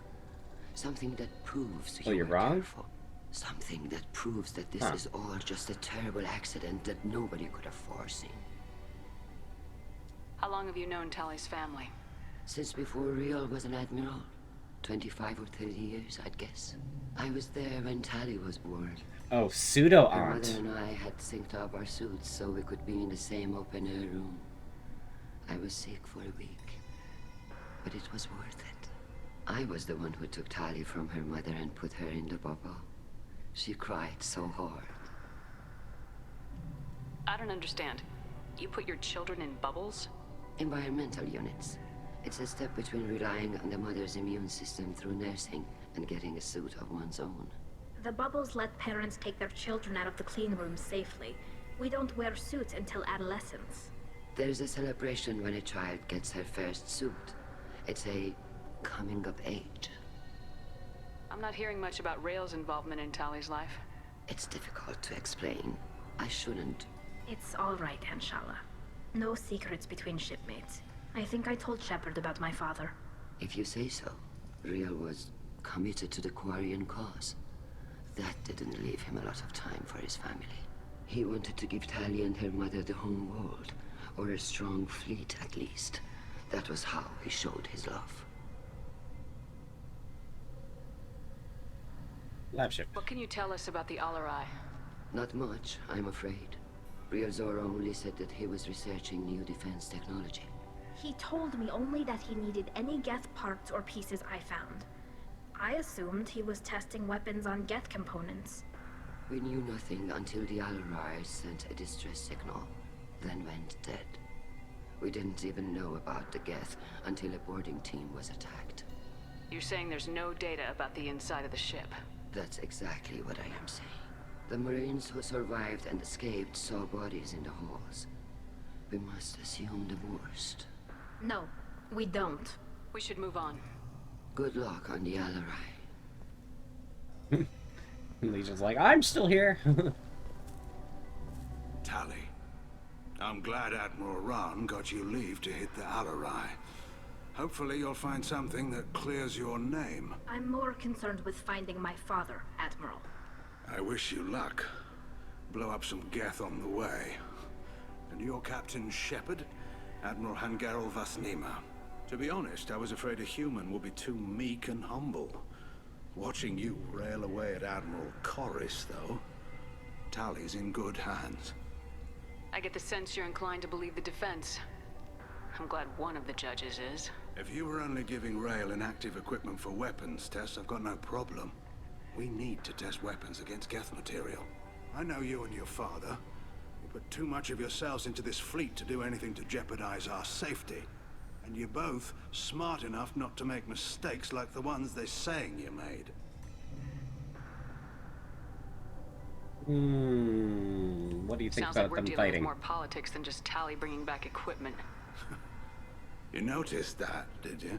Something that proves you're wrong? Careful. Something that proves that this is all just a terrible accident that nobody could have foreseen. How long have you known Tali's family? Since before Riel was an admiral. 25 or 30 years, I'd guess. I was there when Tali was born. Oh, pseudo-aunt. Her mother and I had synced up our suits so we could be in the same open-air room. I was sick for a week, but it was worth it. I was the one who took Tali from her mother and put her in the bubble. She cried so hard. I don't understand. You put your children in bubbles? Environmental units. It's a step between relying on the mother's immune system through nursing and getting a suit of one's own. The bubbles let parents take their children out of the clean rooms safely. We don't wear suits until adolescence. There's a celebration when a child gets her first suit. It's a coming of age. I'm not hearing much about Rael's involvement in Tali's life. It's difficult to explain. I shouldn't. It's all right, Anshala. No secrets between shipmates. I think I told Shepard about my father. If you say so. Riel was committed to the Quarian cause. That didn't leave him a lot of time for his family. He wanted to give Tali and her mother the home world, or a strong fleet at least. That was how he showed his love. Lapship. What can you tell us about the Alarai? Not much, I'm afraid. Riel Zora only said that he was researching new defense technology. He told me only that he needed any Geth parts or pieces I found. I assumed he was testing weapons on Geth components. We knew nothing until the Alarai sent a distress signal, then went dead. We didn't even know about the Geth until a boarding team was attacked. You're saying there's no data about the inside of the ship? That's exactly what I am saying. The Marines who survived and escaped saw bodies in the halls. We must assume the worst. No, we don't. We should move on. Good luck on the Alarai. Legion's like, I'm still here. Tali, I'm glad Admiral Rahn got you leave to hit the Alarai. Hopefully you'll find something that clears your name. I'm more concerned with finding my father, Admiral. I wish you luck. Blow up some Geth on the way. And your Captain Shepard, Admiral Hangarel Vasnima. To be honest, I was afraid a human would be too meek and humble. Watching you rail away at Admiral Corris, though, Tali's in good hands. I get the sense you're inclined to believe the defense. I'm glad one of the judges is. If you were only giving Rail inactive equipment for weapons tests, I've got no problem. We need to test weapons against Geth material. I know you and your father. You put too much of yourselves into this fleet to do anything to jeopardize our safety. And you're both smart enough not to make mistakes like the ones they're saying you made. What do you think Sounds about like we're them dealing fighting? with more politics than just Tali bringing back equipment. You noticed that, did you?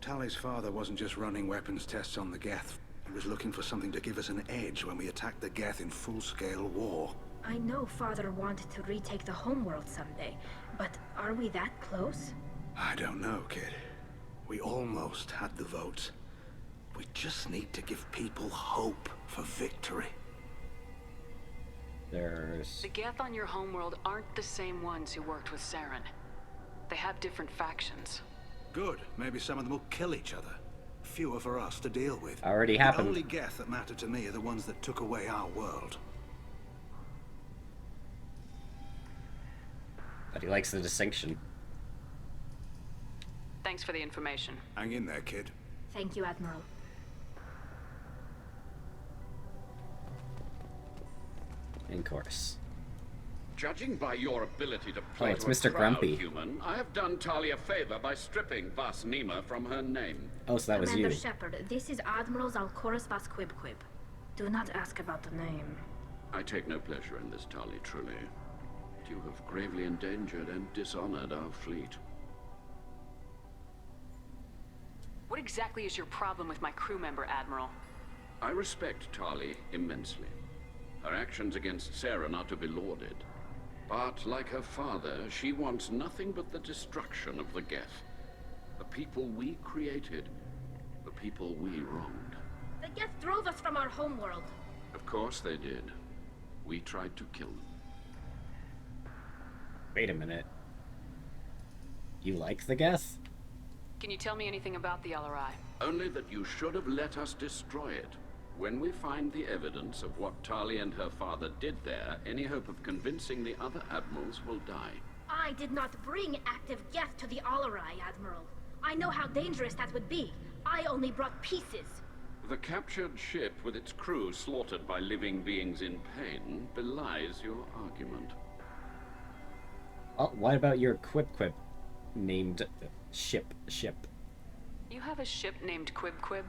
Tali's father wasn't just running weapons tests on the Geth. He was looking for something to give us an edge when we attacked the Geth in full-scale war. I know Father wanted to retake the homeworld someday, but are we that close? I don't know, kid. We almost had the votes. We just need to give people hope for victory. There's... The Geth on your homeworld aren't the same ones who worked with Saren. They have different factions. Good. Maybe some of them will kill each other. Fewer for us to deal with. Already happened. The only Geth that matter to me are the ones that took away our world. But he likes the distinction. Thanks for the information. Hang in there, kid. Thank you, Admiral. In course. Judging by your ability to play it's to Mr. a proud Grumpy. human, I have done Tali a favor by stripping Vasnima from her name. Oh, so that was Commander you. Shepard, this is Admiral Zalcoris Vasquibquib. Do not ask about the name. I take no pleasure in this, Tali, truly. You have gravely endangered and dishonored our fleet. What exactly is your problem with my crew member, Admiral? I respect Tali immensely. Her actions against Saren are to be lauded. But, like her father, she wants nothing but the destruction of the Geth. The people we created. The people we wronged. The Geth drove us from our homeworld. Of course they did. We tried to kill them. Wait a minute. You like the Geth? Can you tell me anything about the LRI? Only that you should have let us destroy it. When we find the evidence of what Tali and her father did there, any hope of convincing the other admirals will die. I did not bring active Geth to the Alarai, Admiral. I know how dangerous that would be. I only brought pieces. The captured ship with its crew slaughtered by living beings in pain belies your argument. Oh, what about your Quip named ship? You have a ship named Quib?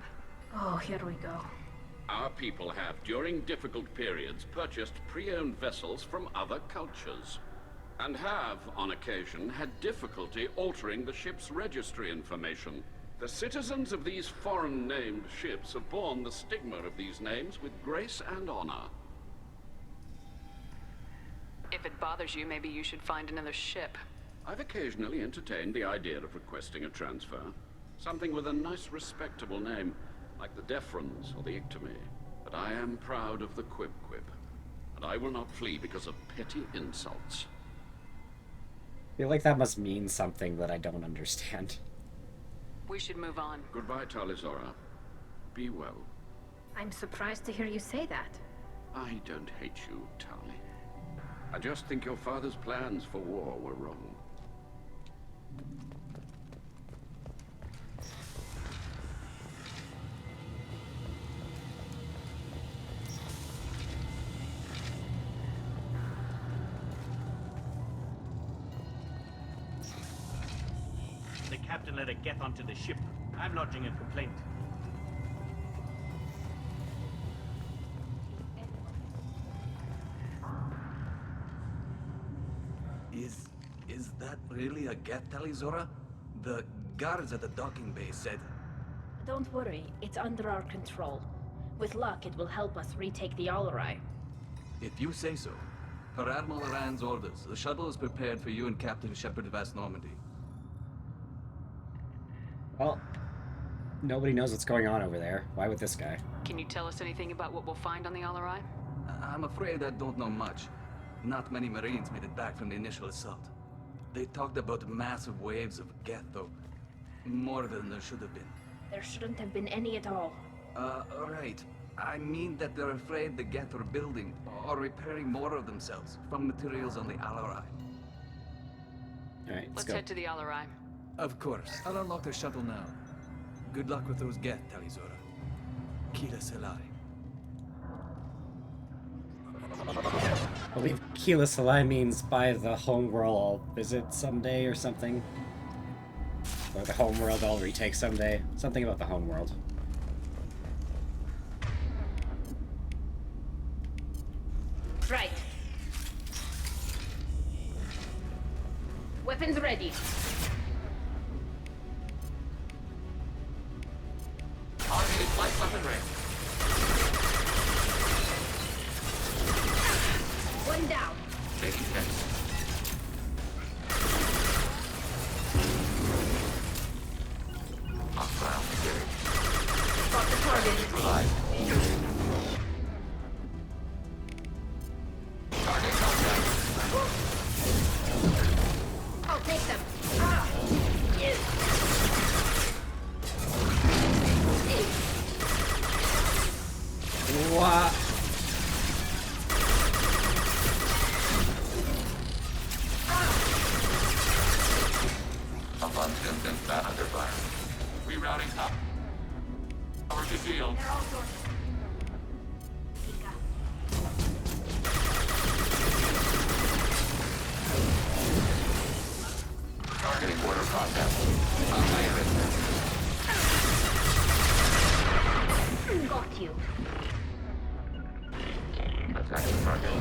Oh, here we go. Our people have, during difficult periods, purchased pre-owned vessels from other cultures, and have, on occasion, had difficulty altering the ship's registry information. The citizens of these foreign-named ships have borne the stigma of these names with grace and honor. If it bothers you, maybe you should find another ship. I've occasionally entertained the idea of requesting a transfer. Something with a nice, respectable name, like the Defrons or the Ictomy. But I am proud of the Quib, and I will not flee because of petty insults. I feel like that must mean something that I don't understand. We should move on. Goodbye, Talizora. Be well. I'm surprised to hear you say that. I don't hate you, Tali. I just think your father's plans for war were wrong. captain let a Geth onto the ship. I'm lodging a complaint. Is that really a Geth, Talizora? The guards at the docking bay said... Don't worry, it's under our control. With luck, it will help us retake the Alarai. If you say so. Per Admiral Rand's orders, the shuttle is prepared for you and Captain Shepard of West Normandy. Well, nobody knows what's going on over there. Why would this guy? Can you tell us anything about what we'll find on the Alarai? I'm afraid I don't know much. Not many Marines made it back from the initial assault. They talked about massive waves of Geth, though. More than there should have been. There shouldn't have been any at all. Right. I mean that they're afraid the Geth are building or repairing more of themselves from materials on the Alarai. Alright, Let's head to the Alarai. Of course. I'll unlock the shuttle now. Good luck with those Geth, Talizora. Kila Selai. I believe Kila Salai means by the homeworld I'll visit someday or something. Or the homeworld I'll retake someday. Something about the homeworld. Right. Weapons ready. Targeted light weaponry. One down. Taking hits. Hostile engaged. Got the target. Right. Target contact. I'll take them. Ah! Yes. What? Abundant and bad under fire. Rerouting up. Over to field. Targeting border contact. Got you. Attacking target.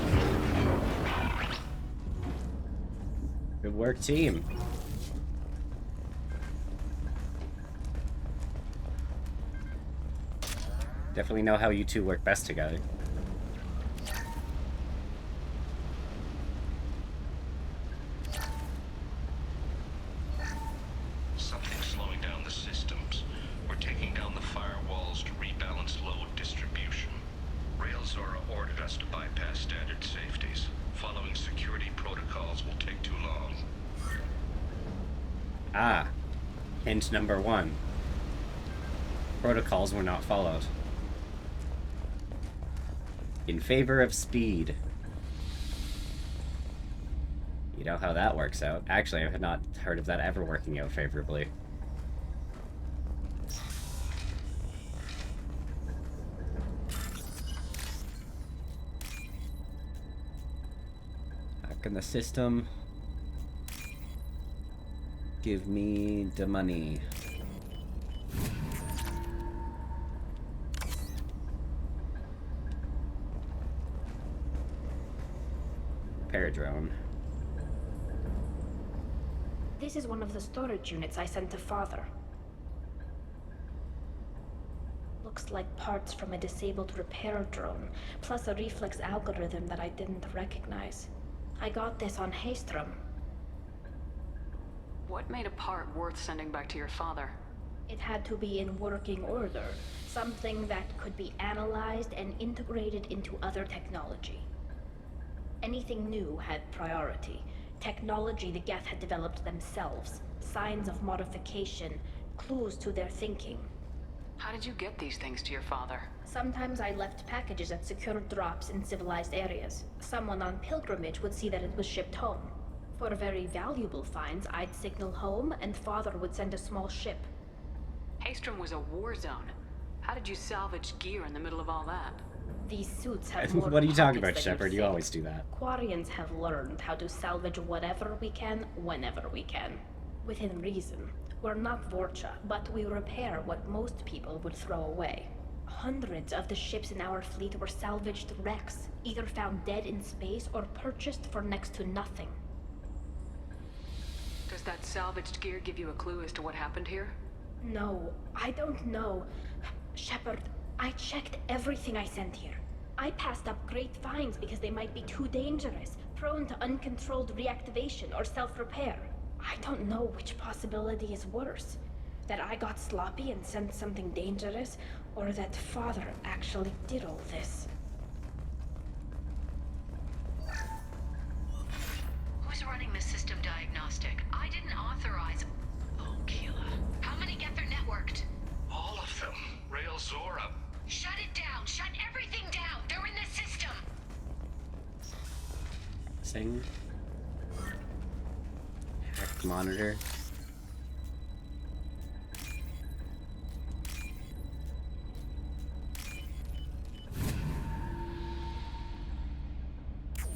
Good work, team. Definitely know how you two work best together. Something's slowing down the systems. We're taking down the firewalls to rebalance load distribution. Railzora ordered us to bypass standard safeties. Following security protocols will take too long. Ah. Hint number 1. Protocols were not followed. In favor of speed. You know how that works out. Actually, I have not heard of that ever working out favorably. Back in the system. Give me the money. Paradrone. This is one of the storage units I sent to Father. Looks like parts from a disabled repair drone, plus a reflex algorithm that I didn't recognize. I got this on Haystrom. What made a part worth sending back to your father? It had to be in working order, something that could be analyzed and integrated into other technology. Anything new had priority. Technology the Geth had developed themselves, signs of modification, clues to their thinking. How did you get these things to your father? Sometimes I left packages at secure drops in civilized areas. Someone on pilgrimage would see that it was shipped home. For very valuable finds, I'd signal home, and Father would send a small ship. Haystrom was a war zone. How did you salvage gear in the middle of all that? These suits have more What are you talking pockets about, than Shepard? You think. always do that. Quarians have learned how to salvage whatever we can, whenever we can. Within reason. We're not Vorcha, but we repair what most people would throw away. Hundreds of the ships in our fleet were salvaged wrecks, either found dead in space or purchased for next to nothing. Does that salvaged gear give you a clue as to what happened here? No, I don't know. Shepard, I checked everything I sent here. I passed up great finds because they might be too dangerous, prone to uncontrolled reactivation or self-repair. I don't know which possibility is worse. That I got sloppy and sent something dangerous, or that Father actually did all this. Who's running the system diagnostic? I didn't authorize... Oh, Keela. How many Gether networked? All of them. Rail Zora. Shut it down! Shut everything down! They're in the system! Sing. Hacked monitor.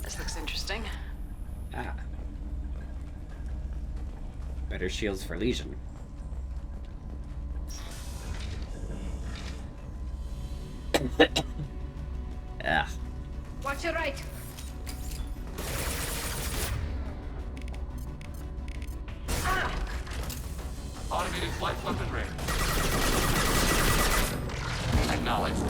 This looks interesting. Ah. Better shields for Legion. Ah. Watch your right. Automated flight weaponry. Acknowledged.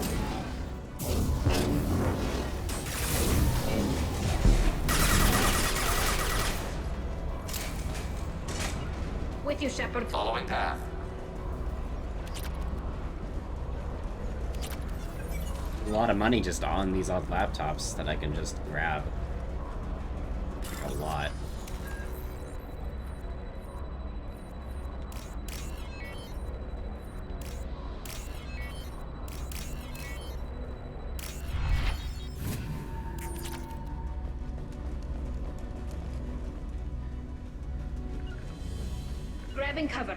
With you, Shepard. Following path. A lot of money just on these old laptops that I can just grab. Like a lot. Grabbing cover.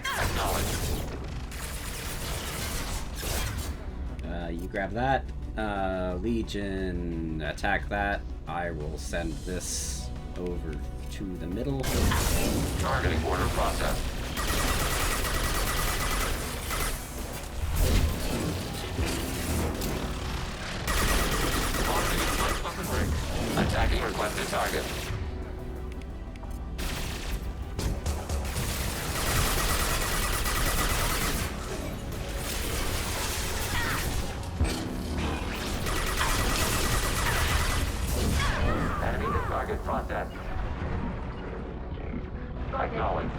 You grab that. Legion, attack that. I will send this over to the middle. Targeting order process. Attacking requested target. Enemy to target process. Acknowledged.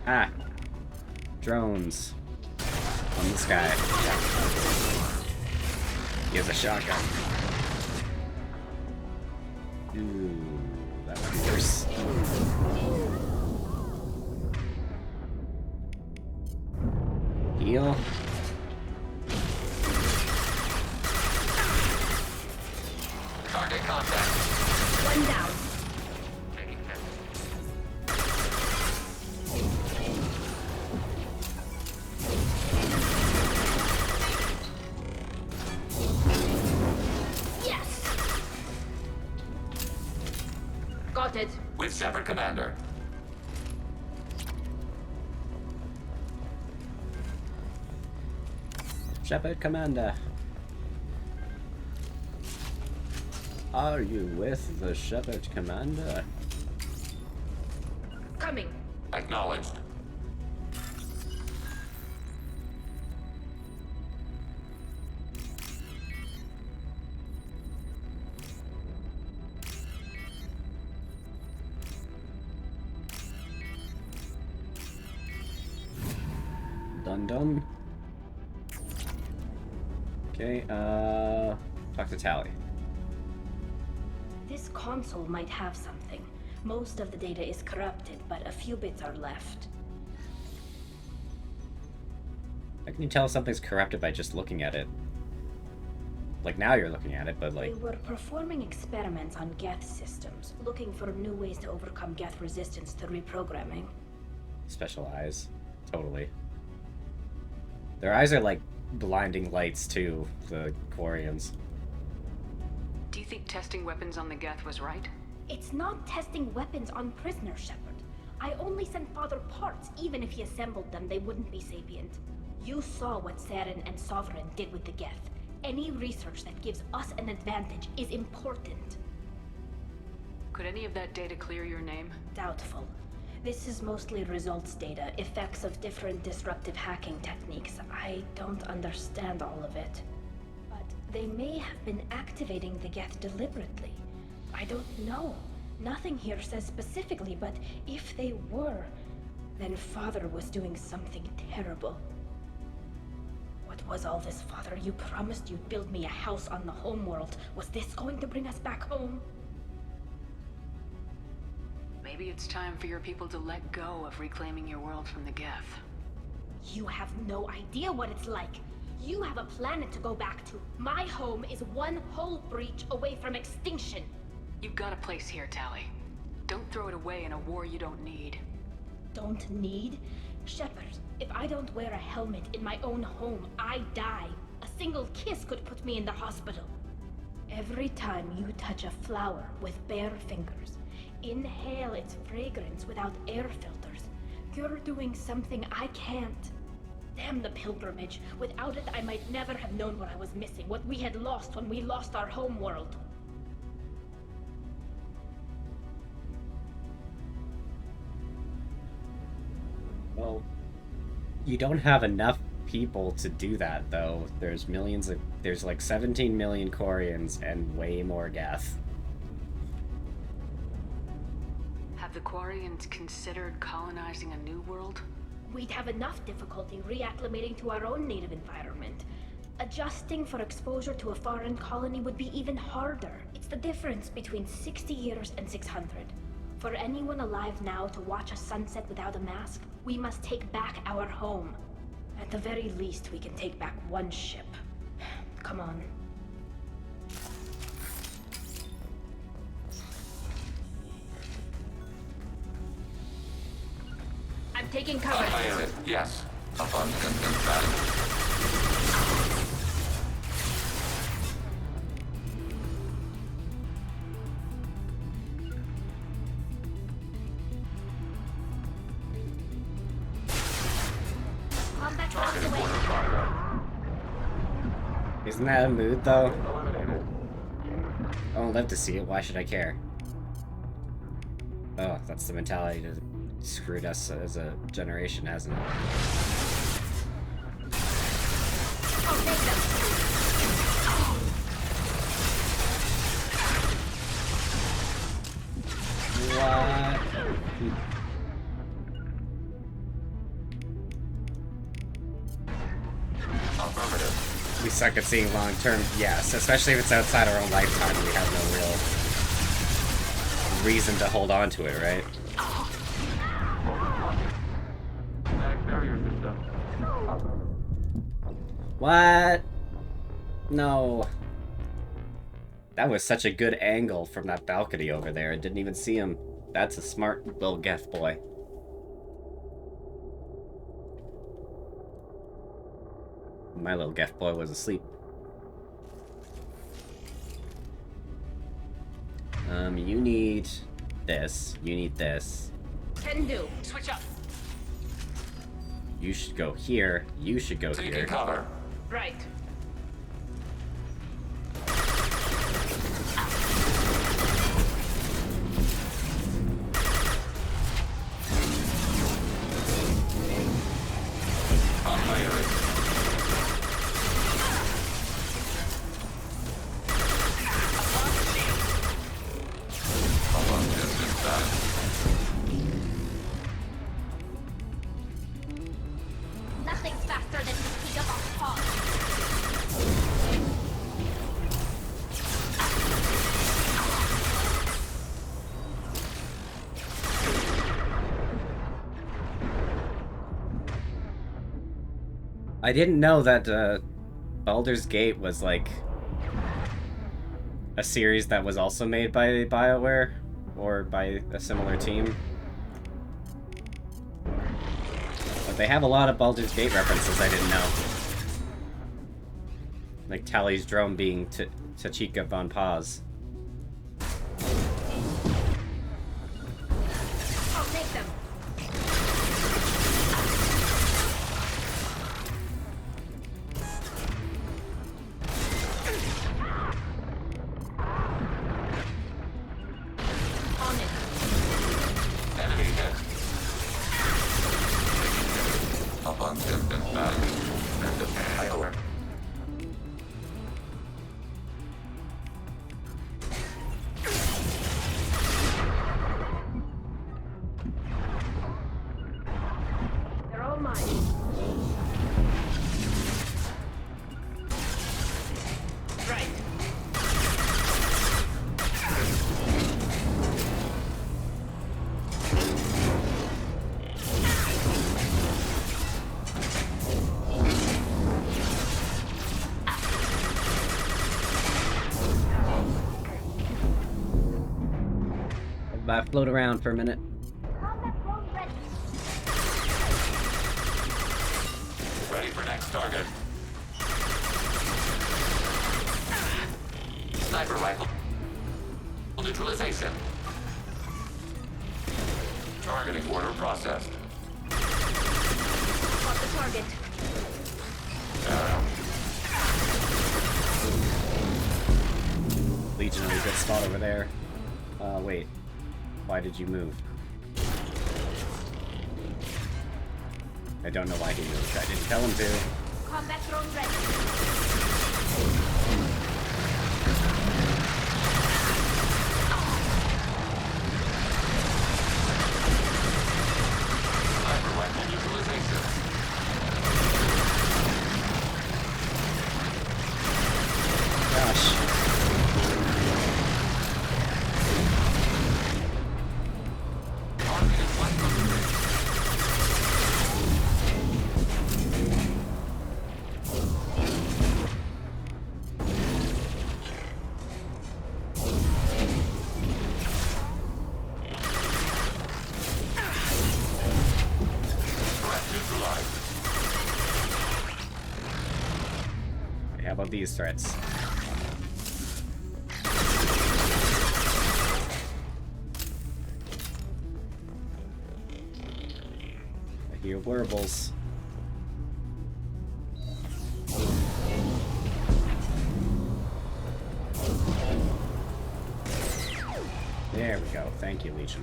Ah. Drones. On the sky. He has a shotgun. Ooh, that would be worse. Heal. Target contact. One down. Yes. Got it. With Shepard Commander. Shepard Commander. Are you with the Shepard Commander? Coming. Acknowledged. Done. Okay, talk to Tally. This console might have something. Most of the data is corrupted, but a few bits are left. How can you tell if something's corrupted by just looking at it? Like, now you're looking at it, but like... They were performing experiments on Geth systems, looking for new ways to overcome Geth resistance to reprogramming. special eyes. Totally. Their eyes are like blinding lights too, the Quarians. Do you think testing weapons on the Geth was right? It's not testing weapons on prisoners, Shepard. I only sent Father parts. Even if he assembled them, they wouldn't be sapient. You saw what Saren and Sovereign did with the Geth. Any research that gives us an advantage is important. Could any of that data clear your name? Doubtful. This is mostly results data, effects of different disruptive hacking techniques. I don't understand all of it. But they may have been activating the Geth deliberately. I don't know. Nothing here says specifically, but if they were, then Father was doing something terrible. What was all this, Father? You promised you'd build me a house on the homeworld. Was this going to bring us back home? Maybe it's time for your people to let go of reclaiming your world from the Geth. You have no idea what it's like. You have a planet to go back to. My home is one hull breach away from extinction. You've got a place here, Tali. Don't throw it away in a war you don't need. Don't need? Shepard, if I don't wear a helmet in my own home, I die. A single kiss could put me in the hospital. Every time you touch a flower with bare fingers, inhale its fragrance without air filters, you're doing something I can't. Damn the pilgrimage. Without it, I might never have known what I was missing, what we had lost when we lost our home world. Well, you don't have enough people to do that, though. There's like 17 million Quarians and way more Geth. Have the Quarians considered colonizing a new world? We'd have enough difficulty reacclimating to our own native environment. Adjusting for exposure to a foreign colony would be even harder. It's the difference between 60 years and 600. For anyone alive now to watch a sunset without a mask, we must take back our home. At the very least, we can take back one ship. Come on. I'm taking cover. Fire it, yes. Upon consent battle. Isn't that a mood, though? I won't live to see it. Why should I care? Oh, that's the mentality that screwed us as a generation, hasn't it? What? We suck at seeing long-term, yes, especially if it's outside our own lifetime. We have no real reason to hold on to it, right? What? No. That was such a good angle from that balcony over there. I didn't even see him. That's a smart little Geth boy. My little Geth boy was asleep. You need this. You need this. Can do. Switch up. You should go here. You should go here. Taking cover. Right. Nothing's faster than the speed of our pause. I didn't know that Baldur's Gate was like a series that was also made by BioWare or by a similar team. But they have a lot of Baldur's Gate references I didn't know. Like Tally's drone being Tachika von Paz. I'll take them. On it. Enemy hit. Abundant value and the power. They're all mine. Right. Everybody float around for a minute. Ready for next target. Sniper rifle. Neutralization. Targeting order processed. Got the target. Legion in a good spot over there. Wait. Why did you move? I don't know why he moved. I didn't tell him to. Combat drone ready. Sniper rifle neutralization. Gosh. Targeted flight from the bridge. Threat neutralized. Okay, how about these threats? I hear wearables. There we go. Thank you, Legion.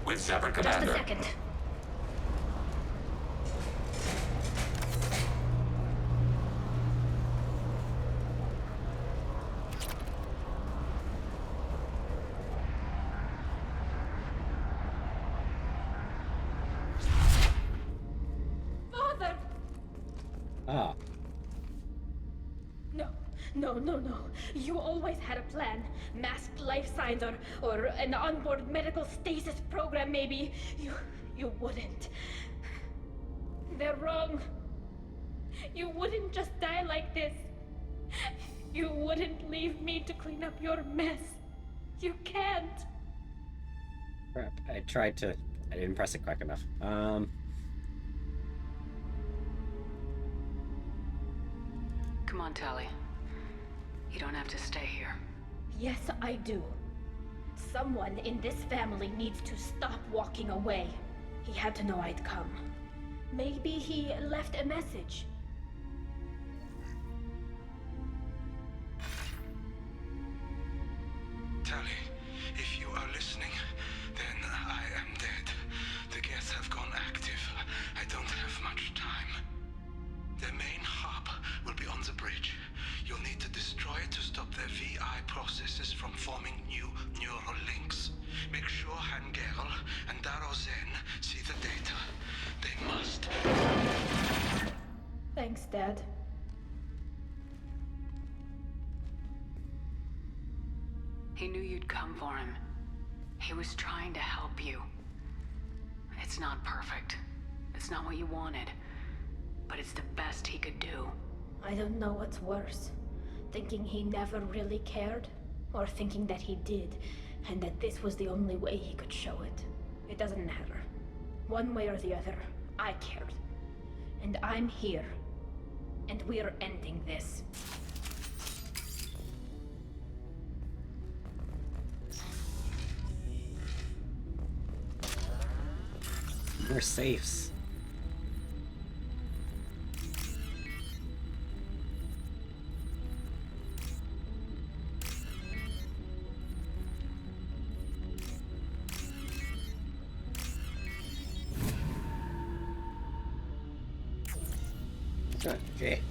With Shepard Just a Commander. second. Father! Ah, No. You always had a plan. Masked life signs or an onboard medical stasis program, maybe. You wouldn't. They're wrong. You wouldn't just die like this. You wouldn't leave me to clean up your mess. You can't. crap. I didn't press it quick enough. Come on, Tally. You don't have to stay here. Yes, I do. Someone in this family needs to stop walking away. He had to know I'd come. Maybe he left a message. Tally, if you are listening, then I am dead. The Geth have gone active. I don't have much time. The main hub will be on the bridge. You'll need to destroy it to stop their VI processes from forming new neural links. Make sure Hangerl and Darozen see the data. They must. Thanks, Dad. He knew you'd come for him. He was trying to help you. It's not perfect. It's not what you wanted. But it's the best he could do. I don't know what's worse. Thinking he never really cared, or thinking that he did, and that this was the only way he could show it. It doesn't matter. One way or the other, I cared. And I'm here. And we're ending this. More safes. Okay.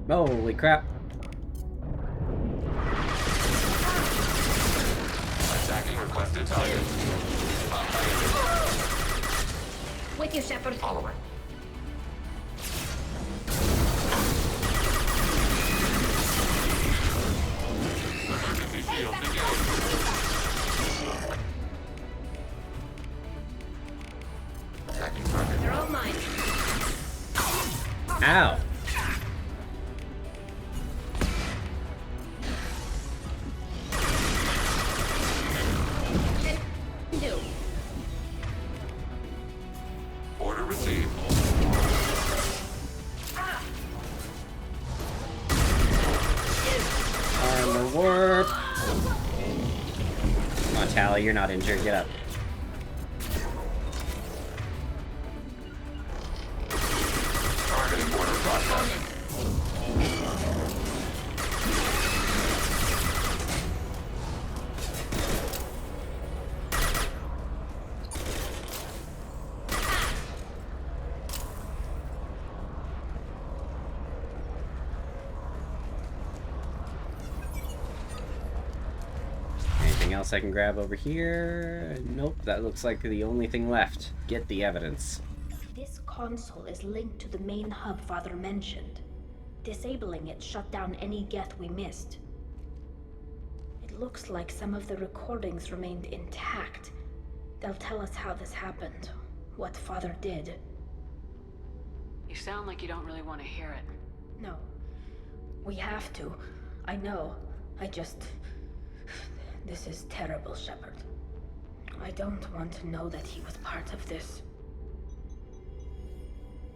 Holy crap. Attacking requested target. With you, Shepard. Following. Emergency shield engaged. Attacking target. They're all mine. Ow. Order received. Armor warp. Come on, Tally, you're not injured. Get up. Targeting order processing. Anything else I can grab over here? Nope, that looks like the only thing left. Get the evidence. This console is linked to the main hub Father mentioned. Disabling it shut down any Geth we missed. It looks like some of the recordings remained intact. They'll tell us how this happened, what Father did. You sound like you don't really want to hear it. No. We have to. I know. This is terrible, Shepard. I don't want to know that he was part of this.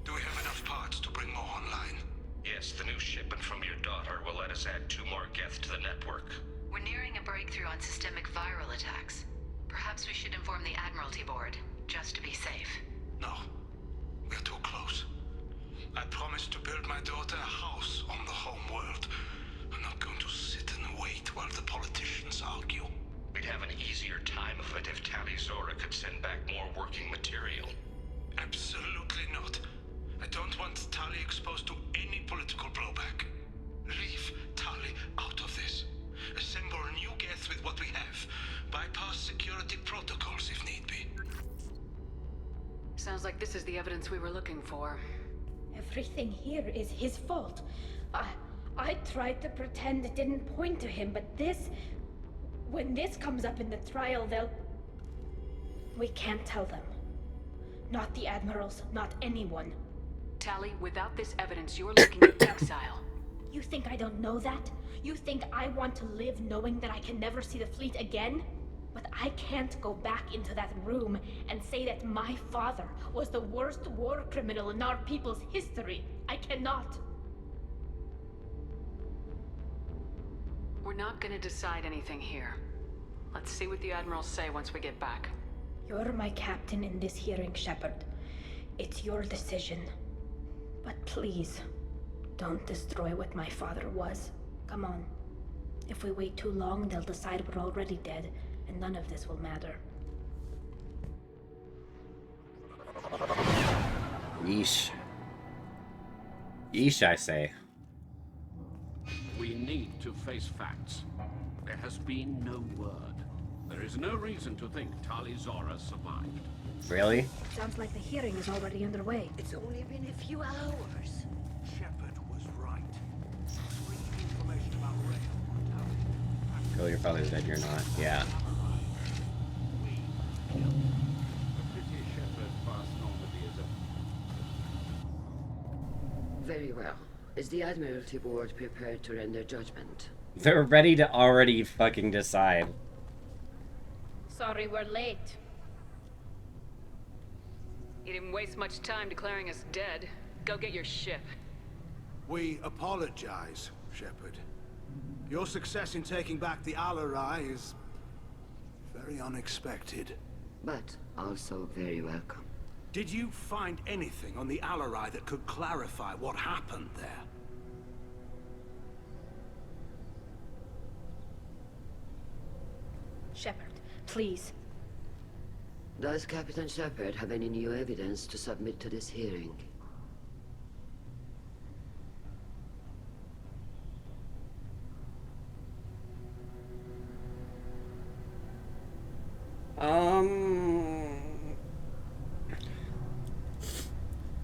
Do we have enough parts to bring more online? Yes, the new shipment from your daughter will let us add 2 more Geth to the network. We're nearing a breakthrough on systemic viral attacks. Perhaps we should inform the Admiralty Board, just to be safe. No. We're too close. I promised to build my daughter a house on the home world. I'm not going to sit and wait while the politicians argue. We'd have an easier time of it if Tali Zora could send back more working material. Absolutely not. I don't want Tali exposed to any political blowback. Leave Tali out of this. Assemble new Geth with what we have. Bypass security protocols if need be. Sounds like this is the evidence we were looking for. Everything here is his fault. I tried to pretend it didn't point to him, but this... When this comes up in the trial, they'll... We can't tell them. Not the Admirals, not anyone. Tali, without this evidence, you're looking at exile. You think I don't know that? You think I want to live knowing that I can never see the fleet again? But I can't go back into that room and say that my father was the worst war criminal in our people's history. I cannot. We're not gonna decide anything here. Let's see what the Admirals say once we get back. You're my captain in this hearing, Shepard. It's your decision. But please, don't destroy what my father was. Come on. If we wait too long, they'll decide we're already dead, and none of this will matter. Yeesh. Yeesh, I say. We need to face facts. There has been no word. There is no reason to think Tali Zora survived. Really? Sounds like the hearing is already underway. It's only been a few hours. Shepard was right. Girl, your father's dead, you're not. Yeah. Very well. Is the Admiralty Board prepared to render judgment? They're ready to already fucking decide. Sorry we're late. You didn't waste much time declaring us dead. Go get your ship. We apologize, Shepard. Your success in taking back the Alarai is very unexpected. But also very welcome. Did you find anything on the Alarai that could clarify what happened there? Shepard, please. Does Captain Shepard have any new evidence to submit to this hearing?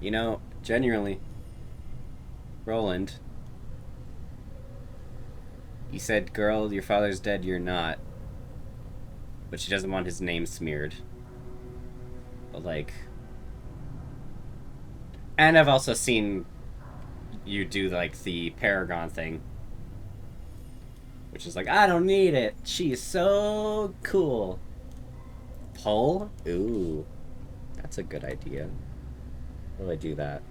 You know, genuinely, Roland, you said, girl, your father's dead, you're not. But she doesn't want his name smeared. But, like... And I've also seen you do, like, the Paragon thing. Which is like, I don't need it. She's so cool. Pull? Ooh. That's a good idea. How do I do that?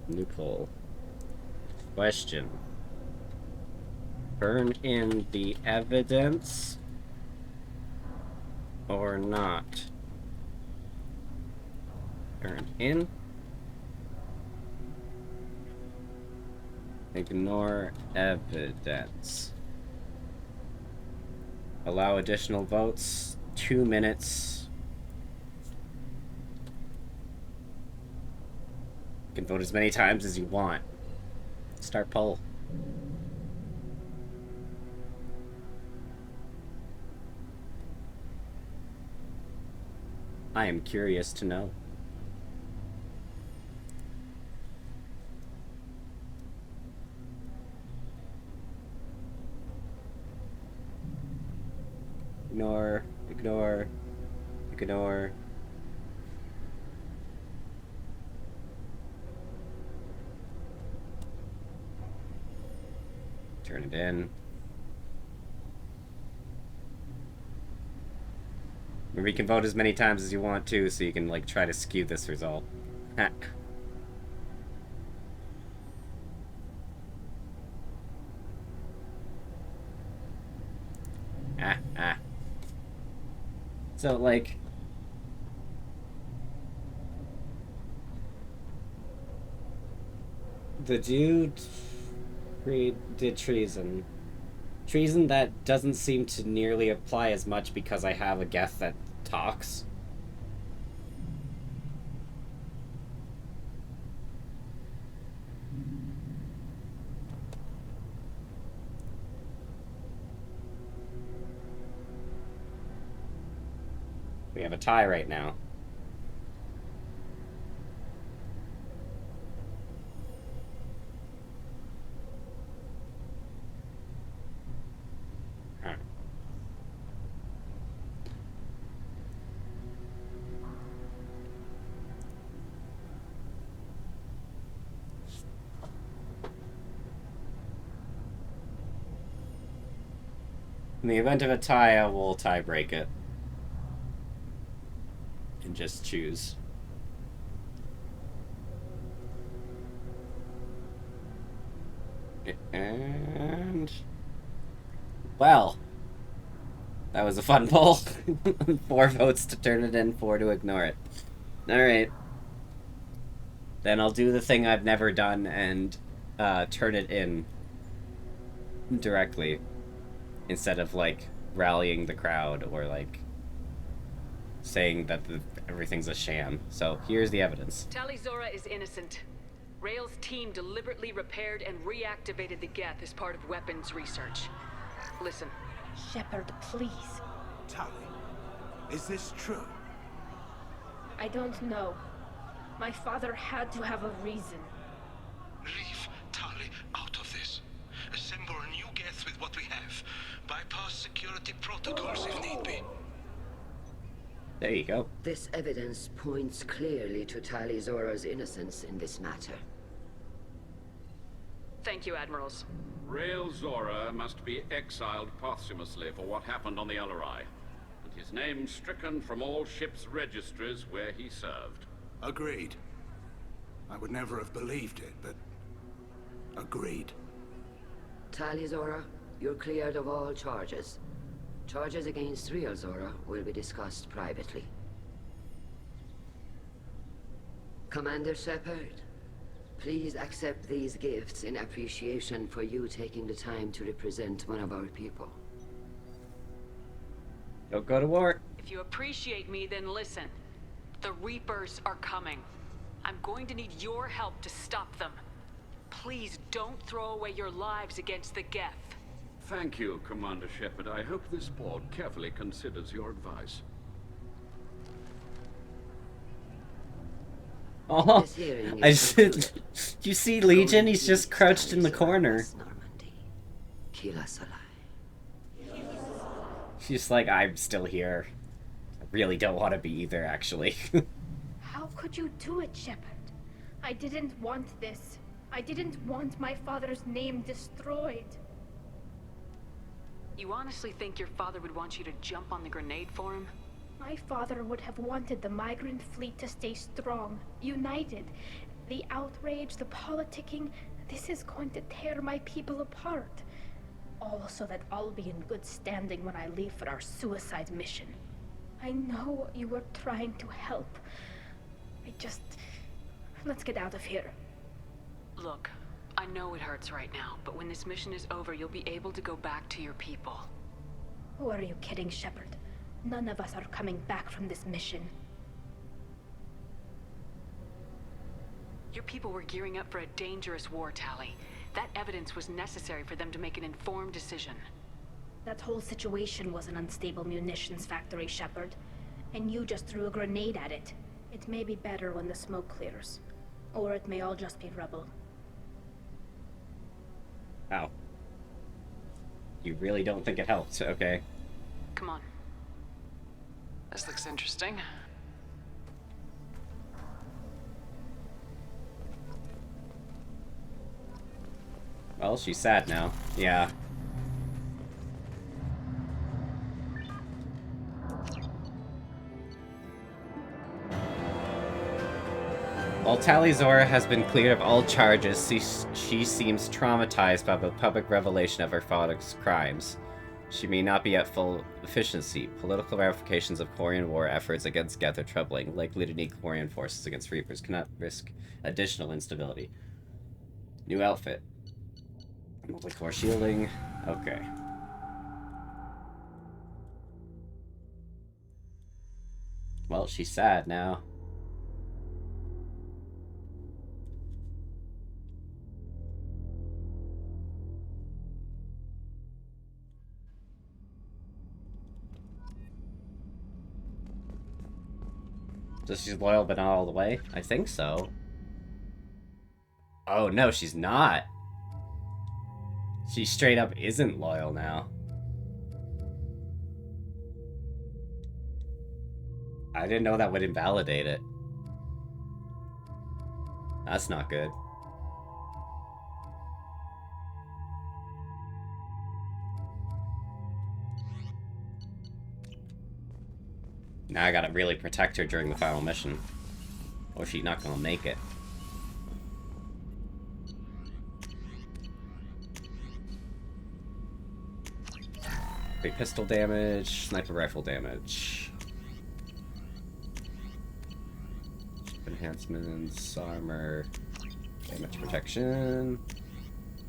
Loophole. Question. Turn in the evidence or not? Turn in. Ignore evidence. Allow additional votes. 2 minutes. You can vote as many times as you want. Start poll. I am curious to know. Ignore, ignore, ignore. Turn it in. Maybe you can vote as many times as you want to, so you can, like, try to skew this result. So, like... The dude did treason. Treason that doesn't seem to nearly apply as much because I have a Geth that talks. We have a tie right now. In the event of a tie, I will tie break it. And just choose. And... Well. That was a fun poll. 4 votes to turn it in, 4 to ignore it. Alright. Then I'll do the thing I've never done and turn it in directly. Instead of, like, rallying the crowd or, like, saying that everything's a sham. So, here's the evidence. Tali Zora is innocent. Rail's team deliberately repaired and reactivated the Geth as part of weapons research. Listen. Shepard, please. Tali, is this true? I don't know. My father had to have a reason. Leave Tali out of this. Bypass security protocols if need be. There you go. This evidence points clearly to Tali Zora's innocence in this matter. Thank you, Admirals. Rael Zora must be exiled posthumously for what happened on the Alarai, and his name stricken from all ships' registries where he served. Agreed. I would never have believed it, but... agreed. Tali Zora, you're cleared of all charges. Charges against Rael Zora will be discussed privately. Commander Shepard, please accept these gifts in appreciation for you taking the time to represent one of our people. Don't go to war. If you appreciate me, then listen. The Reapers are coming. I'm going to need your help to stop them. Please don't throw away your lives against the Geth. Thank you, Commander Shepard. I hope this board carefully considers your advice. Oh, I said, you see Legion? He's just crouched in the corner. She's like, I'm still here. I really don't want to be either, actually. How could you do it, Shepard? I didn't want this. I didn't want my father's name destroyed. You honestly think your father would want you to jump on the grenade for him? My father would have wanted the migrant fleet to stay strong, united. The outrage, the politicking, this is going to tear my people apart. All so that I'll be in good standing when I leave for our suicide mission. I know you were trying to help. Let's get out of here. Look, I know it hurts right now, but when this mission is over, you'll be able to go back to your people. Who are you kidding, Shepard? None of us are coming back from this mission. Your people were gearing up for a dangerous war, Tali. That evidence was necessary for them to make an informed decision. That whole situation was an unstable munitions factory, Shepard. And you just threw a grenade at it. It may be better when the smoke clears. Or it may all just be rubble. Wow. You really don't think it helped, okay? Come on. This looks interesting. Well, she's sad now. Yeah. While Tali Zora has been cleared of all charges, she seems traumatized by the public revelation of her father's crimes. She may not be at full efficiency. Political ramifications of Quarian war efforts against Geth are troubling. Likely to need Quarian forces against Reapers. Cannot risk additional instability. New outfit. Multi-core shielding. Okay. Well, she's sad now. So she's loyal but not all the way? I think so. Oh no, she's not. She straight up isn't loyal now. I didn't know that would invalidate it. That's not good. Now I gotta really protect her during the final mission. Or she's not gonna make it. Great pistol damage, sniper rifle damage. Enhancements, armor, damage protection,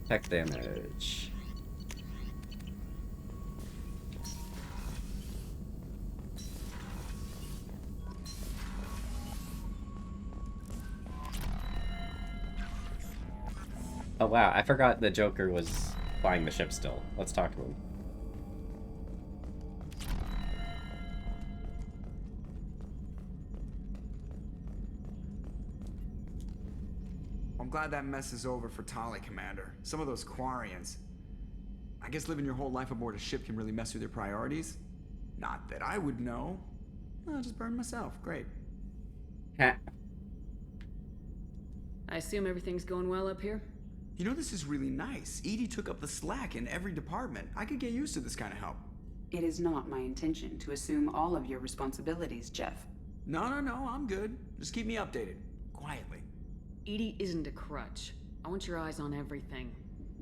tech damage. Oh wow, I forgot the Joker was flying the ship still. Let's talk to him. I'm glad that mess is over for Tali, Commander. Some of those Quarians... I guess living your whole life aboard a ship can really mess with your priorities. Not that I would know. I'll just burn myself. Great. Ha. I assume everything's going well up here? You know, this is really nice. Edie took up the slack in every department. I could get used to this kind of help. It is not my intention to assume all of your responsibilities, Jeff. No, I'm good. Just keep me updated. Quietly. Edie isn't a crutch. I want your eyes on everything.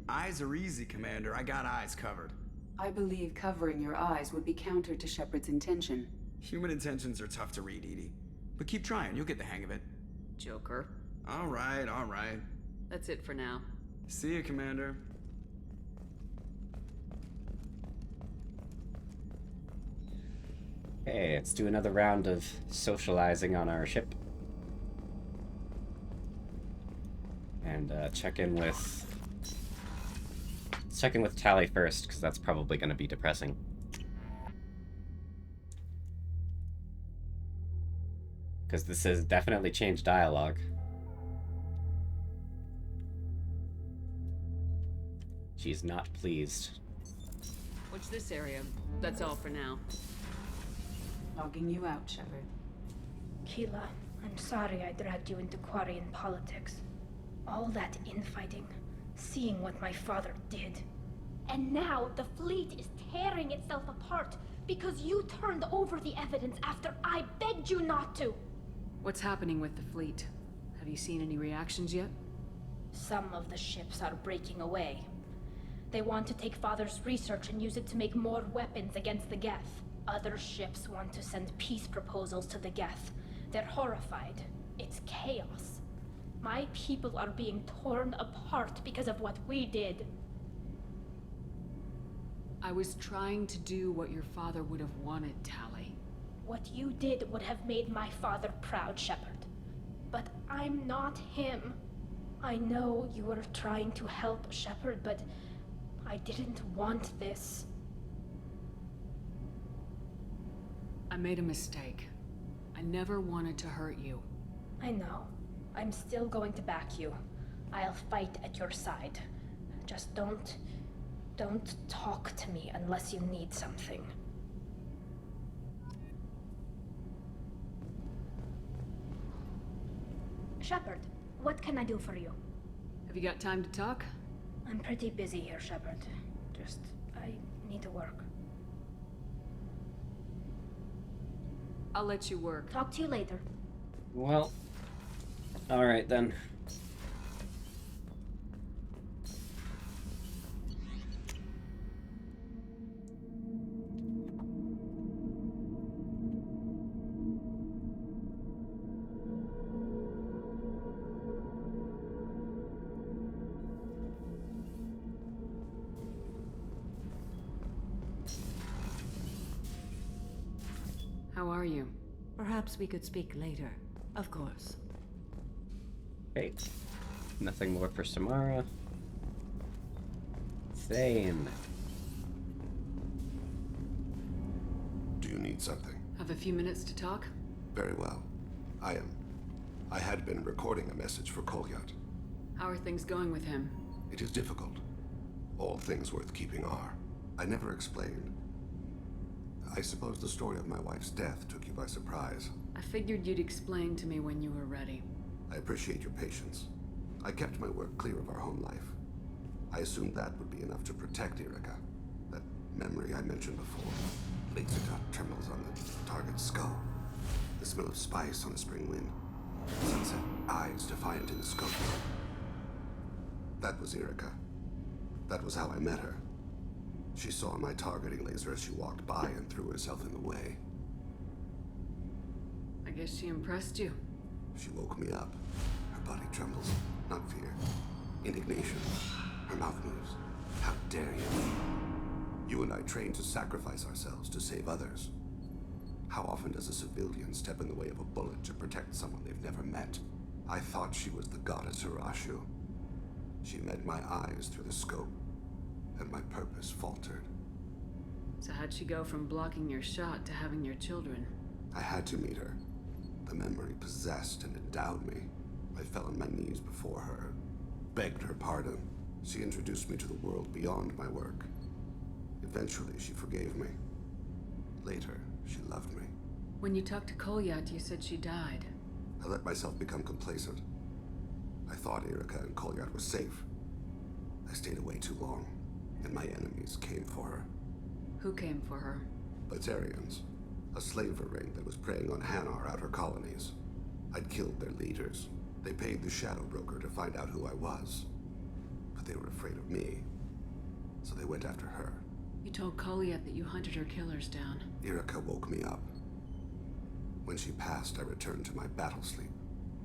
Eyes are easy, Commander. I got eyes covered. I believe covering your eyes would be counter to Shepard's intention. Human intentions are tough to read, Edie. But keep trying. You'll get the hang of it. Joker. All right. That's it for now. See you, Commander. Hey, let's do another round of socializing on our ship. And check in with Tally first, because that's probably going to be depressing. Because this has definitely changed dialogue. She's not pleased. What's this area? That's all for now. Logging you out, Shepard. Keela, I'm sorry I dragged you into Quarian politics. All that infighting, seeing what my father did. And now the fleet is tearing itself apart because you turned over the evidence after I begged you not to. What's happening with the fleet? Have you seen any reactions yet? Some of the ships are breaking away. They want to take Father's research and use it to make more weapons against the Geth. Other ships want to send peace proposals to the Geth. They're horrified. It's chaos. My people are being torn apart because of what we did. I was trying to do what your father would have wanted, Tally. What you did would have made my father proud, Shepard. But I'm not him. I know you were trying to help Shepard, but I didn't want this. I made a mistake. I never wanted to hurt you. I know. I'm still going to back you. I'll fight at your side. Just don't talk to me unless you need something. Shepard, what can I do for you? Have you got time to talk? I'm pretty busy here, Shepard. I need to work. I'll let you work. Talk to you later. Well, alright then. How are you? Perhaps we could speak later. Of course. Hey, nothing more for Samara. Thane. Do you need something? Have a few minutes to talk? Very well. I had been recording a message for Kolyat. How are things going with him? It is difficult. All things worth keeping are. I never explained. I suppose the story of my wife's death took you by surprise. I figured you'd explain to me when you were ready. I appreciate your patience. I kept my work clear of our home life. I assumed that would be enough to protect Erica. That memory I mentioned before. Laser dot trembles on the target's skull. The smell of spice on a spring wind. Sunset eyes defiant in the scope. That was Erica. That was how I met her. She saw my targeting laser as she walked by and threw herself in the way. I guess she impressed you. She woke me up. Her body trembles. Not fear. Indignation. Her mouth moves. How dare you? You and I trained to sacrifice ourselves to save others. How often does a civilian step in the way of a bullet to protect someone they've never met? I thought she was the goddess Hirashu. She met my eyes through the scope, and my purpose faltered. So how'd she go from blocking your shot to having your children? I had to meet her. The memory possessed and endowed me. I fell on my knees before her, begged her pardon. She introduced me to the world beyond my work. Eventually, she forgave me. Later, she loved me. When you talked to Kolyat, you said she died. I let myself become complacent. I thought Erica and Kolyat were safe. I stayed away too long, and my enemies came for her. Who came for her? Batarians, a slaver ring that was preying on Hanar outer colonies. I'd killed their leaders. They paid the Shadow Broker to find out who I was. But they were afraid of me, so they went after her. You told Kolyat that you hunted her killers down. Erica woke me up. When she passed, I returned to my battle sleep.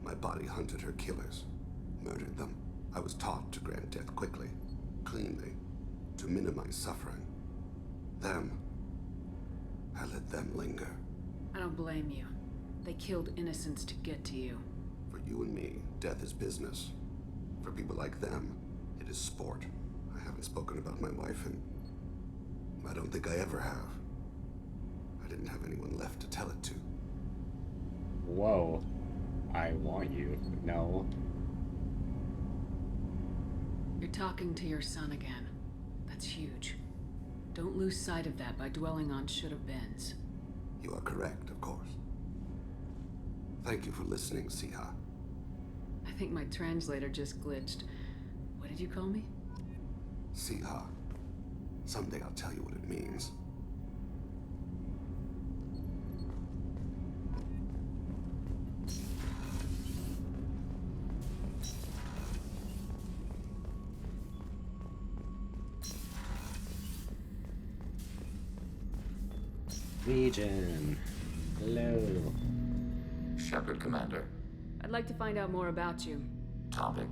My body hunted her killers, murdered them. I was taught to grant death quickly, cleanly, to minimize suffering. Them, I let them linger. I don't blame you. They killed innocents to get to you. For you and me, death is business. For people like them, it is sport. I haven't spoken about my wife, and I don't think I ever have. I didn't have anyone left to tell it to. Whoa. I want you. No. You're talking to your son again. That's huge. Don't lose sight of that by dwelling on should-have-beens. You are correct, of course. Thank you for listening, Siha. I think my translator just glitched. What did you call me? Siha. Someday I'll tell you what it means. Legion. Hello. Shepard, Commander. I'd like to find out more about you. Topic.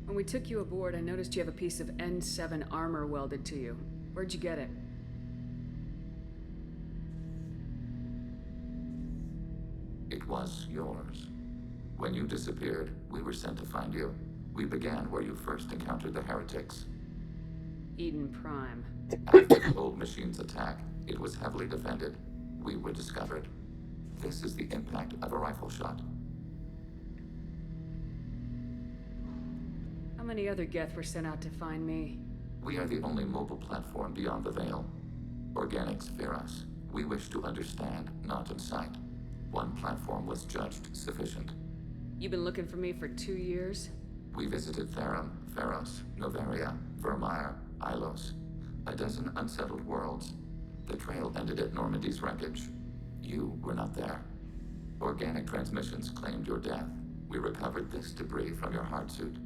When we took you aboard, I noticed you have a piece of N7 armor welded to you. Where'd you get it? It was yours. When you disappeared, we were sent to find you. We began where you first encountered the heretics. Eden Prime. After the old machine's attack, it was heavily defended. We were discovered. This is the impact of a rifle shot. How many other Geth were sent out to find me? We are the only mobile platform beyond the Veil. Organics fear us. We wish to understand, not incite. One platform was judged sufficient. You've been looking for me for 2 years? We visited Therum, Pharos, Novaria, Vermeer, Ilos. A dozen unsettled worlds. The trail ended at Normandy's wreckage. You were not there. Organic transmissions claimed your death. We recovered this debris from your hard suit.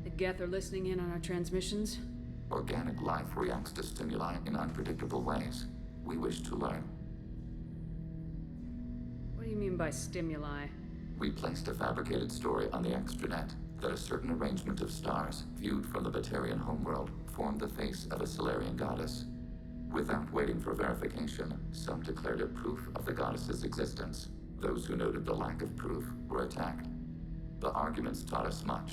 The Geth are listening in on our transmissions? Organic life reacts to stimuli in unpredictable ways. We wish to learn. What do you mean by stimuli? We placed a fabricated story on the extranet that a certain arrangement of stars, viewed from the Batarian homeworld, formed the face of a Solarian goddess. Without waiting for verification, some declared it proof of the goddess's existence. Those who noted the lack of proof were attacked. The arguments taught us much.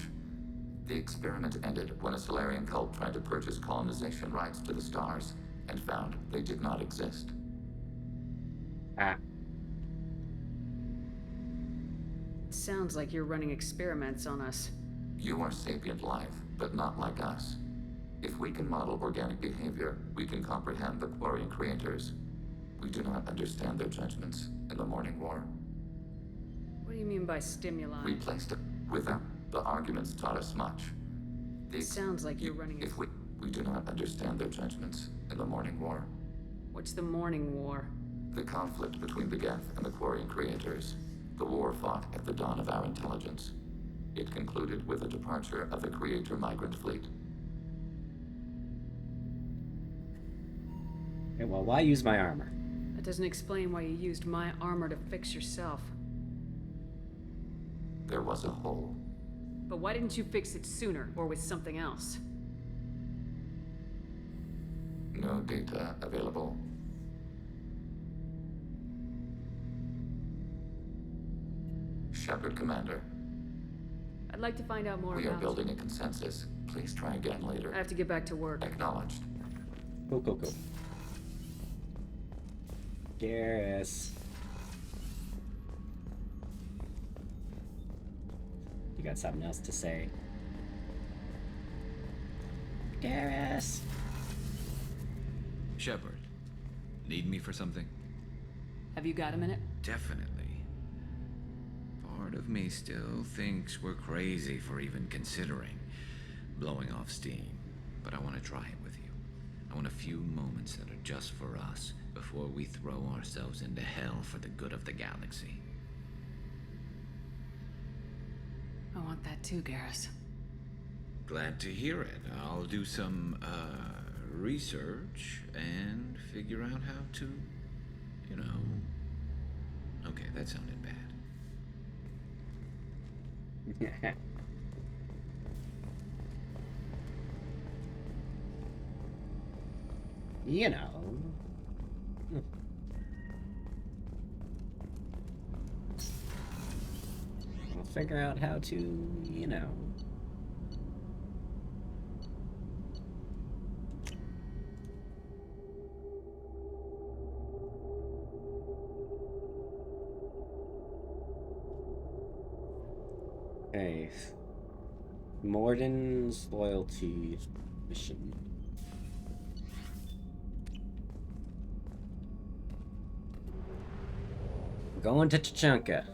The experiment ended when a Solarian cult tried to purchase colonization rights to the stars and found they did not exist. Sounds like you're running experiments on us. You are sapient life, but not like us. If we can model organic behavior, we can comprehend the Quarian creators. We do not understand their judgments in the Morning War. What do you mean by stimuli? We placed it with them. The arguments taught us much. Sounds like you're running If we do not understand their judgments in the Morning War. What's the Morning War? The conflict between the Geth and the Quarian creators. The war fought at the dawn of our intelligence. It concluded with the departure of the Creator migrant fleet. Okay, well, why use my armor? That doesn't explain why you used my armor to fix yourself. There was a hole. But why didn't you fix it sooner, or with something else? No data available. Shepard, Commander. I'd like to find out more We about are building a consensus. Please try again later. I have to get back to work. Acknowledged. Cool. Garrus. You got something else to say? Garrus! Shepard, need me for something? Have you got a minute? Definitely. Part of me still thinks we're crazy for even considering blowing off steam, but I want to try it with you. I want a few moments that are just for us before we throw ourselves into hell for the good of the galaxy. I want that too, Garrus. Glad to hear it. I'll do some, research and figure out how to, you know... Okay, that sounded bad. You know. We'll figure out how to, you know. Okay. Morden's loyalty mission. Going to Tachanka.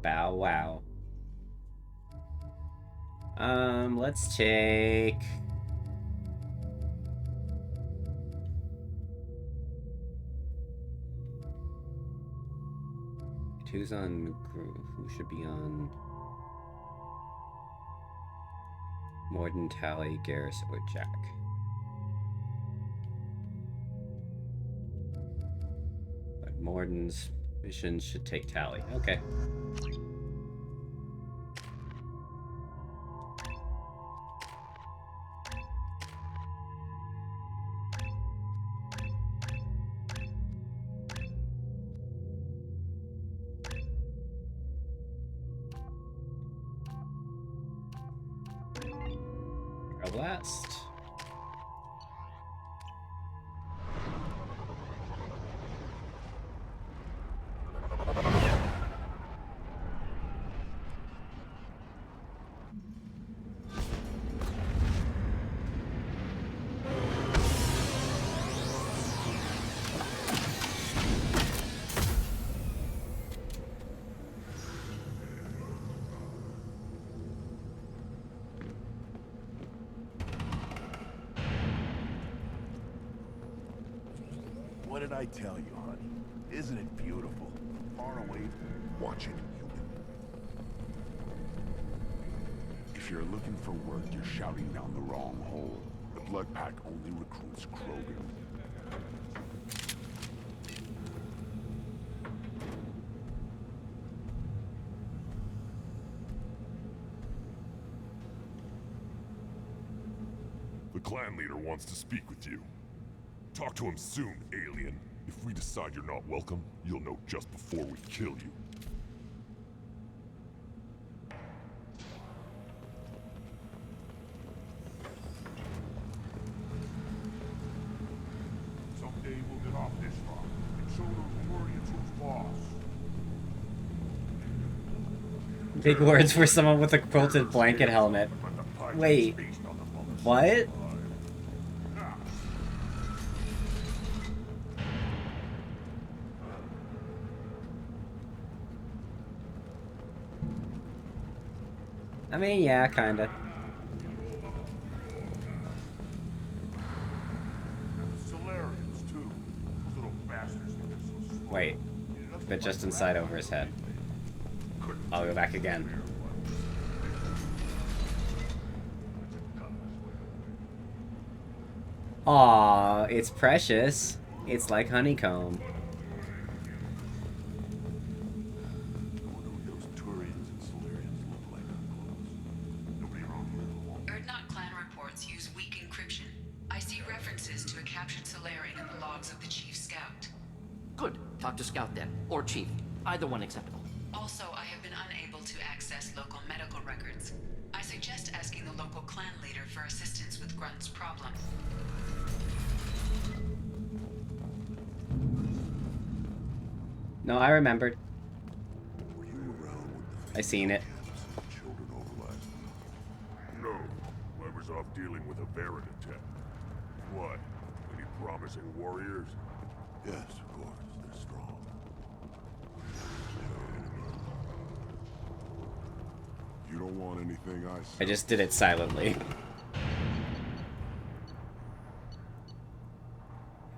Bow wow. Let's take... Who's on... Who should be on... Morden, Tally, Garrus, or Jack? But Morden's mission should take Tally. Okay. Blast. What did I tell you, honey? Isn't it beautiful? Far away, watch it, human. If you're looking for work, you're shouting down the wrong hole. The Blood Pack only recruits Krogan. The clan leader wants to speak with you. Talk to him soon, alien. If we decide you're not welcome, you'll know just before we kill you. Someday we'll get off this rock and show those warriors who's boss. Big words for someone with a quilted blanket helmet. Wait. What? I mean, yeah, kinda. Solarians, too. Those little bastards. Wait. But just inside over his head. I'll go back again. Aw, it's precious. It's like honeycomb. Erdnot clan reports use weak encryption. I see references to a captured Solarian in the logs of the Chief Scout. Good. Talk to Scout then, or Chief. Either one acceptable. Also, I have been unable to access local medical records. I suggest asking the local clan leader for assistance with Grunt's problem. No, I remembered. I seen it. No, I was off dealing with a Baron attack. What? Any promising warriors? Yes, of course. They're strong. You don't want anything I say. I just did it silently.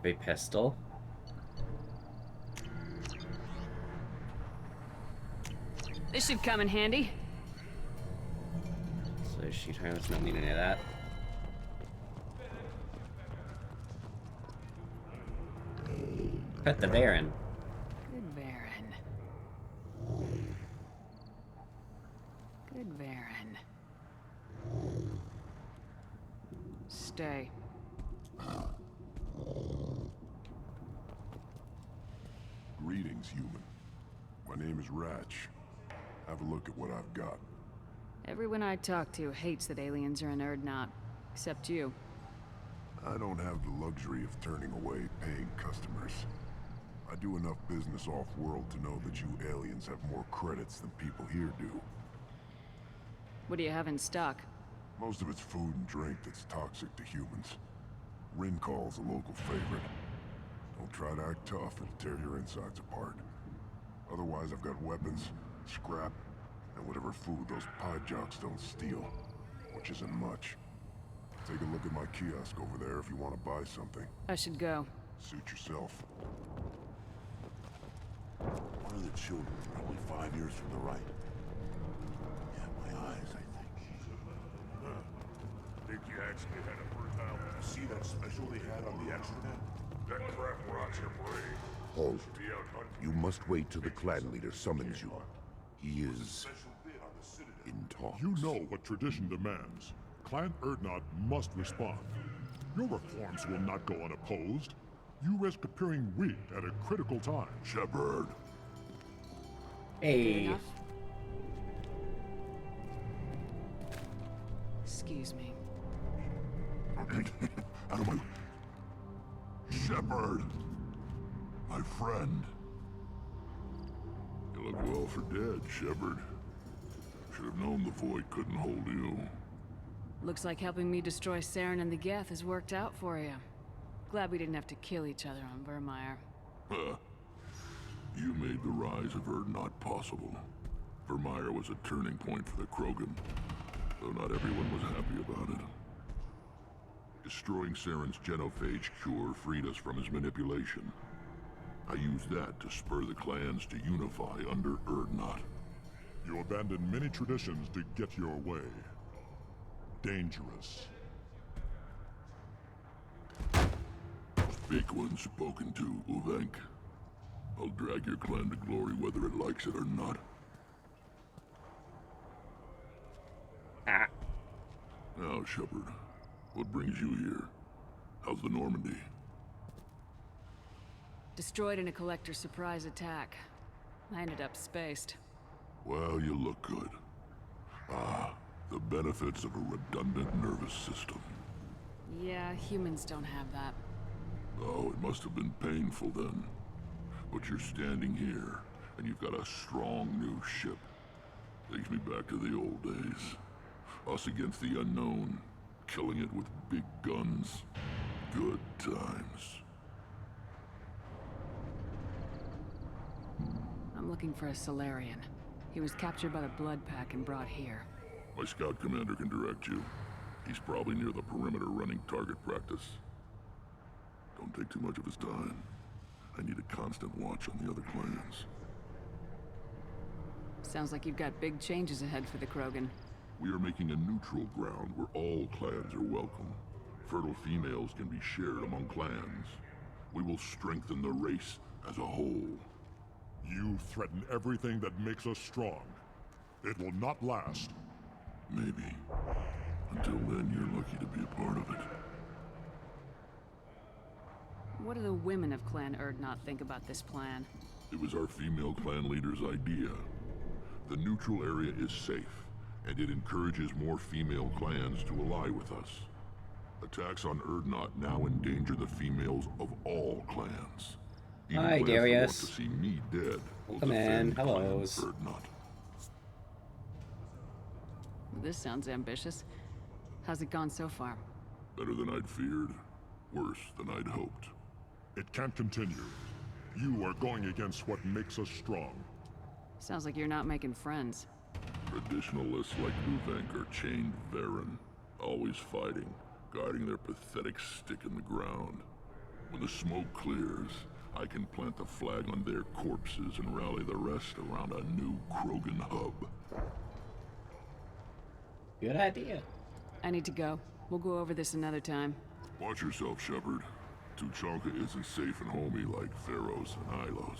A pistol. This should come in handy. So she turns, don't need any of that. Pet the Baron. Good Baron. Good Baron. Stay. Greetings, human. My name is Ratch. Have a look at what I've got. Everyone I talk to hates that aliens are an Erdnot, except you. I don't have the luxury of turning away paying customers. I do enough business off-world to know that you aliens have more credits than people here do. What do you have in stock? Most of it's food and drink that's toxic to humans. Rincall's a local favorite. Don't try to act tough, it'll tear your insides apart. Otherwise, I've got weapons, scrap, and whatever food those pie jocks don't steal, which isn't much. Take a look at my kiosk over there if you want to buy something. I should go. Suit yourself. One of the children, probably 5 years from the right. Yeah, my eyes, I think. Think you actually had a fertile... See that special they had on the extranet? That crap rots your brain. Halt. Be out hunting. You must wait till the clan leader summons you. He is in talks. You know what tradition demands. Clan Erdnot must respond. Your reforms will not go unopposed. You risk appearing weak at a critical time. Shepard. Hey. Excuse me. Out of my... Shepard. My friend. You look well for dead, Shepard. Should have known the void couldn't hold you. Looks like helping me destroy Saren and the Geth has worked out for you. Glad we didn't have to kill each other on Vermeer. Huh. You made the rise of Erdnot possible. Vermeer was a turning point for the Krogan, though not everyone was happy about it. Destroying Saren's genophage cure freed us from his manipulation. I used that to spur the clans to unify under Erdnot. You abandoned many traditions to get your way. Dangerous. Speak when spoken to, Uvenk. I'll drag your clan to glory whether it likes it or not. Now, Shepard, what brings you here? How's the Normandy? Destroyed in a collector surprise attack. I ended up spaced. Well, you look good. Ah, the benefits of a redundant nervous system. Yeah, humans don't have that. Oh, it must have been painful then. But you're standing here, and you've got a strong new ship. Takes me back to the old days. Us against the unknown, killing it with big guns. Good times. I'm looking for a Solarian. He was captured by the Blood Pack and brought here. My scout commander can direct you. He's probably near the perimeter running target practice. Don't take too much of his time. I need a constant watch on the other clans. Sounds like you've got big changes ahead for the Krogan. We are making a neutral ground where all clans are welcome. Fertile females can be shared among clans. we will strengthen the race as a whole. You threaten everything that makes us strong. It will not last. Maybe. Until then, you're lucky to be a part of it. What do the women of Clan Erdnot think about this plan? It was our female clan leader's idea. The neutral area is safe, and it encourages more female clans to ally with us. Attacks on Erdnot now endanger the females of all clans. Even Hi, clans Darius. that want to see me dead will Welcome in. defend Hellos. Clan Erdnot. This sounds ambitious. How's it gone so far? Better than I'd feared. Worse than I'd hoped. It can't continue. You are going against what makes us strong. Sounds like you're not making friends. Traditionalists like Uvenk are chained Varen, always fighting, guarding their pathetic stick in the ground. When the smoke clears, I can plant the flag on their corpses and rally the rest around a new Krogan hub. Good idea. I need to go. We'll go over this another time. Watch yourself, Shepard. Tuchanka isn't safe and homey like Theros and Ilos.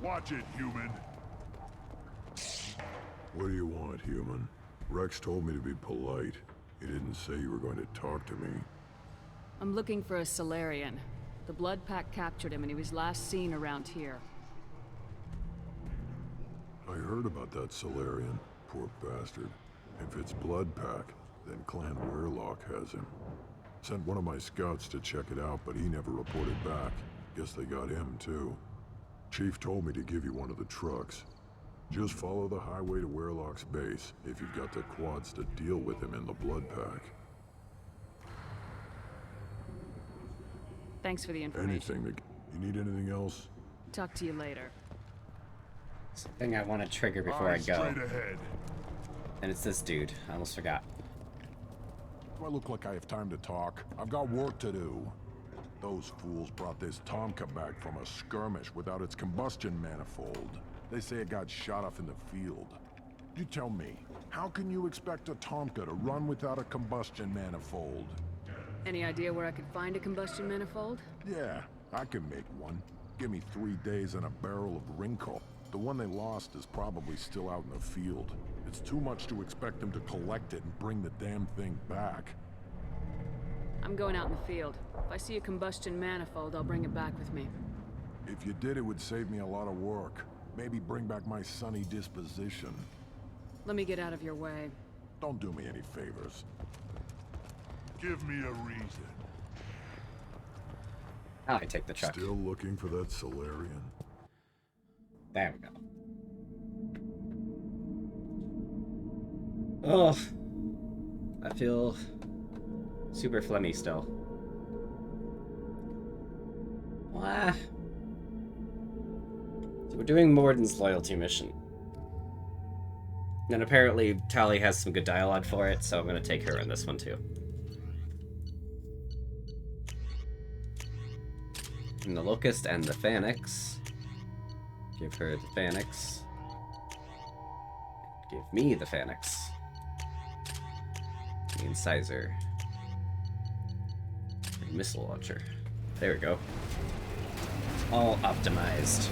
Watch it, human. What do you want, human? Rex told me to be polite. He didn't say you were going to talk to me. I'm looking for a Solarian. The Blood Pack captured him and he was last seen around here. I heard about that Solarian. Poor bastard. If it's Blood Pack, then Clan Weirlock has him. Sent one of my scouts to check it out, but he never reported back. Guess they got him, too. Chief told me to give you one of the trucks. Just follow the highway to Weirlock's base, if you've got the quads to deal with him in the Blood Pack. Thanks for the information. Anything that... You need anything else? Talk to you later. Something I want to trigger before I go. Straight ahead. And it's this dude. I almost forgot. Do I look like I have time to talk? I've got work to do. Those fools brought this Tomka back from a skirmish without its combustion manifold. They say it got shot off in the field. You tell me, how can you expect a Tomka to run without a combustion manifold? Any idea where I could find a combustion manifold? Yeah, I can make one. Give me 3 days and a barrel of Rinko. The one they lost is probably still out in the field. It's too much to expect them to collect it and bring the damn thing back. I'm going out in the field. If I see a combustion manifold, I'll bring it back with me. If you did, it would save me a lot of work. Maybe bring back my sunny disposition. Let me get out of your way. Don't do me any favors. Give me a reason. I take the truck. Still looking for that Solarian? There we go. Oh, I feel super phlegmy still. Wah. So we're doing Morden's loyalty mission. And apparently Tali has some good dialogue for it, so I'm going to take her in this one too. And the Locust and the Phalanx. Give her the Phalanx. Give me the Phalanx. The Incisor. And missile launcher. There we go. All optimized.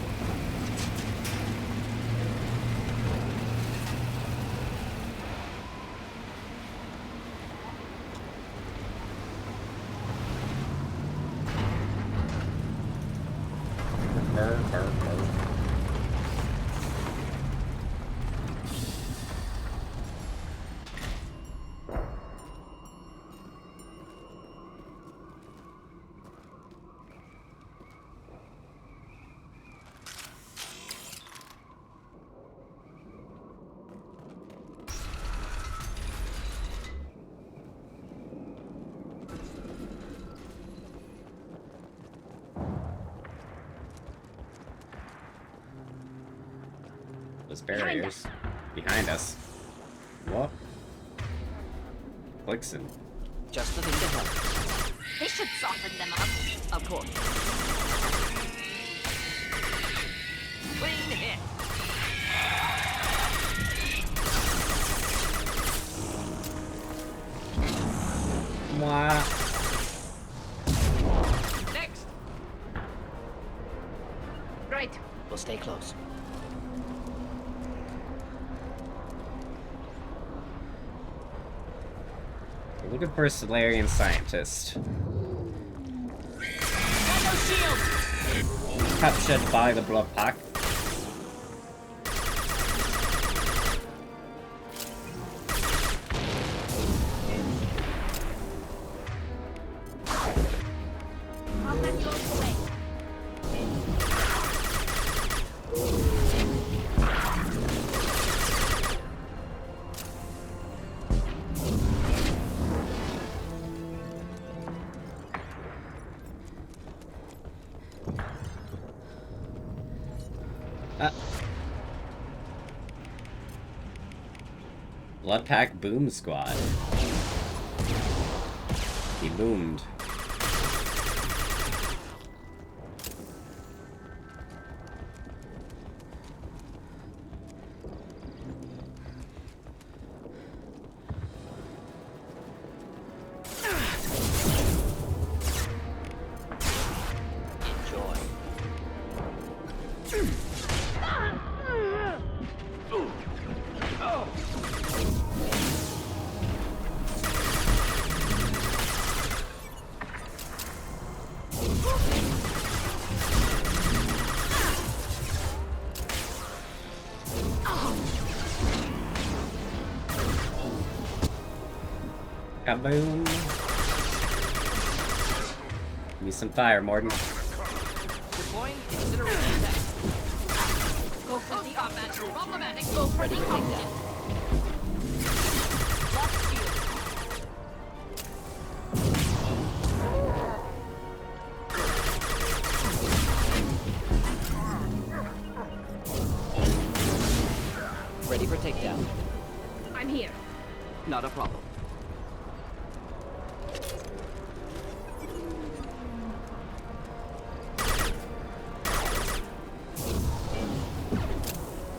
Those barriers behind us. What? Blixen. Just the thing to help. This should soften them up. Of course. Bring Next! Right. We'll stay close. We're looking for a Solarian scientist. Got no shield! Captured by the blood pack. Blood Pack Boom Squad. He boomed. Kaboom! Give me some fire, Morden. Deploying incineration test. Go for the combat. Problematic. Go for the combat. Lost shield. Ready for takedown. I'm here. Not a problem.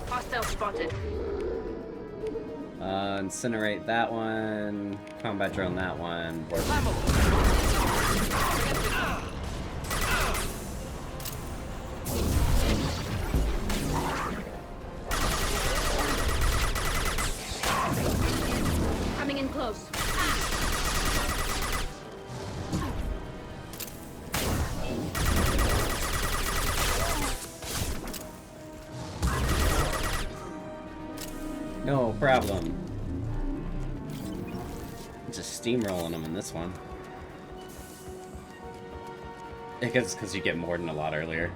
Hostile spotted. Incinerate that one. Combat drone that one. Board. Coming in close. No problem. Just steamrolling them in this one. I guess it's because you get Morden a lot earlier.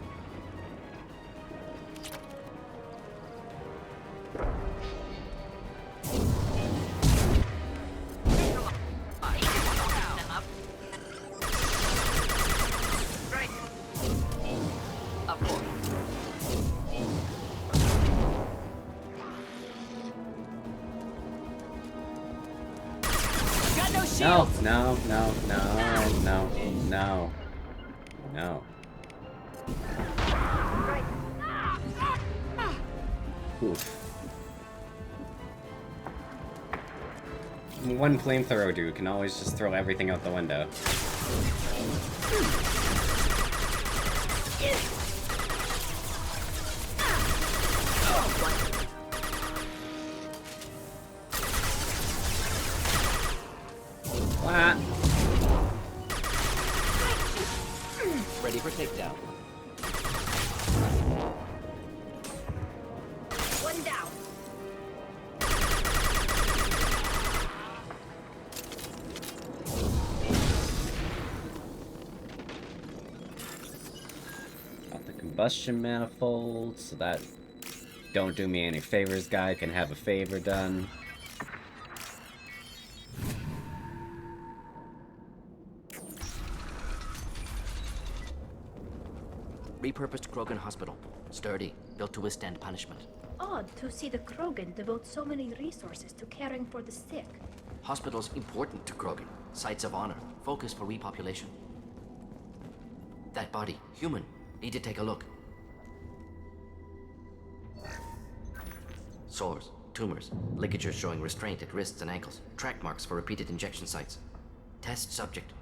No, no, no, no, no, no, no. Oof. One flamethrower dude can always just throw everything out the window. Ready for takedown. One down. Got the combustion manifold, so that don't do me any favors guy can have a favor done. Repurposed Krogan Hospital. Sturdy, built to withstand punishment. Odd to see the Krogan devote so many resources to caring for the sick. Hospitals important to Krogan. Sites of honor. Focus for repopulation. That body, human. Need to take a look. Sores, tumors, ligatures showing restraint at wrists and ankles. Track marks for repeated injection sites. Test subject.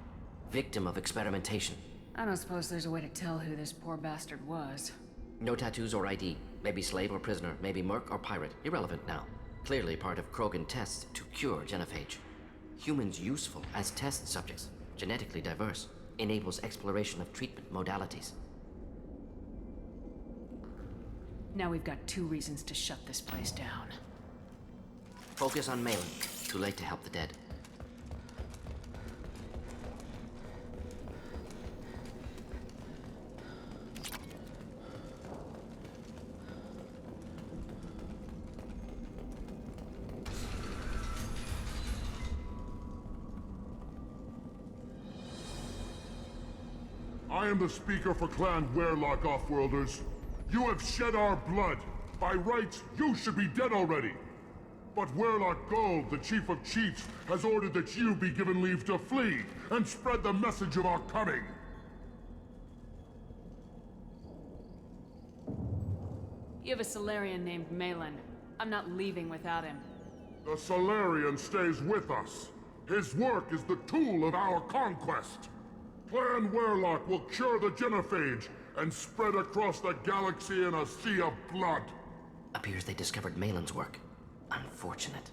Victim of experimentation. I don't suppose there's a way to tell who this poor bastard was. No tattoos or ID. Maybe slave or prisoner, maybe merc or pirate. Irrelevant now. Clearly part of Krogan tests to cure genophage. Humans useful as test subjects. Genetically diverse. Enables exploration of treatment modalities. Now we've got 2 reasons to shut this place down. Focus on Malin. Too late to help the dead. I am the speaker for Clan Werlock, Offworlders. You have shed our blood. By rights, you should be dead already. But Werlock Gold, the Chief of Chiefs, has ordered that you be given leave to flee and spread the message of our coming. You have a Solarian named Malin. I'm not leaving without him. The Solarian stays with us. His work is the tool of our conquest. Clan Werlock will cure the genophage and spread across the galaxy in a sea of blood. Appears they discovered Malin's work. Unfortunate.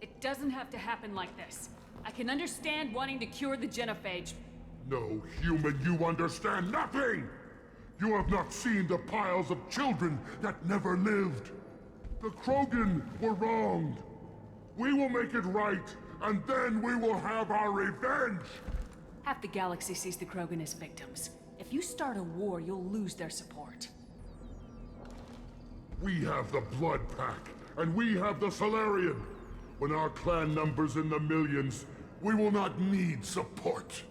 It doesn't have to happen like this. I can understand wanting to cure the genophage. No, human, you understand nothing! You have not seen the piles of children that never lived. The Krogan were wronged. We will make it right, and then we will have our revenge! Half the galaxy sees the Krogan as victims. If you start a war, you'll lose their support. We have the Blood Pack, and we have the Solarian. When our clan numbers in the millions, we will not need support.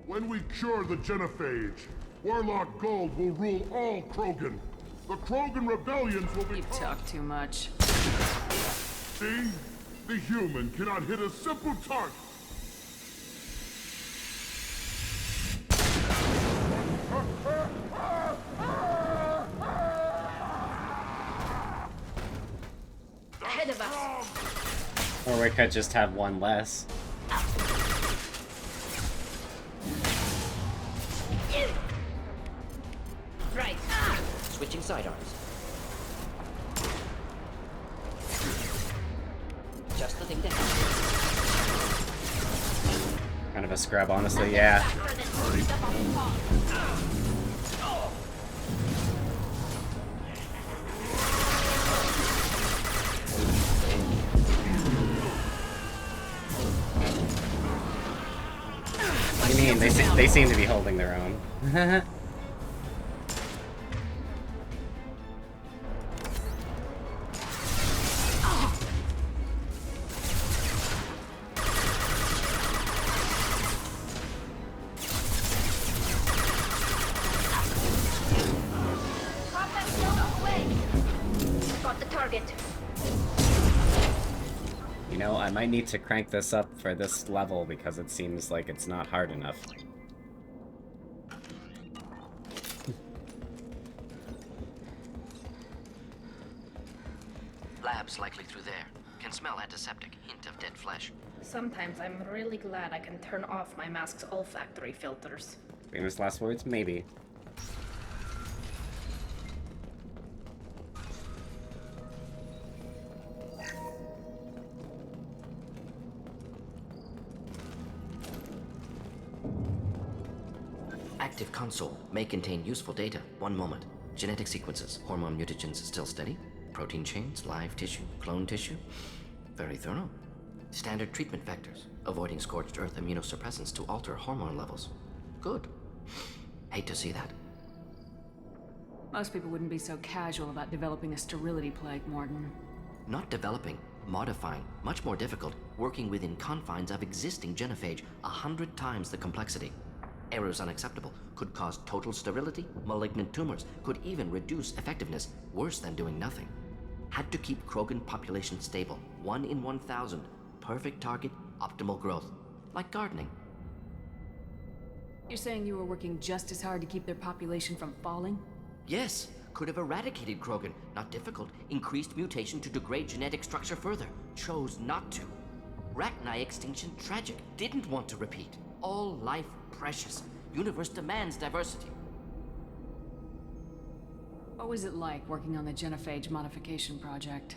When we cure the genophage, Werlock Gold will rule all Krogan. The Krogan rebellions will be— You talk too much. See? The human cannot hit a simple target. Ahead of us. Or we could just have one less. Right. Switching sidearms. Just the thing to happen. Kind of a scrub, honestly, yeah. What do you mean? They seem to be holding their own. Got the target. You know, I might need to crank this up for this level because it seems like it's not hard enough. Labs likely through there. Can smell antiseptic, hint of dead flesh. Sometimes I'm really glad I can turn off my mask's olfactory filters. Famous last words? Maybe. Active console may contain useful data. One moment. Genetic sequences, hormone mutagens still steady. Protein chains, live tissue, clone tissue. Very thorough. Standard treatment vectors, avoiding scorched earth immunosuppressants to alter hormone levels. Good. Hate to see that. Most people wouldn't be so casual about developing a sterility plague, Morton. Not developing, modifying, much more difficult, working within confines of existing genophage, 100 times the complexity. Errors unacceptable, could cause total sterility, malignant tumors, could even reduce effectiveness, worse than doing nothing. Had to keep Krogan population stable, 1 in 1,000, perfect target, optimal growth. Like gardening. You're saying you were working just as hard to keep their population from falling? Yes, could have eradicated Krogan, not difficult, increased mutation to degrade genetic structure further, chose not to. Rachni extinction tragic. Didn't want to repeat. All life precious. Universe demands diversity. What was it like working on the genophage modification project?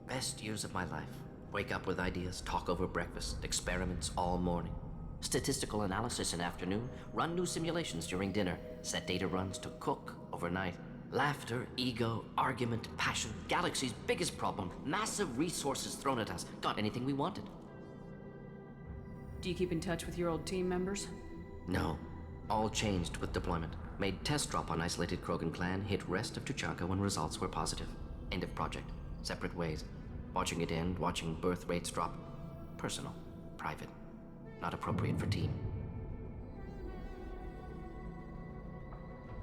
Best years of my life. Wake up with ideas, talk over breakfast, experiments all morning. Statistical analysis in afternoon, run new simulations during dinner, set data runs to cook overnight. Laughter, ego, argument, passion, galaxy's biggest problem, massive resources thrown at us. Got anything we wanted. Do you keep in touch with your old team members? No. All changed with deployment. Made test drop on isolated Krogan clan, hit rest of Tuchanka when results were positive. End of project. Separate ways. Watching it end, watching birth rates drop. Personal. Private. Not appropriate for team.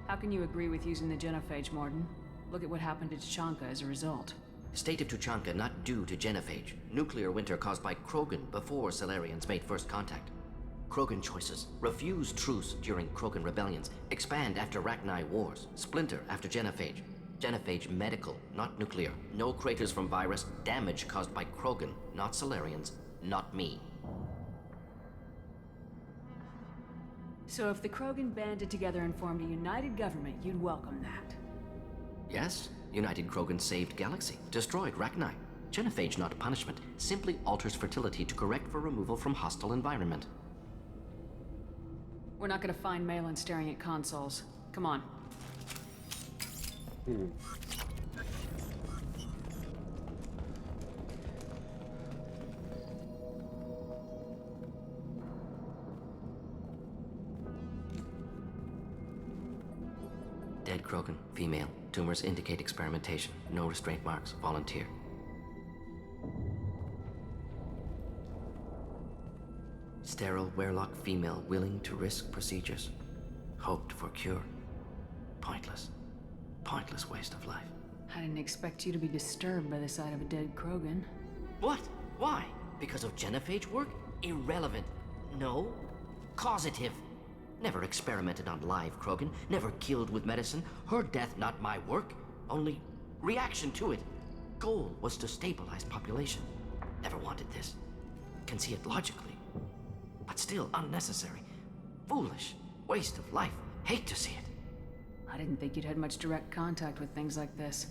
How can you agree with using the genophage, Morden? Look at what happened to Tuchanka as a result. State of Tuchanka not due to genophage. Nuclear winter caused by Krogan before Solarians made first contact. Krogan choices. Refuse truce during Krogan rebellions. Expand after Rachni wars. Splinter after genophage. Genophage medical, not nuclear. No craters from virus. Damage caused by Krogan, not Solarians, not me. So if the Krogan banded together and formed a united government, you'd welcome that? Yes, United Krogan saved Galaxy, destroyed Rachni. Genophage not punishment, simply alters fertility to correct for removal from hostile environment. We're not gonna find Malin staring at consoles. Come on. Dead Krogan, female. Tumors indicate experimentation. No restraint marks. Volunteer. Sterile Werelock female willing to risk procedures. Hoped for cure. Pointless. Pointless waste of life. I didn't expect you to be disturbed by the sight of a dead Krogan. What? Why? Because of genophage work? Irrelevant. No. Causative. Never experimented on live Krogan. Never killed with medicine. Her death not my work. Only reaction to it. Goal was to stabilize population. Never wanted this. Can see it logically. But still unnecessary. Foolish. Waste of life. Hate to see it. I didn't think you'd had much direct contact with things like this.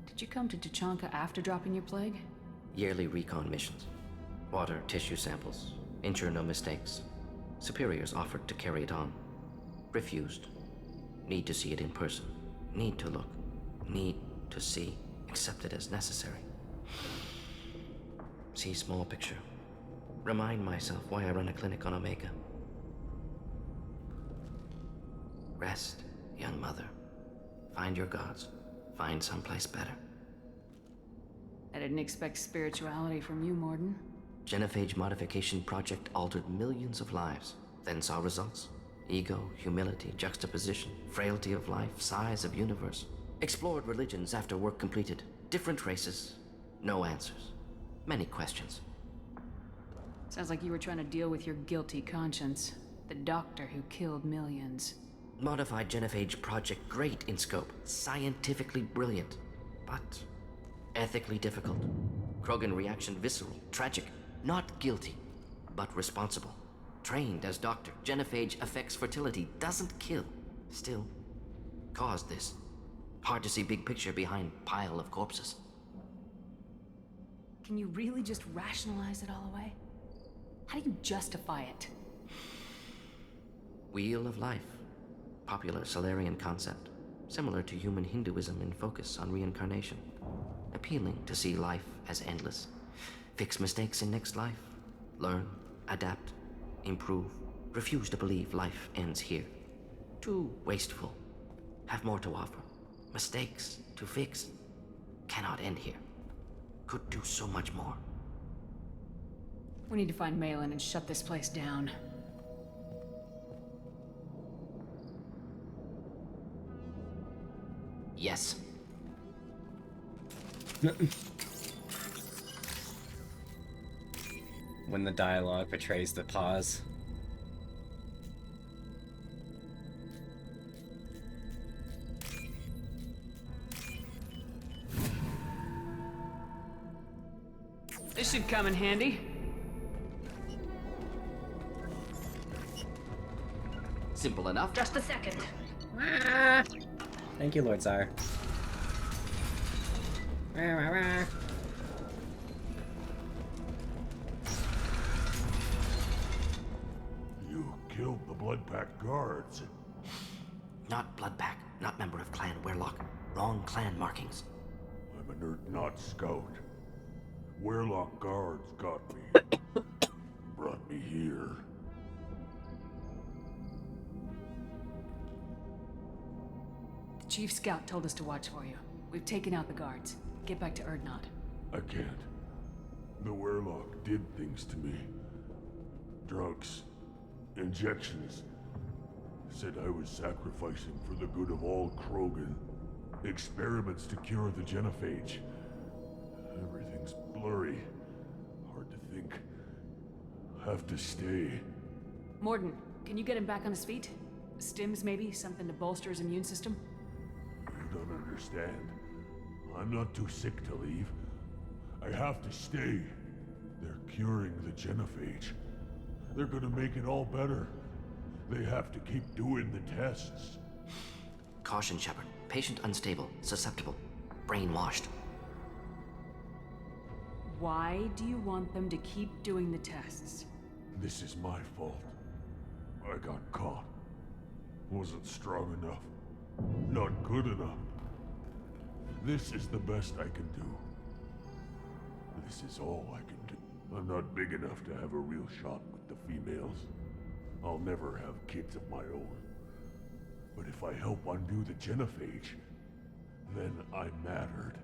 Did you come to Tuchanka after dropping your plague? Yearly recon missions. Water, tissue samples. Ensure no mistakes. Superiors offered to carry it on. Refused. Need to see it in person. Need to look. Need to see. Accepted as necessary. See small picture. Remind myself why I run a clinic on Omega. Rest, young mother. Find your gods. Find someplace better. I didn't expect spirituality from you, Morden. Genophage modification project altered millions of lives, then saw results. Ego, humility, juxtaposition, frailty of life, size of universe. Explored religions after work completed. Different races. No answers. Many questions. Sounds like you were trying to deal with your guilty conscience. The doctor who killed millions. Modified genophage project great in scope. Scientifically brilliant. But ethically difficult. Krogan reaction visceral, tragic. Not guilty, but responsible. Trained as doctor, genophage affects fertility, doesn't kill. Still, caused this. Hard to see big picture behind pile of corpses. Can you really just rationalize it all away? How do you justify it? Wheel of life. Popular Solarian concept. Similar to human Hinduism in focus on reincarnation. Appealing to see life as endless. Fix mistakes in next life. Learn, adapt, improve. Refuse to believe life ends here. Too wasteful. Have more to offer. Mistakes to fix. Cannot end here. Could do so much more. We need to find Malin and shut this place down. Yes. When the dialogue betrays the pause. This should come in handy. Simple enough. Just a second. Thank you, Lord Tsar. You killed the Bloodpack guards. Not Bloodpack, not member of Clan Werlock. Wrong clan markings. I'm an Urdnot scout. Werlock guards got me. Brought me here. The Chief Scout told us to watch for you. We've taken out the guards. Get back to Urdnot. I can't. The Werlock did things to me. Drugs. Injections. Said I was sacrificing for the good of all Krogan. Experiments to cure the genophage. Everything's blurry. Hard to think. Have to stay. Morden, can you get him back on his feet? Stims, maybe? Something to bolster his immune system? You don't understand. I'm not too sick to leave. I have to stay. They're curing the genophage. They're gonna make it all better. They have to keep doing the tests. Caution, Shepard. Patient unstable, susceptible, brainwashed. Why do you want them to keep doing the tests? This is my fault. I got caught. Wasn't strong enough. Not good enough. This is the best I can do. This is all I can do. I'm not big enough to have a real shot with the females. I'll never have kids of my own. But if I help undo the genophage, then I'm mattered.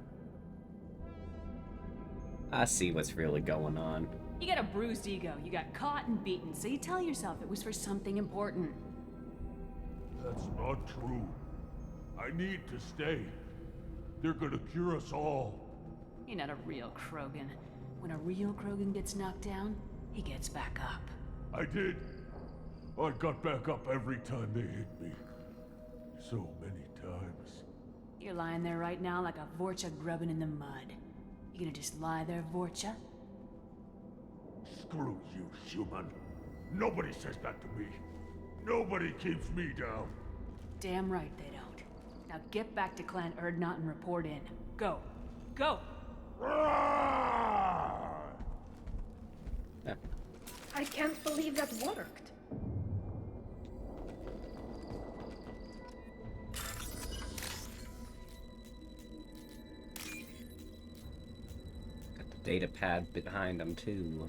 I see what's really going on. You got a bruised ego. You got caught and beaten, so you tell yourself it was for something important. That's not true. I need to stay. They're gonna cure us all. You're not a real Krogan. When a real Krogan gets knocked down, he gets back up. I did. I got back up every time they hit me. So many times. You're lying there right now like a Vorcha grubbing in the mud. You gonna just lie there, Vorcha? Screw you, human. Nobody says that to me. Nobody keeps me down. Damn right they don't. Now get back to Clan Urdnot and report in. Go. Go! I can't believe that worked. Got the data pad behind them too.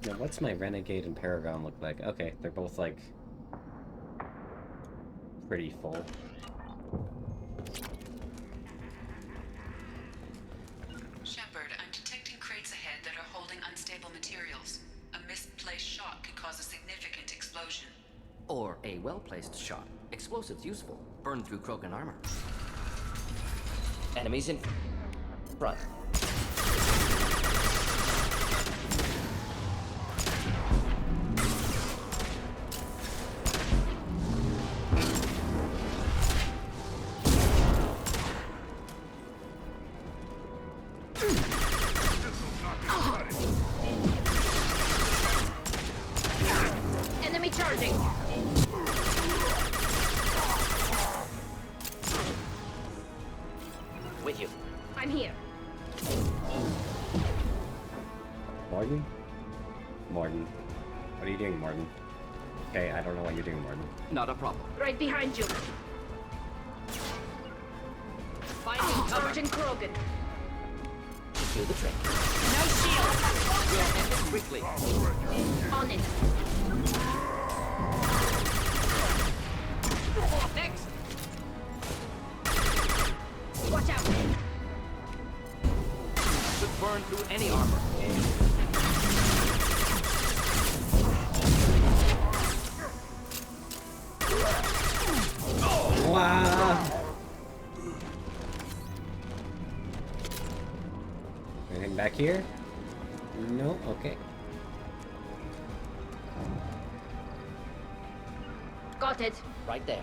Now, what's my Renegade and Paragon look like? Okay, they're both, like, pretty full. Shepard, I'm detecting crates ahead that are holding unstable materials. A misplaced shot could cause a significant explosion. Or a well-placed shot. Explosives useful. Burn through Krogan armor. Enemies in front. Enemy charging! With you. I'm here. Morden? Morden. What are you doing, Morden? Okay, I don't know what you're doing, Morden. Not a problem. Right behind you. Finding cover. Sergeant Krogan. Do the trick. No shield. We'll end it quickly. On it. Next. Watch out. Could burn through any armor. Wow. Anything back here? No? Okay. Spotted. Right there.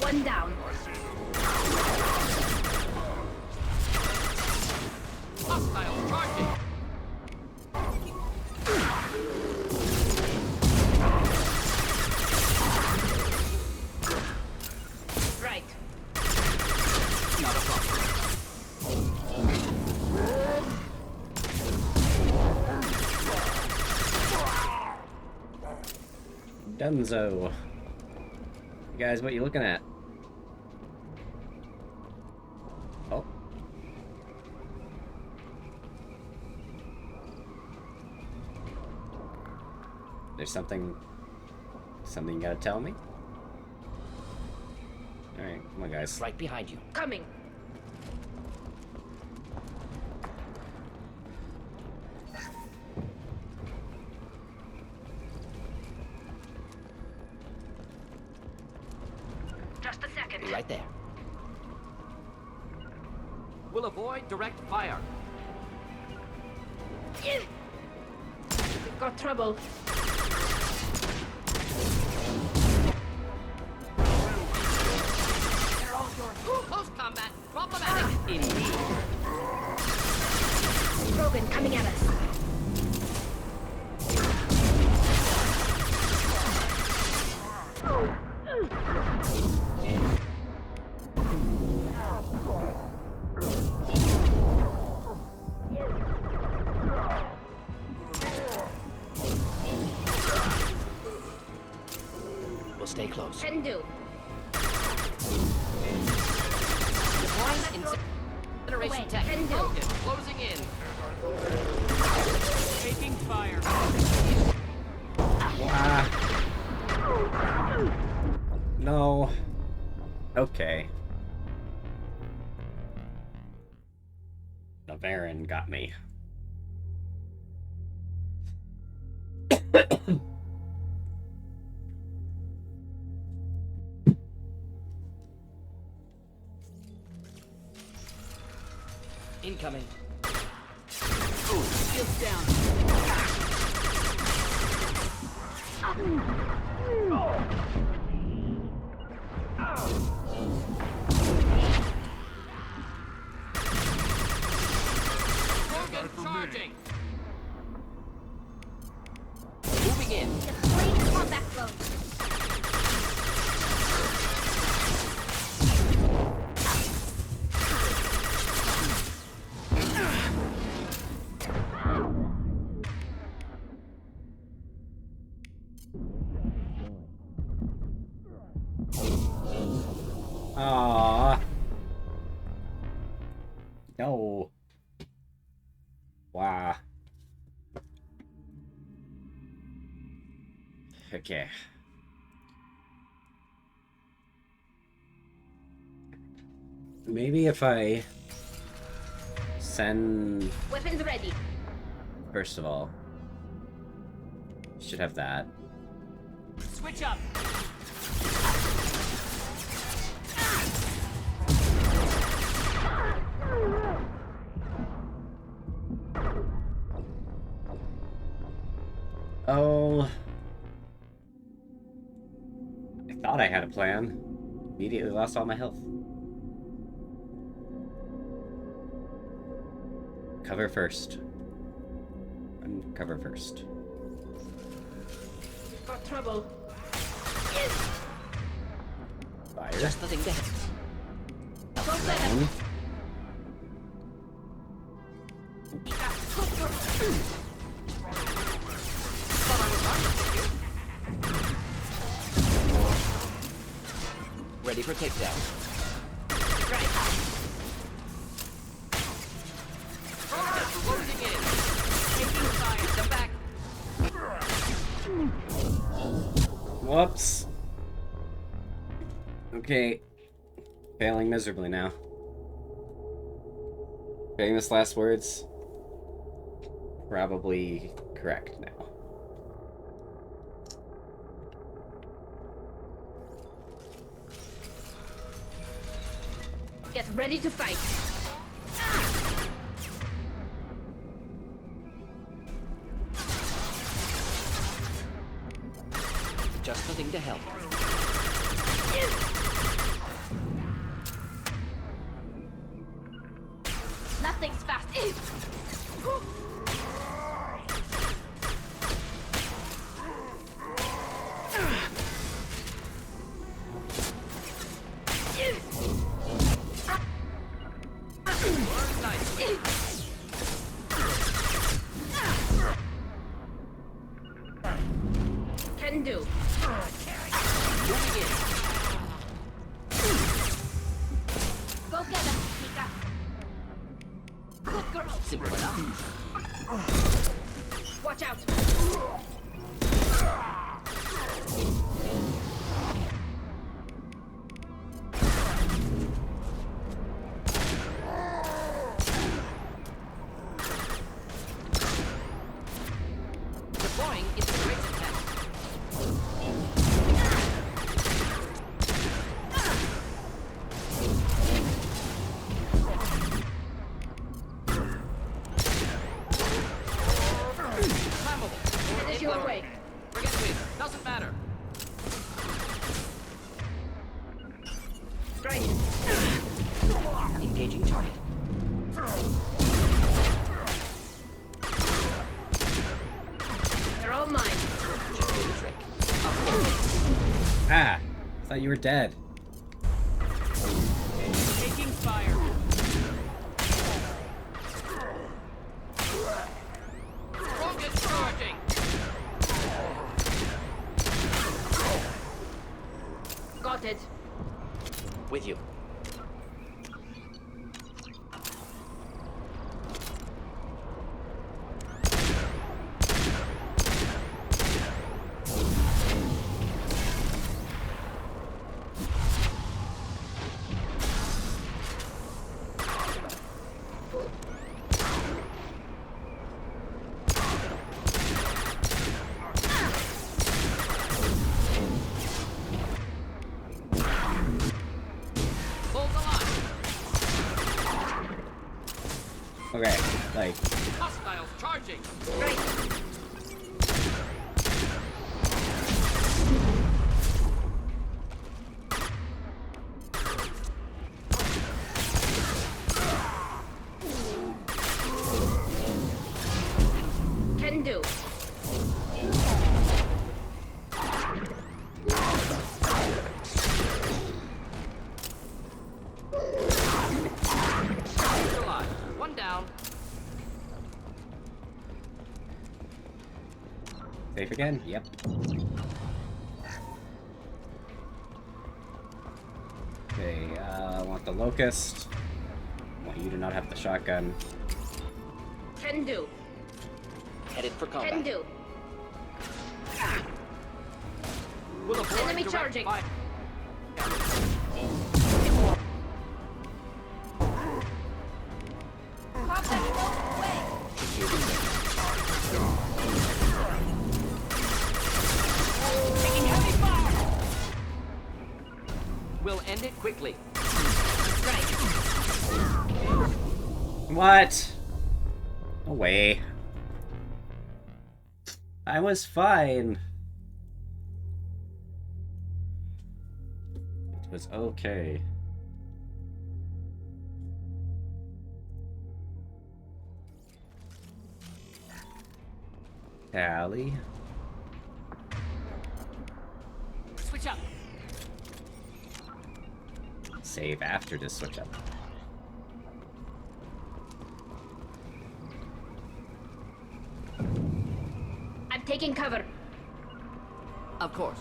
One down. Hostile charging. Right. Not a problem. Dunzo. You guys, what you looking at? Oh. There's something you gotta tell me? Alright, come on guys. Right behind you. Coming. Just a second. Be right there. We'll avoid direct fire. We've got trouble. They're all yours. Close combat. Problematic. Indeed. Rogan coming at us. We'll stay close. Can do. Deploying incineration Away. tech. Can do. Focus. Closing in. Taking fire. No. Okay. The Baron got me. Incoming. Shields down. Rogan charging. Moving in. Deploying combat flow. Aww. No. Wow. Okay. Maybe if I send... Weapons ready. First of all, should have that. Switch up. Oh. I thought I had a plan. Immediately lost all my health. Cover first. Cover first. Got trouble. Fire. Just the thing to hit. Down. Ready for takedown. Right. Closing in. Taking fire. Come back. Whoops. Okay. Failing miserably now. Famous last words. Probably correct now. Get ready to fight. Just the thing to help. Nothing's fast. Can do. Moving in. Go get him, Mika. Good girl. Simple enough. Watch out. Deploying integration test. Flammable. Headed your way. Forget it. Doesn't matter. Strike. Engaging target. They're all mine. Ah! I thought you were dead. Taking fire. Rocket charging. Got it. With you. Hold the line. Okay, like, Hostiles charging. Right. Can do. Alive. One down. safe again? Yep. Okay, I want the locust. I want you to not have the shotgun. Can do. Headed for combat. Can do. Will avoid Enemy direct charging. fire. Pop that smoke away. Taking heavy fire. We'll end it quickly. What? No way. I was fine. It was okay. Tally. Switch up. Save after this switch up. I'm taking cover. Of course.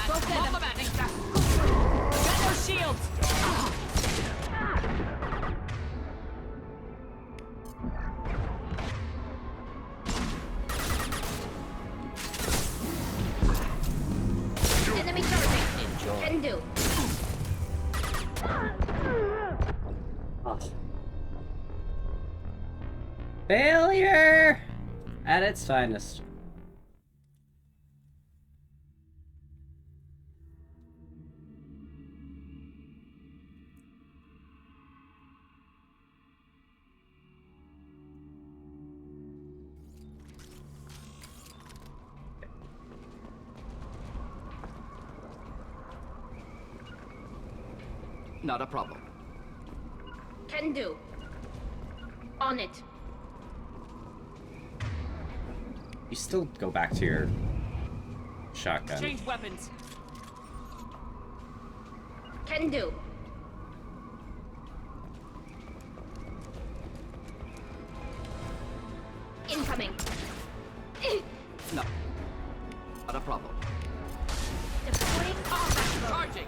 Go get them. Get those shields. Enemy charging. Can do. Failure! At its finest. Not a problem. Can do. On it. You still go back to your shotgun. Change weapons. Can do. Incoming. No. Not a problem. Deploying combat mode. Charging.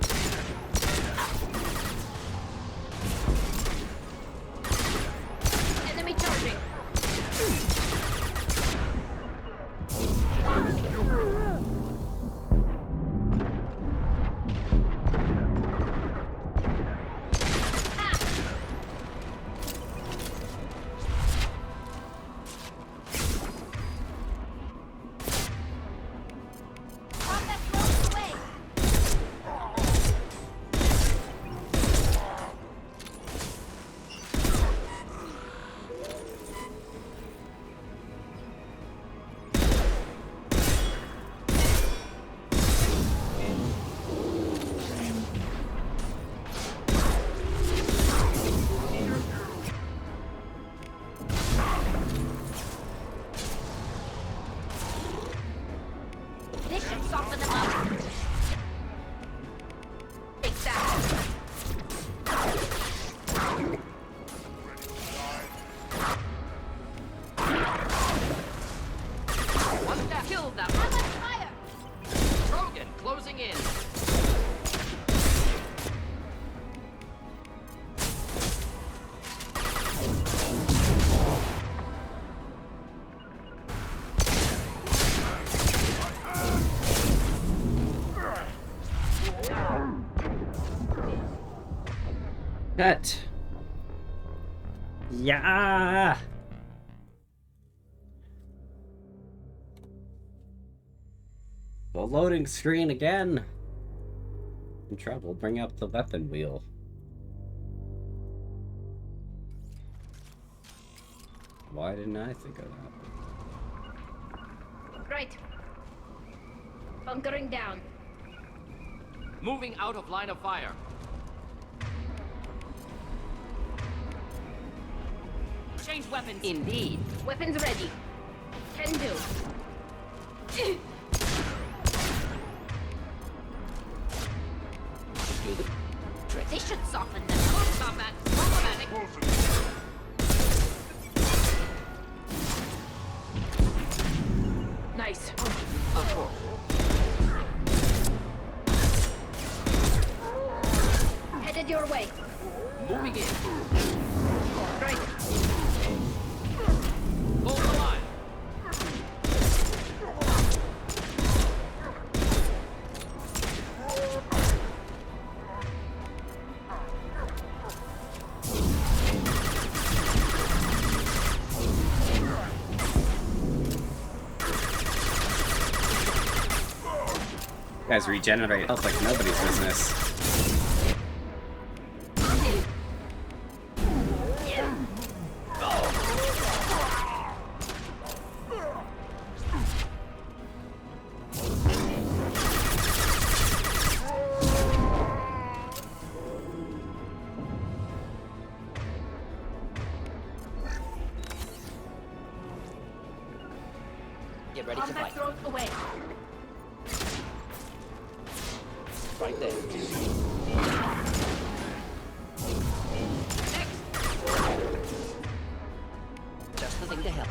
Enemy charging. Combat mode away. This should soften them up. Take that. One down. Kill them. How much fire? Krogan closing in. Cut. Yeah. The loading screen again. In trouble. Bring up the weapon wheel. Why didn't I think of that? Right. Bunkering down. Moving out of line of fire. Change weapons. Indeed. Weapons ready. Can do. Do the trick. This should soften them. Close combat. Problematic. Nice. Of course. Headed your way. Moving in. Right. Hold the line. You guys regenerate health like nobody's business. Get ready to Combat fight. thrown away. Right there. Just the thing to help.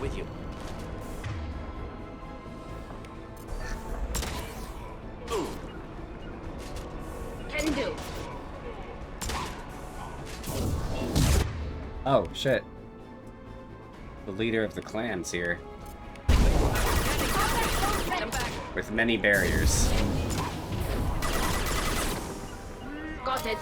With you. Can do. Oh, shit. The leader of the clan's here. with many barriers. Got it.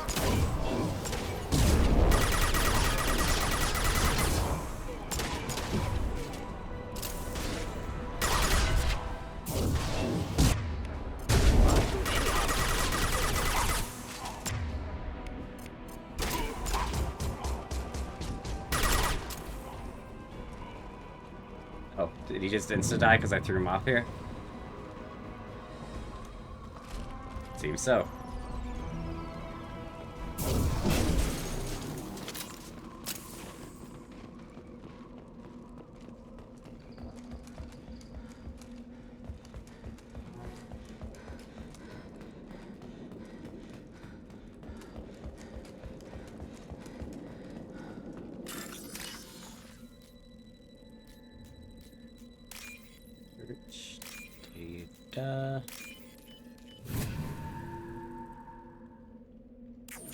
Oh, did he just insta-die because I threw him off here? Seems so. Data.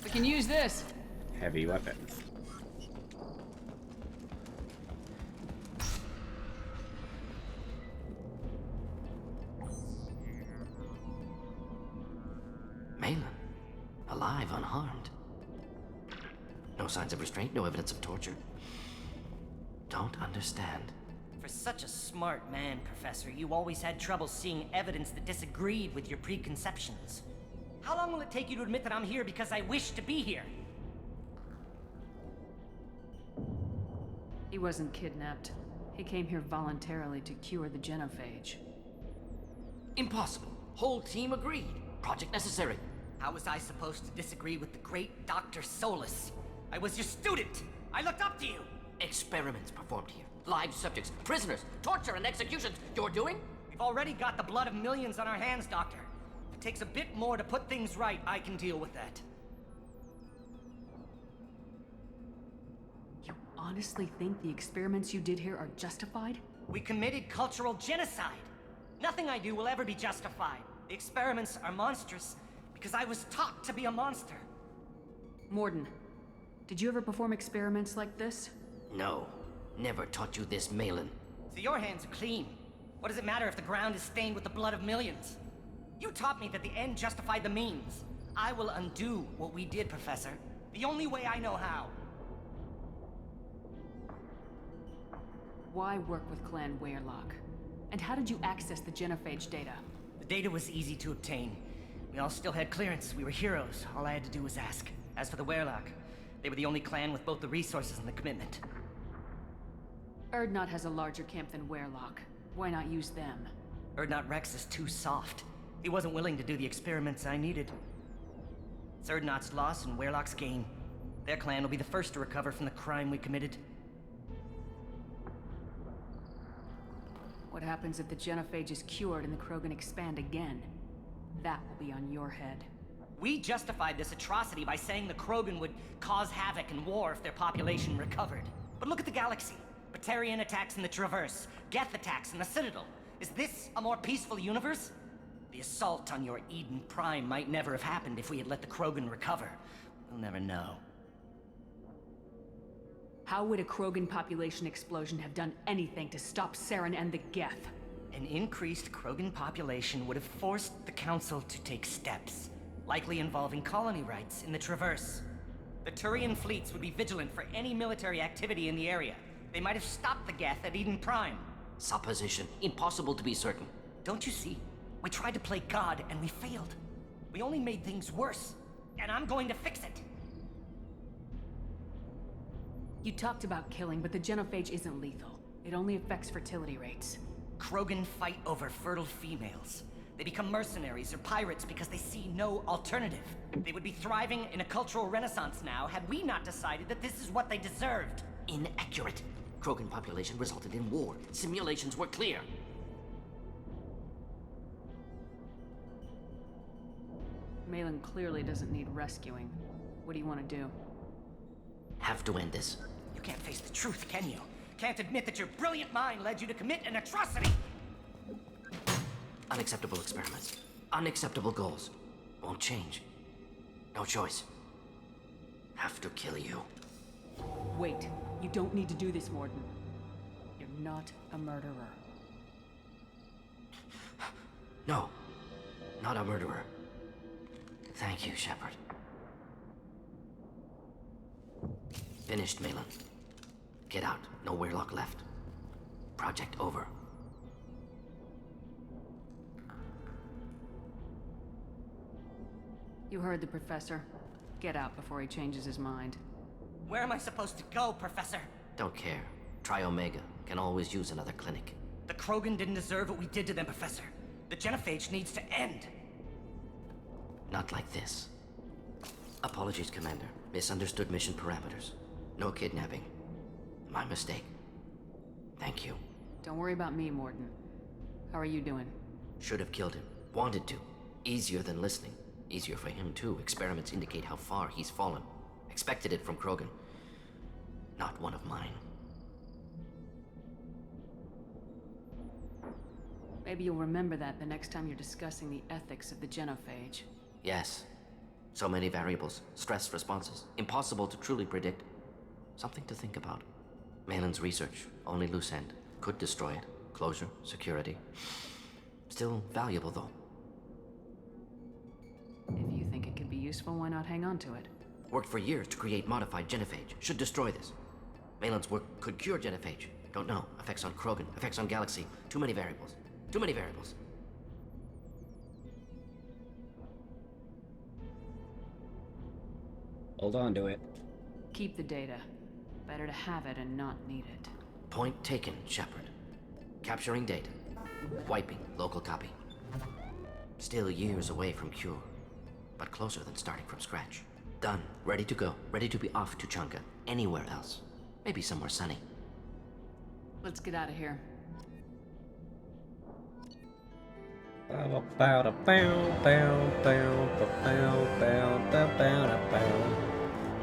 We can use this. Heavy weapons. Malin, alive, unharmed. No signs of restraint, no evidence of torture. Don't understand. For such a smart man, Professor, you always had trouble seeing evidence that disagreed with your preconceptions. How long will it take you to admit that I'm here because I wish to be here? He wasn't kidnapped. He came here voluntarily to cure the genophage. Impossible. Whole team agreed. Project necessary. How was I supposed to disagree with the great Dr. Solus? I was your student! I looked up to you! Experiments performed here. Live subjects, prisoners, torture and executions. You're doing? We've already got the blood of millions on our hands, Doctor. If it takes a bit more to put things right, I can deal with that. You honestly think the experiments you did here are justified? We committed cultural genocide. Nothing I do will ever be justified. The experiments are monstrous because I was taught to be a monster. Morden, did you ever perform experiments like this? No. Never taught you this, Malin. So your hands are clean. What does it matter if the ground is stained with the blood of millions? You taught me that the end justified the means. I will undo what we did, Professor. The only way I know how. Why work with Clan Weyrloc? And how did you access the genophage data? The data was easy to obtain. We all still had clearance. We were heroes. All I had to do was ask. As for the Weyrloc, they were the only clan with both the resources and the commitment. Urdnot has a larger camp than Weyrloc. Why not use them? Urdnot Rex is too soft. He wasn't willing to do the experiments I needed. It's Urdnot's loss and Weyrloc's gain. Their clan will be the first to recover from the crime we committed. What happens if the genophage is cured and the Krogan expand again? That will be on your head. We justified this atrocity by saying the Krogan would cause havoc and war if their population recovered. But look at the galaxy. Batarian attacks in the Traverse, Geth attacks in the Citadel. Is this a more peaceful universe? The assault on your Eden Prime might never have happened if we had let the Krogan recover. We'll never know. How would a Krogan population explosion have done anything to stop Saren and the Geth? An increased Krogan population would have forced the Council to take steps, likely involving colony rights in the Traverse. The Turian fleets would be vigilant for any military activity in the area. They might have stopped the Geth at Eden Prime. Supposition. Impossible to be certain. Don't you see? We tried to play God and we failed. We only made things worse. And I'm going to fix it. You talked about killing, but the genophage isn't lethal. It only affects fertility rates. Krogan fight over fertile females. They become mercenaries or pirates because they see no alternative. They would be thriving in a cultural renaissance now had we not decided that this is what they deserved. Inaccurate. Krogan population resulted in war. Simulations were clear. Malin clearly doesn't need rescuing. What do you want to do? Have to end this. You can't face the truth, can you? Can't admit that your brilliant mind led you to commit an atrocity! Unacceptable experiments. Unacceptable goals. Won't change. No choice. Have to kill you. Wait. You don't need to do this, Morden. You're not a murderer. No, not a murderer. Thank you, Shepard. Finished, Malin. Get out. No Weirlock left. Project over. You heard the professor. Get out before he changes his mind. Where am I supposed to go, Professor? Don't care. Try Omega. Can always use another clinic. The Krogan didn't deserve what we did to them, Professor. The genophage needs to end. Not like this. Apologies, Commander. Misunderstood mission parameters. No kidnapping. My mistake. Thank you. Don't worry about me, Mordin. How are you doing? Should have killed him. Wanted to. Easier than listening. Easier for him, too. Experiments indicate how far he's fallen. Expected it from Krogan. Not one of mine. Maybe you'll remember that the next time you're discussing the ethics of the genophage. Yes. So many variables. Stress responses. Impossible to truly predict. Something to think about. Malin's research. Only loose end. Could destroy it. Closure. Security. Still valuable, though. If you think it could be useful, why not hang on to it? Worked for years to create modified genophage. Should destroy this. Malin's work could cure genophage. Don't know. Effects on Krogan. Effects on Galaxy. Too many variables. Too many variables. Hold on to it. Keep the data. Better to have it and not need it. Point taken, Shepard. Capturing data. Wiping local copy. Still years away from cure. But closer than starting from scratch. Done. Ready to go. Ready to be off to Chunka. Anywhere else. Maybe somewhere sunny. Let's get out of here.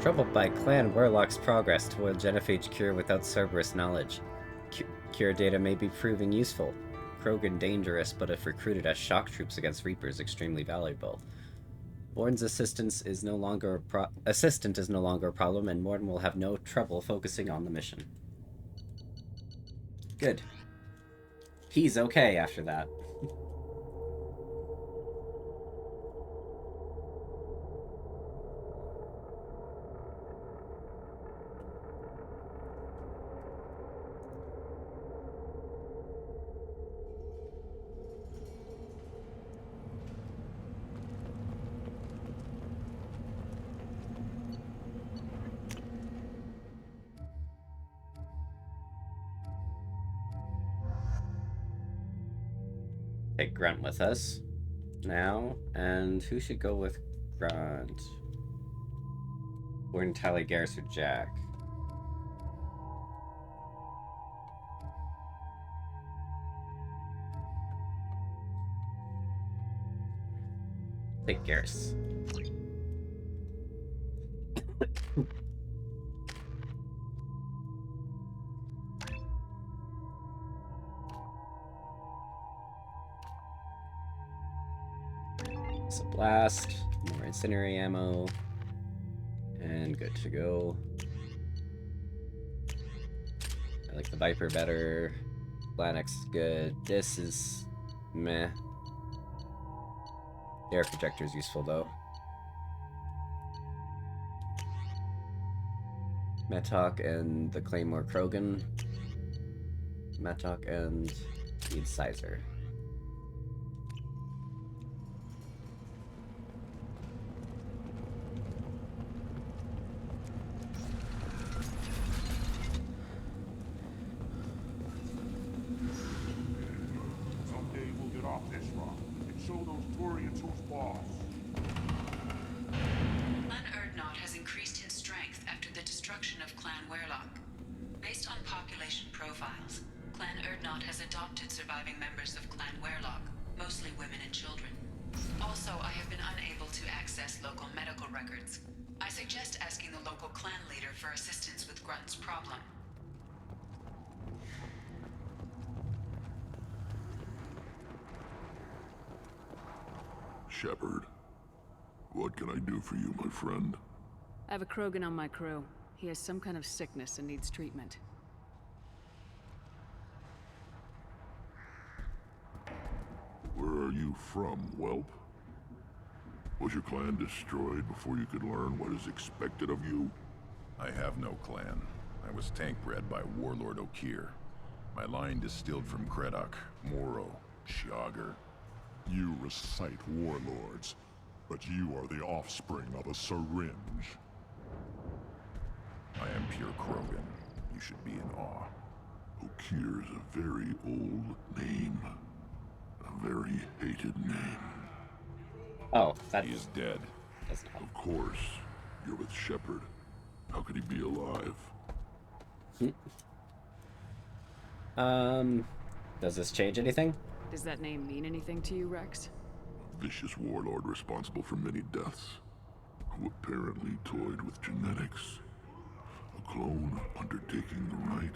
Troubled by Clan Warlock's progress toward genophage cure without Cerberus knowledge. Cure data may be proving useful. Krogan dangerous, but if recruited as shock troops against Reapers, extremely valuable. Born's assistant is no longer a problem, and Morton will have no trouble focusing on the mission. Good. He's okay after that. Take Grunt with us now, and who should go with Grunt? Gordon, Tally, Garrus, or Jack? Take Garrus. It's a blast, more incendiary ammo, and good to go. I like the Viper better. Lanix is good. This is meh. The air projector is useful though. Metok and the Claymore Krogan. Metok and the Incisor. Someday we'll get off this rock and show those Turians who's boss. Clan Erdnot has increased in strength after the destruction of Clan Weirlock. Based on population profiles, Clan Erdnot has adopted surviving members of Clan Weirlock, mostly women and children. Also, I have been unable to access local medical records. I suggest asking the local clan leader for assistance with Grunt's problem. Shepard, what can I do for you, my friend? I have a Krogan on my crew. He has some kind of sickness and needs treatment. Where are are you from, whelp? Was your clan destroyed before you could learn what is expected of you? I have no clan. I was tank bred by Warlord Okir. My line distilled from Kredok, Moro, Shiagar. You recite warlords, but you are the offspring of a syringe. I am pure Krogan. You should be in awe. Okir's a very old name. A very hated name. Oh, that he is dead. Of course. You're with Shepard. How could he be alive? Does this change anything? Does that name mean anything to you, Rex? A vicious warlord responsible for many deaths, who apparently toyed with genetics. A clone undertaking the rite.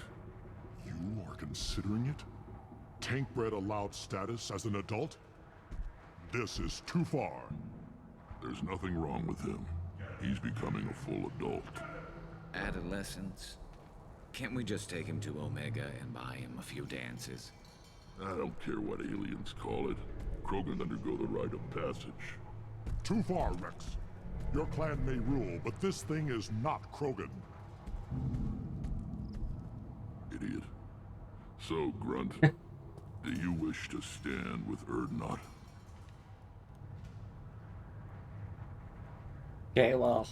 You are considering it? Tank-bred allowed status as an adult? This is too far. There's nothing wrong with him. He's becoming a full adult. Adolescence? Can't we just take him to Omega and buy him a few dances? I don't care what aliens call it. Krogan undergo the rite of passage. Too far, Rex. Your clan may rule, but this thing is not Krogan. Idiot. So, Grunt, do you wish to stand with Erdnot? Okay, well,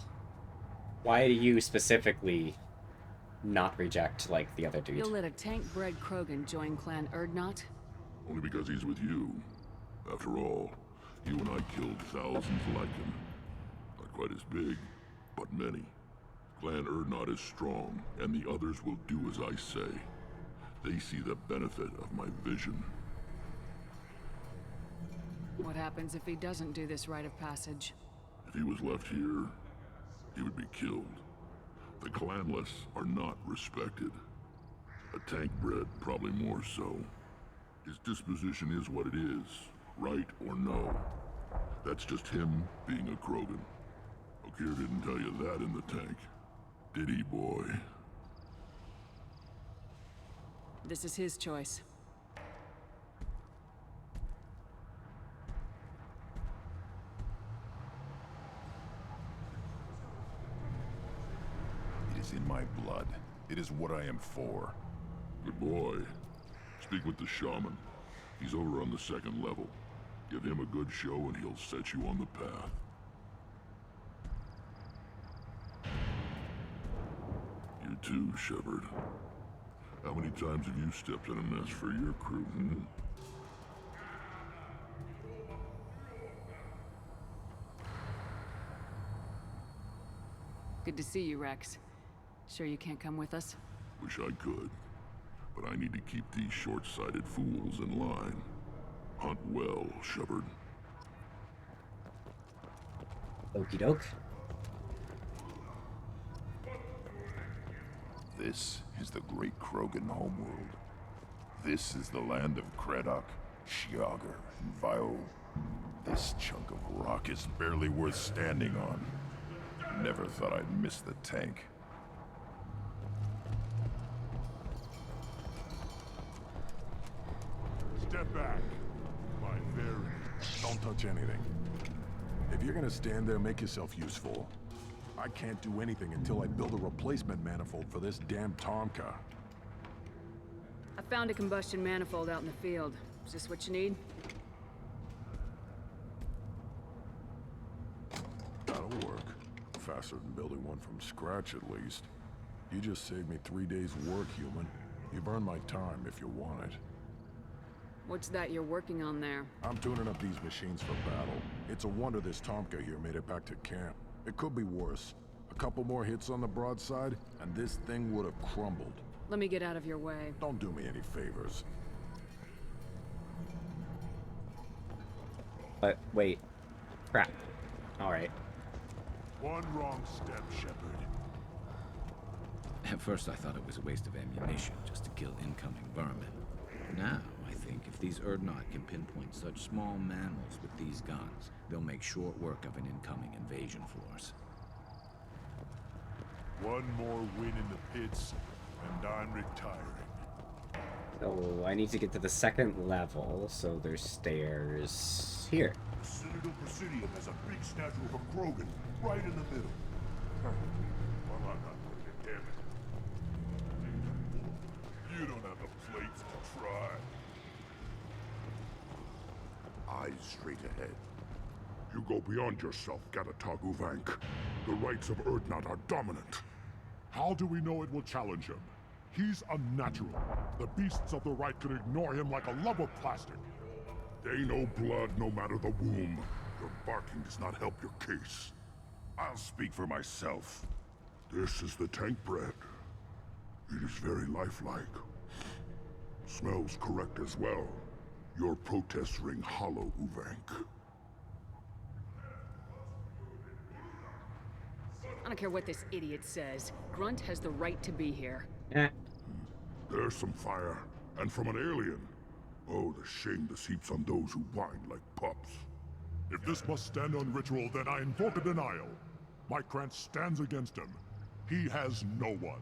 why do you specifically not reject, like, the other dude? You'll let a tank-bred Krogan join Clan Erdnot? Only because he's with you. After all, you and I killed thousands like him. Not quite as big, but many. Clan Erdnot is strong, and the others will do as I say. They see the benefit of my vision. What happens if he doesn't do this rite of passage? If he was left here, he would be killed. The clanless are not respected. A tank-bred probably more so. His disposition is what it is, right or no. That's just him being a Krogan. Okir didn't tell you that in the tank. Did he, boy? This is his choice. It is in my blood. It is what I am for. Good boy. Speak with the shaman. He's over on the second level. Give him a good show and he'll set you on the path. You too, Shepard. How many times have you stepped in a mess for your crew, hmm? Good to see you, Rex. Sure you can't come with us? Wish I could. But I need to keep these short-sighted fools in line. Hunt well, Shepard. Okie doke. This is the great Krogan homeworld. This is the land of Kredok, Shiagar, and Vio. This chunk of rock is barely worth standing on. Never thought I'd miss the tank. Step back. My very... Don't touch anything. If you're gonna stand there, make yourself useful. I can't do anything until I build a replacement manifold for this damn Tomka. I found a combustion manifold out in the field. Is this what you need? That'll work. Faster than building one from scratch, at least. You just saved me 3 days' work, human. You've earned my time if you want it. What's that you're working on there? I'm tuning up these machines for battle. It's a wonder this Tomka here made it back to camp. It could be worse. A couple more hits on the broadside, and this thing would have crumbled. Let me get out of your way. Don't do me any favors. But wait. Crap. Alright. One wrong step, Shepard. At first I thought it was a waste of ammunition just to kill incoming vermin. Now, I think if these Erdnot can pinpoint such small mammals with these guns, they'll make short work of an incoming invasion force. One more win in the pits, and I'm retiring. So I need to get to the second level, so there's stairs here. The Citadel Presidium has a big statue of a Krogan right in the middle. Well, I'm not putting it, damn it. You don't have the plates to try. Eyes straight ahead. You go beyond yourself, Gatatog Uvank. The rights of Urdnot are dominant. How do we know it will challenge him? He's unnatural. The beasts of the right could ignore him like a lump of plastic. They know blood no matter the womb. Your barking does not help your case. I'll speak for myself. This is the tank bread. It is very lifelike. Smells correct as well. Your protests ring hollow, Uvank. I don't care what this idiot says. Grunt has the right to be here. There's some fire, and from an alien. Oh, the shame this heaps on those who whine like pups. If this must stand on ritual, then I invoke a denial. My Krantz stands against him. He has no one.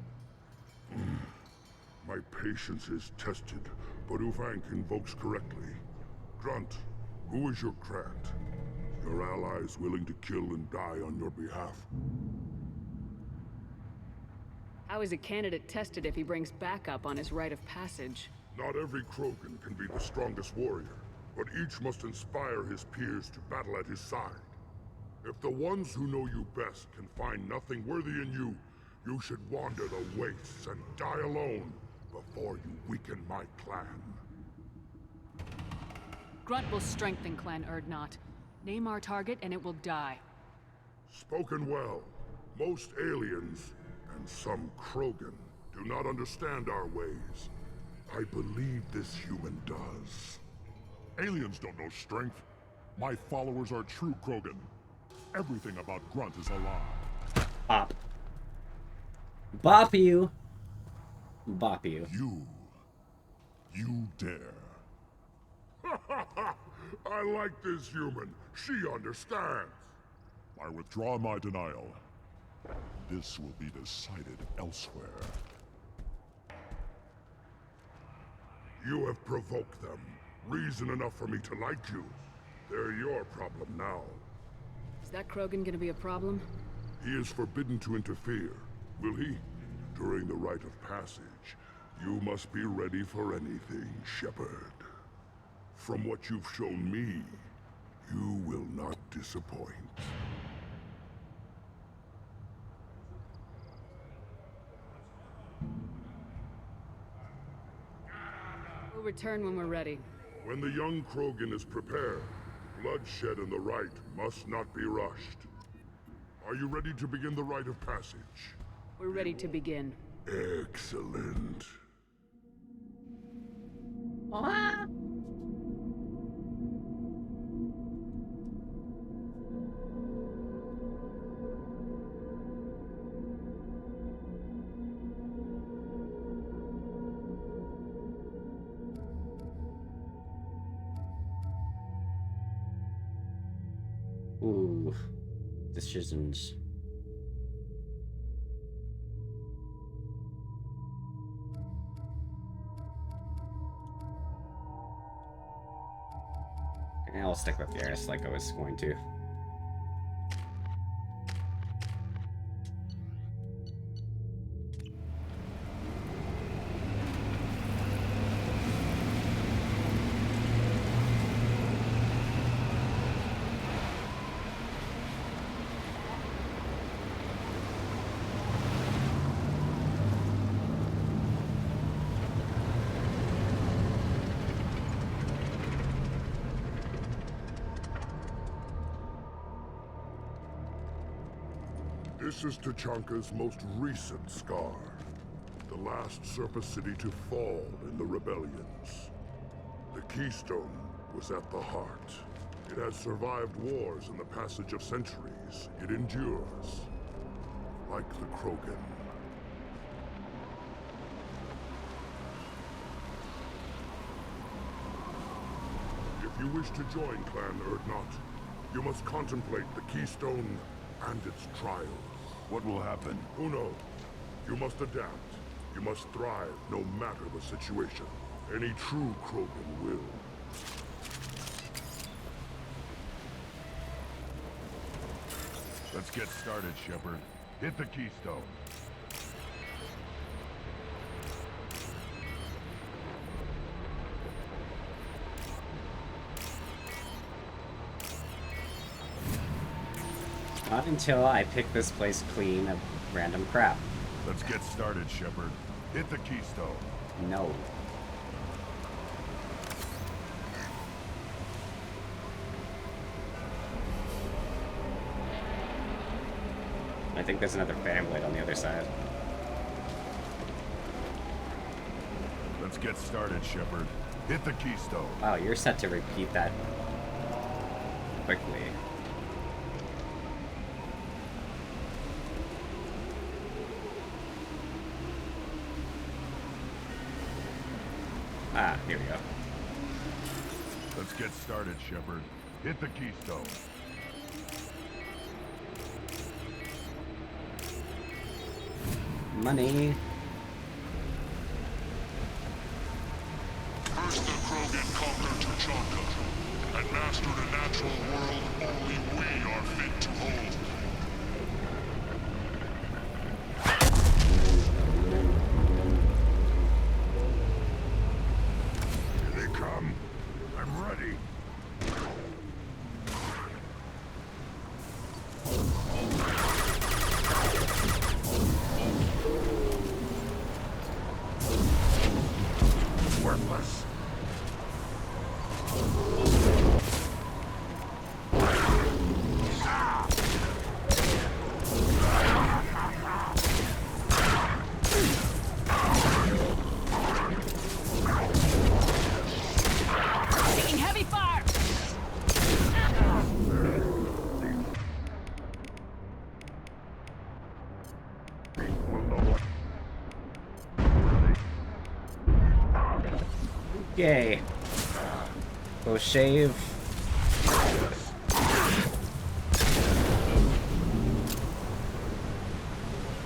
My patience is tested, but Uvank invokes correctly. Grunt, who is your Krant? Your allies willing to kill and die on your behalf? How is a candidate tested if he brings backup on his rite of passage? Not every Krogan can be the strongest warrior, but each must inspire his peers to battle at his side. If the ones who know you best can find nothing worthy in you, you should wander the wastes and die alone before you weaken my clan. Grunt will strengthen Clan Urdnot. Name our target and it will die. Spoken well. Most aliens, and some Krogan, do not understand our ways. I believe this human does. Aliens don't know strength. My followers are true Krogan. Everything about Grunt is a lie. Bop. Bop you. Bop you. You dare. I like this human. She understands. I withdraw my denial. This will be decided elsewhere. You have provoked them. Reason enough for me to like you. They're your problem now. Is that Krogan gonna be a problem? He is forbidden to interfere. Will he? During the rite of passage, you must be ready for anything, Shepard. From what you've shown me, you will not disappoint. We'll return when we're ready. When the young Krogan is prepared, bloodshed in the rite must not be rushed. Are you ready to begin the rite of passage? We're ready to begin. Excellent. Ooh. Decisions. I'll stick with Garrus like I was going to. This is Tachanka's most recent scar. The last surface city to fall in the rebellions. The Keystone was at the heart. It has survived wars and the passage of centuries. It endures. Like the Krogan. If you wish to join Clan Urdnot, you must contemplate the Keystone and its trials. What will happen? Who knows? You must adapt. You must thrive no matter the situation. Any true Krogan will. Let's get started, Shepard. Hit the keystone. Not until I pick this place clean of random crap. Let's get started, Shepard. Hit the keystone. No. I think there's another fan blade on the other side. Let's get started, Shepard. Hit the keystone. Wow, you're set to repeat that quickly. Ah, here we go. Let's get started, Shepard. Hit the keystone. Money. First the Krogan conquered Tuchanka, and mastered a natural world only we are fit to hold. Here they come. I'm ready. Worthless. Taking heavy fire! Yay. Go shave.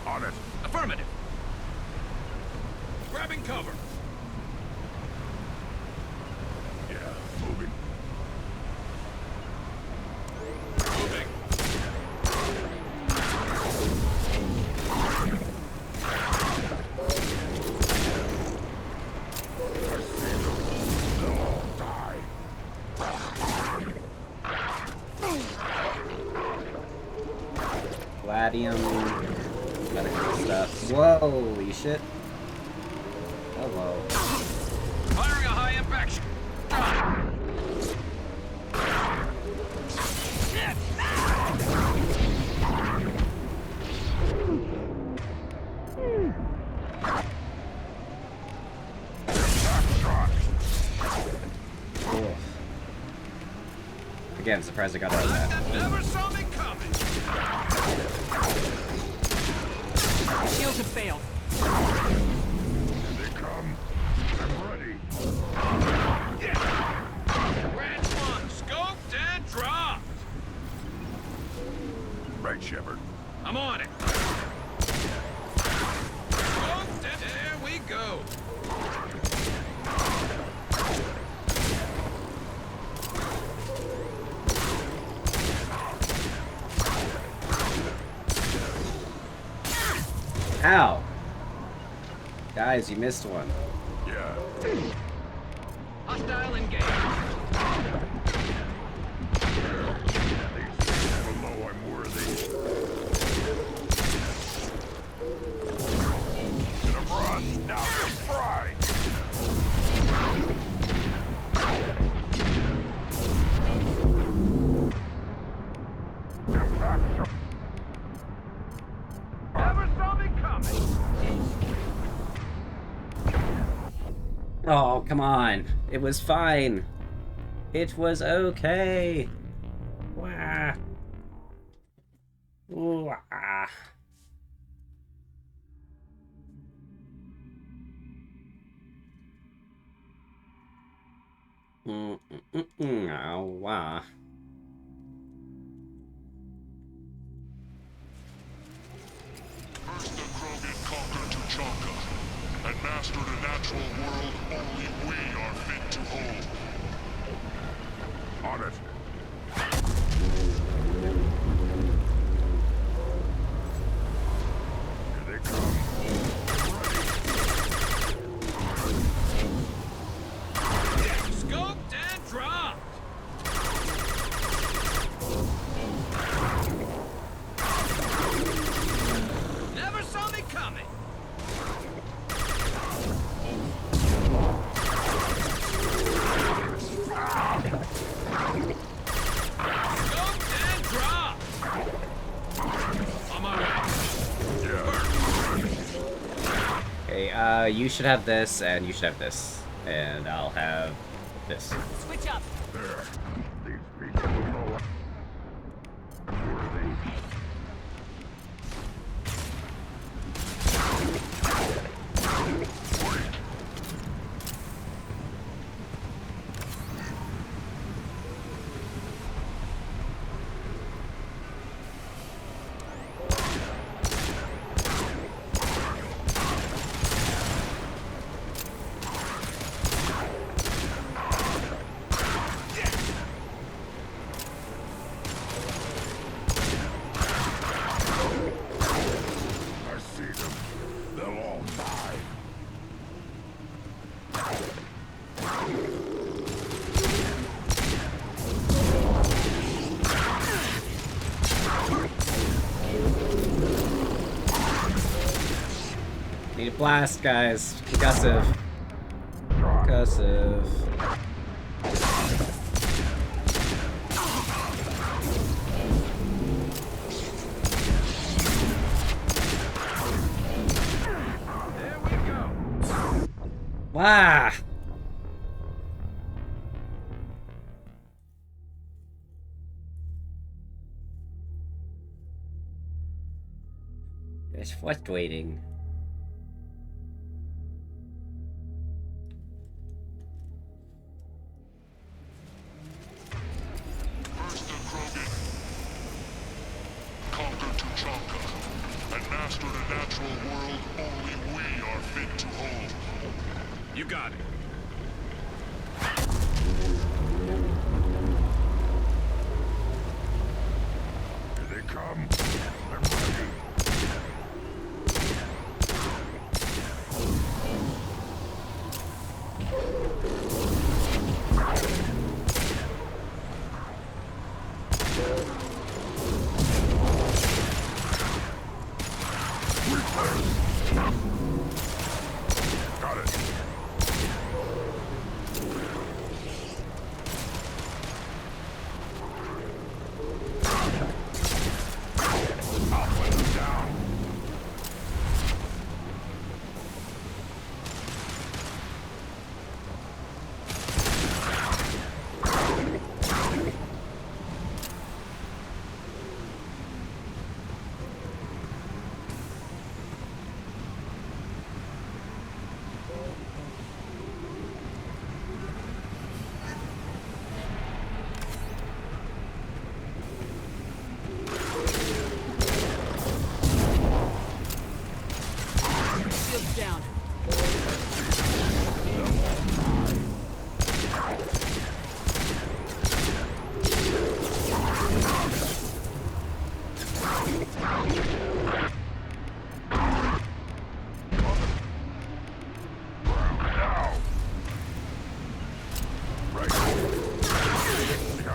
On it. Affirmative. Grabbing cover. Yeah, moving. Moving. They'll all die. Gladium. Medical stuff. Whoa, holy shit. Hello. Firing a high impact. Cool. Again, surprised I got out of that. Never saw me coming. Shields have failed. Here they come. I'm ready. Branch one, scoped and dropped. Right, Shepard. I'm on it. Scoped and there we go. Ow! Guys, you missed one. Yeah. Hostile engaged. They will know I'm worthy. Get 'em run. Now they're fried. Never saw me coming. Oh, come on. It was fine. It was okay. Wah. Ooh, ah. Oh, wow. First the Krogan conquered Tuchanka, and mastered a natural world only we You should have this, and you should have this. And I'll have this. Switch up. There. These people will know worthy. Need a blast, guys. Concussive. Concussive. There we go. Wow. It's frustrating. First the Krogan conquered Tuchanka and mastered a natural world only we are fit to hold. You got it. Here they come. I'm ready. Got it. I'll put them down. Shields down.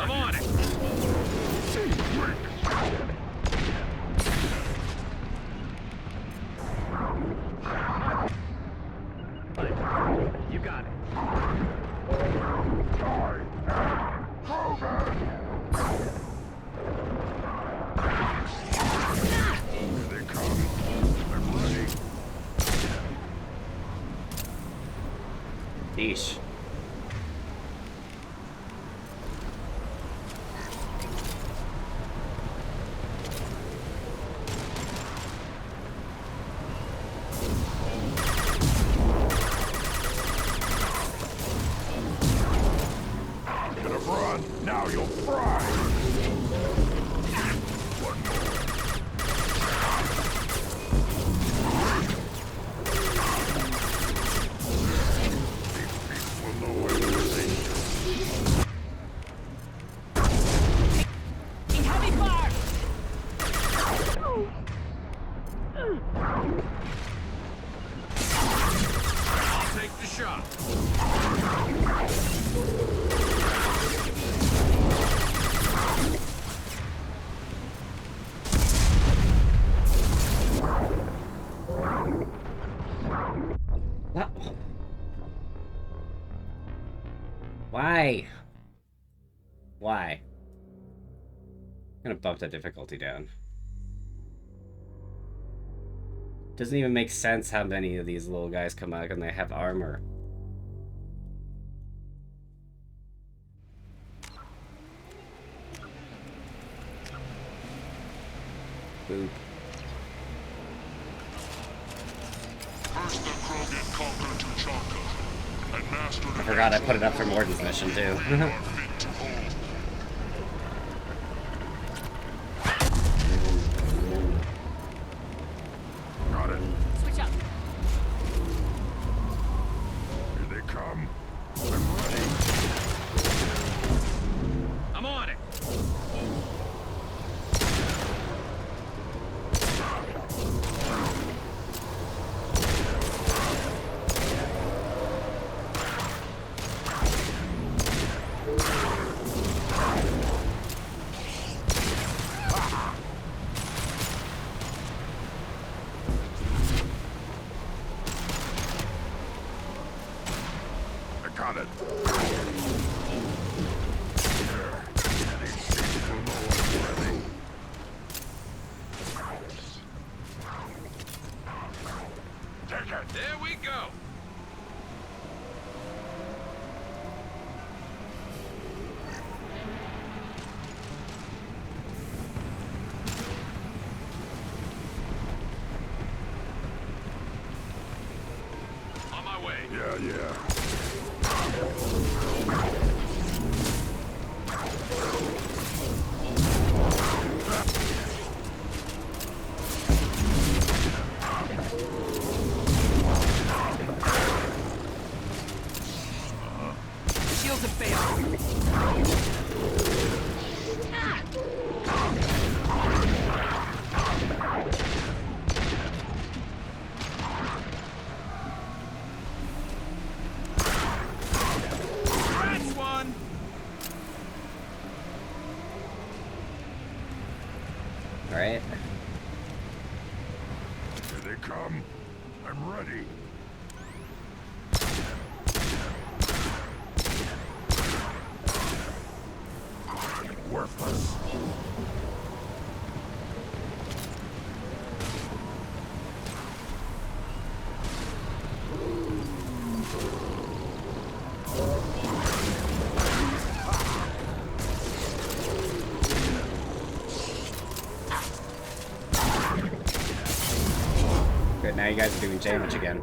I'm on it. You got it. Here they come. I'm ready. Yeesh. Could have run. Now you'll fry. One more. These people will know I'm worthy. Heavy fire! I'll take the shot. What? Why? Why? I'm gonna bump that difficulty down. Doesn't even make sense how many of these little guys come out and they have armor. Boop. First the Krogan conquered Tuchanka, and mastered I forgot I put it up for Morden's mission too. fit to hold. Got it. Switch up. Here they come. I'm ready. I'm on it. I got it. Take it. There we go. On my way. Yeah. Shields have failed. That's one. Alright. Here they come. I'm ready. Worthless. Good, now you guys are doing damage again.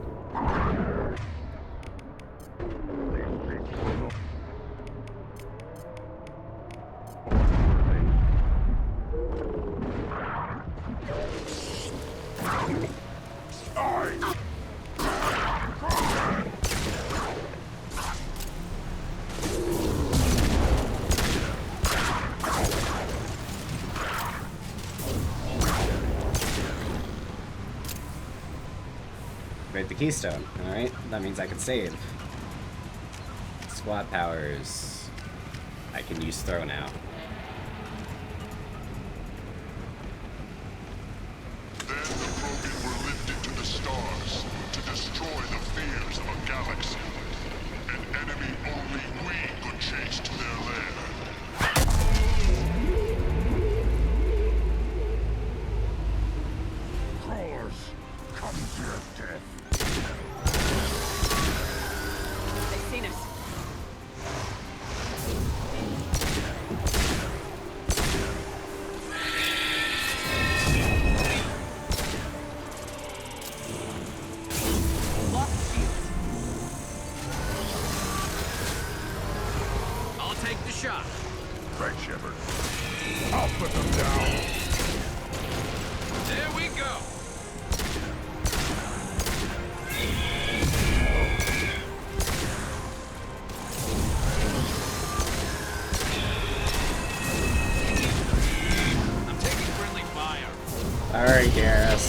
Break the keystone. Alright, that means I can save. Squad powers. I can use throw now. Then the Krogan were lifted to the stars to destroy the fears of a galaxy. An enemy only we could chase to their lair. Crawlers, come to your death. They've seen us. Lost shields. I'll take the shot. Right, Shepard. I'll put them down. There we go. I'm taking friendly fire. Alright, Garrus.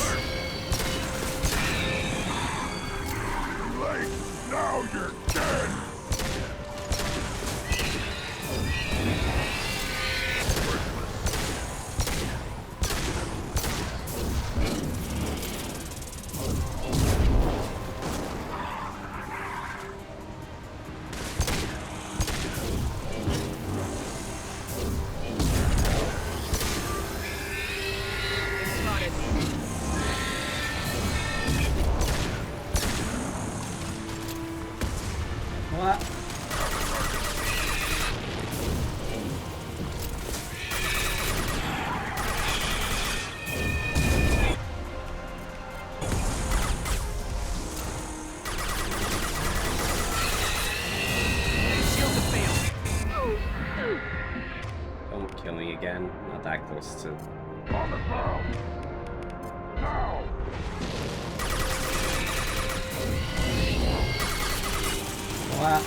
Late. Now you're dead. Spotted. Kill me again. Not that close to. On the ground! Now! What?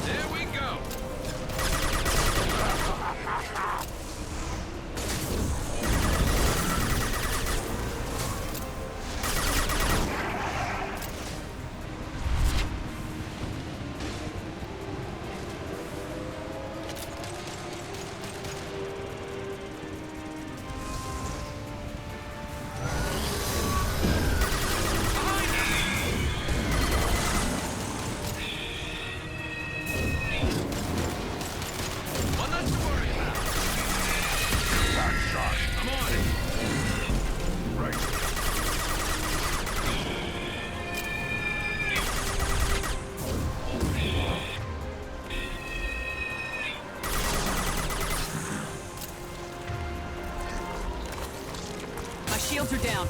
There we go. Shields are down.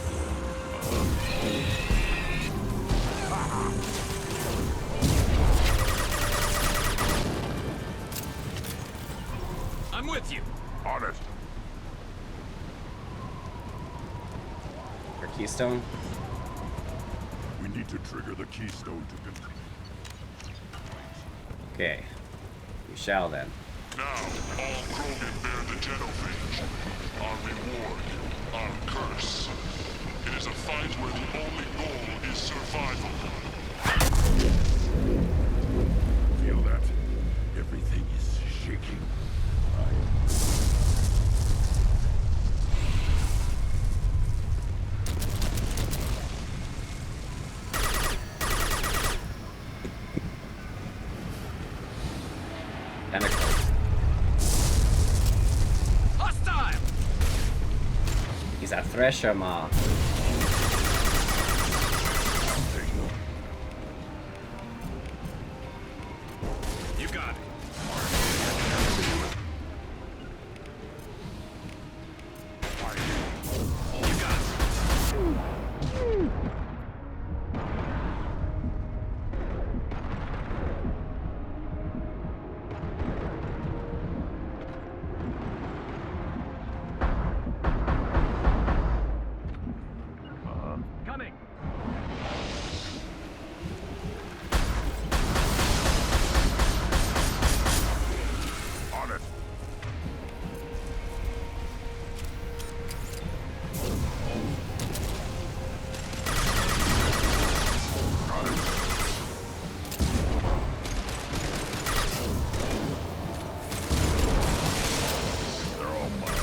I'm with you. On it. Our keystone? We need to trigger the keystone to complete. Okay. We shall then. Now, all Krogan bear the genophage. Our reward, our curse. It is a fight where the only goal is survival. Feel that? Everything is shaking. Hostile! He's a thresher maw. You got it. You got it. Coming. On it. They're all mine.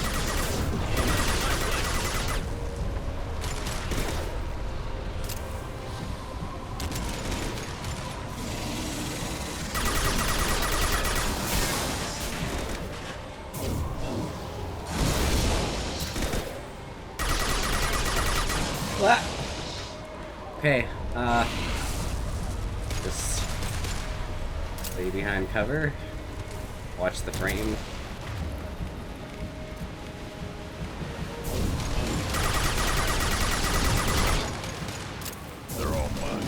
What? Okay, just stay behind cover. Watch the frame. They're all mine.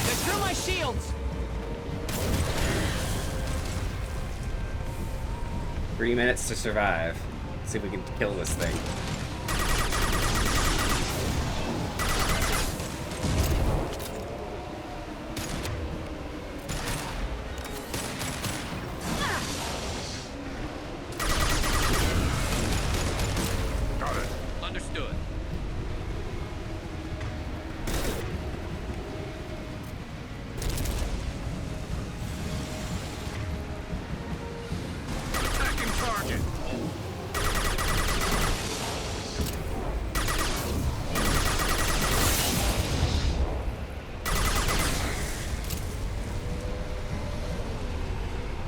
They threw my shields. 3 minutes to survive. See if we can kill this thing. Got it. Understood. Attacking target.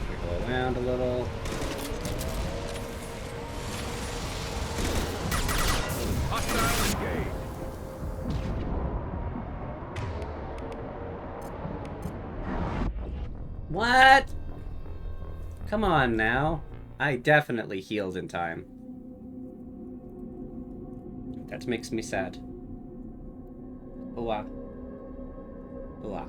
Wiggle around a little. What? Come on now. I definitely healed in time. That makes me sad. Ooh-ah. Ooh-ah.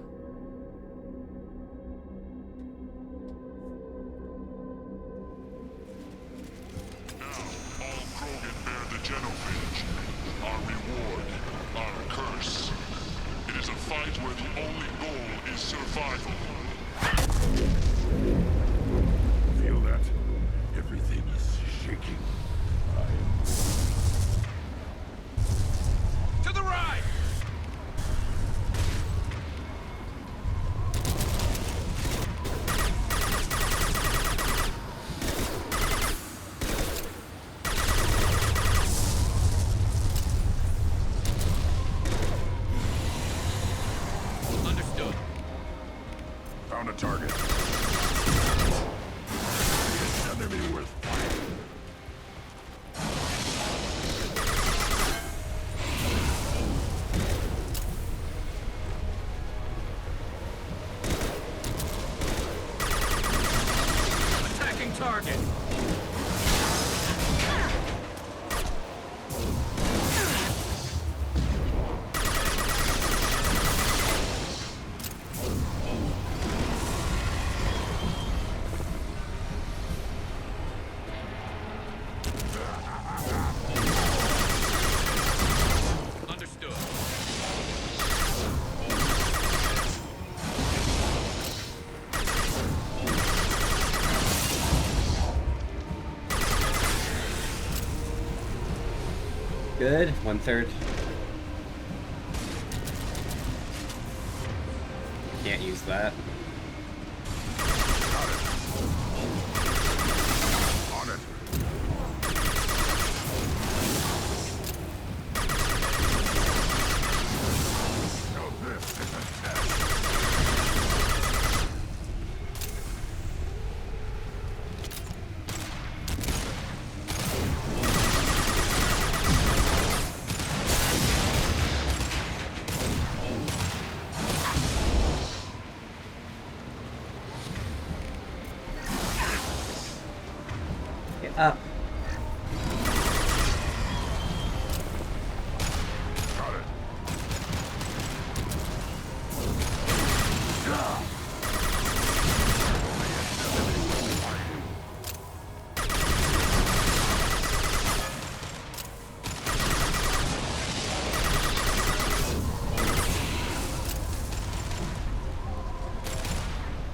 Genophage. Our reward, our curse. It is a fight where the only goal is survival. Feel that? Everything is shaking. To the right! Understood. Found a target. Enemy worth fighting. Attacking target. Understood. Good. 1/3. Can't use that. On it. Now this is a test. Get up. Got it.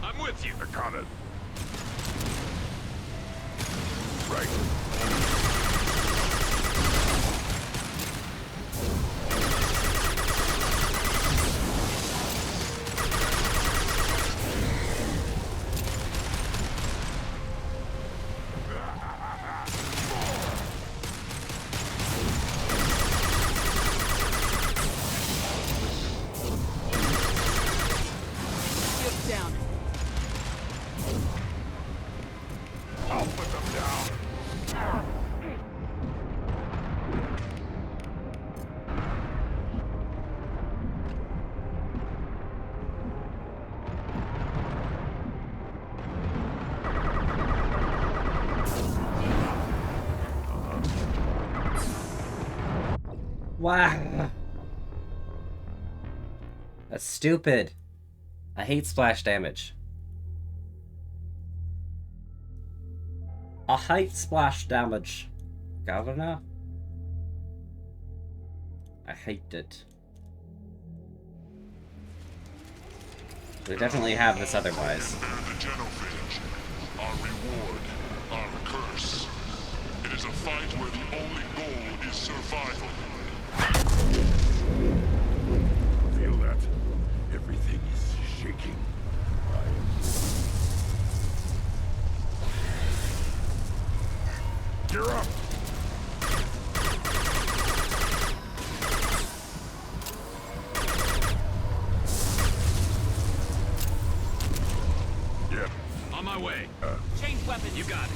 I'm with you. I got it. Right. Shield down. I'll put them down. Wow. That's stupid. I hate splash damage. I hate splash damage. Governor? I hate it. We definitely have this otherwise. Bear the Genophage. Our reward, our curse. It is a fight where the only goal is survival. Feel that? Everything is shaking. You're up. Yep. On my way. Change weapons. You got it.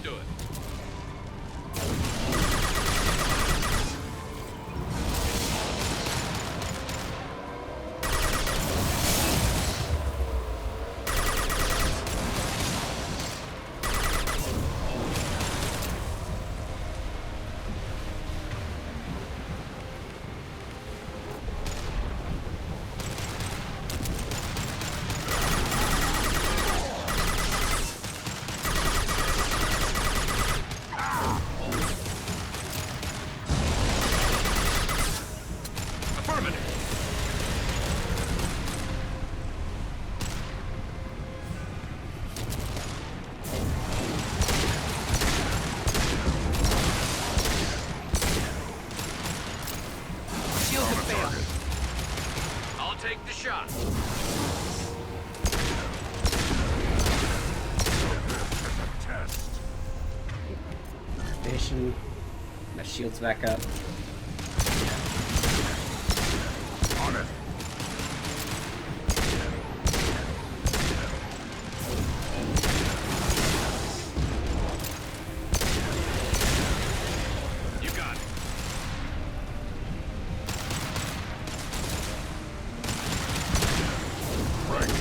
Understood. I'll take the shot. Station. My shield's back up. On it. You got it. Right.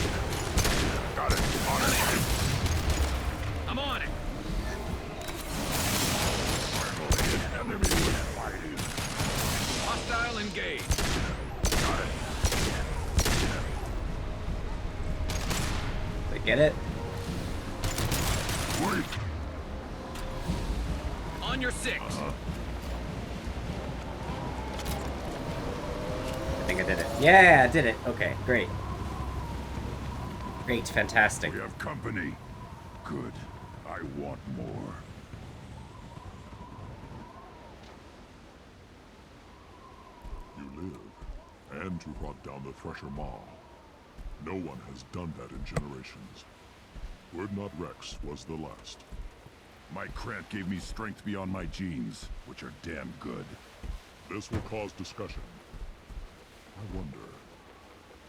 Got it. On it. I'm on it. Enemy with fighting. Hostile engaged. Got it. Did I get it? Wait. On your six. I think I did it. Yeah, I did it. Okay, great. Great, fantastic. We have company. Good. I want more. You live, and you brought down the Thresher Maw. No one has done that in generations. Urdnot Rex was the last. My Krant gave me strength beyond my genes, which are damn good. This will cause discussion. I wonder.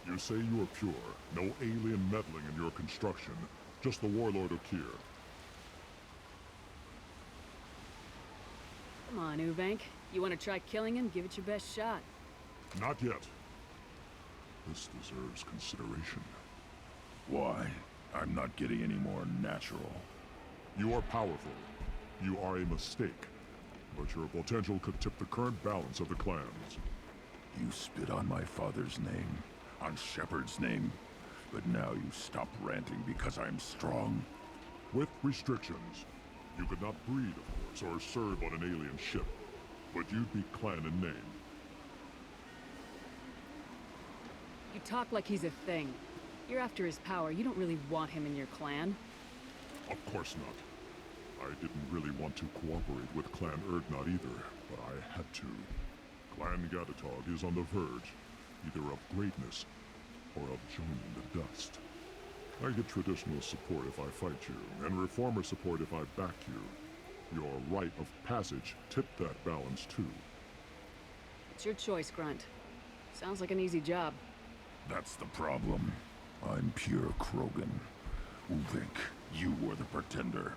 You say you are pure, no alien meddling in your construction, just the warlord Okir. Come on, Ubank. You want to try killing him? Give it your best shot. Not yet. This deserves consideration. Why? I'm not getting any more natural. You are powerful. You are a mistake. But your potential could tip the current balance of the clans. You spit on my father's name, on Shepard's name, but now you stop ranting because I'm strong. With restrictions. You could not breed, of course, or serve on an alien ship. But you'd be clan in name. You talk like he's a thing. You're after his power. You don't really want him in your clan. Of course not. I didn't really want to cooperate with Clan Urdnot either, but I had to. Clan Gatatog is on the verge, either of greatness or of joining the dust. I get traditional support if I fight you, and reformer support if I back you. Your rite of passage tipped that balance too. It's your choice, Grunt. Sounds like an easy job. That's the problem. I'm pure Krogan. Uvink, you were the pretender.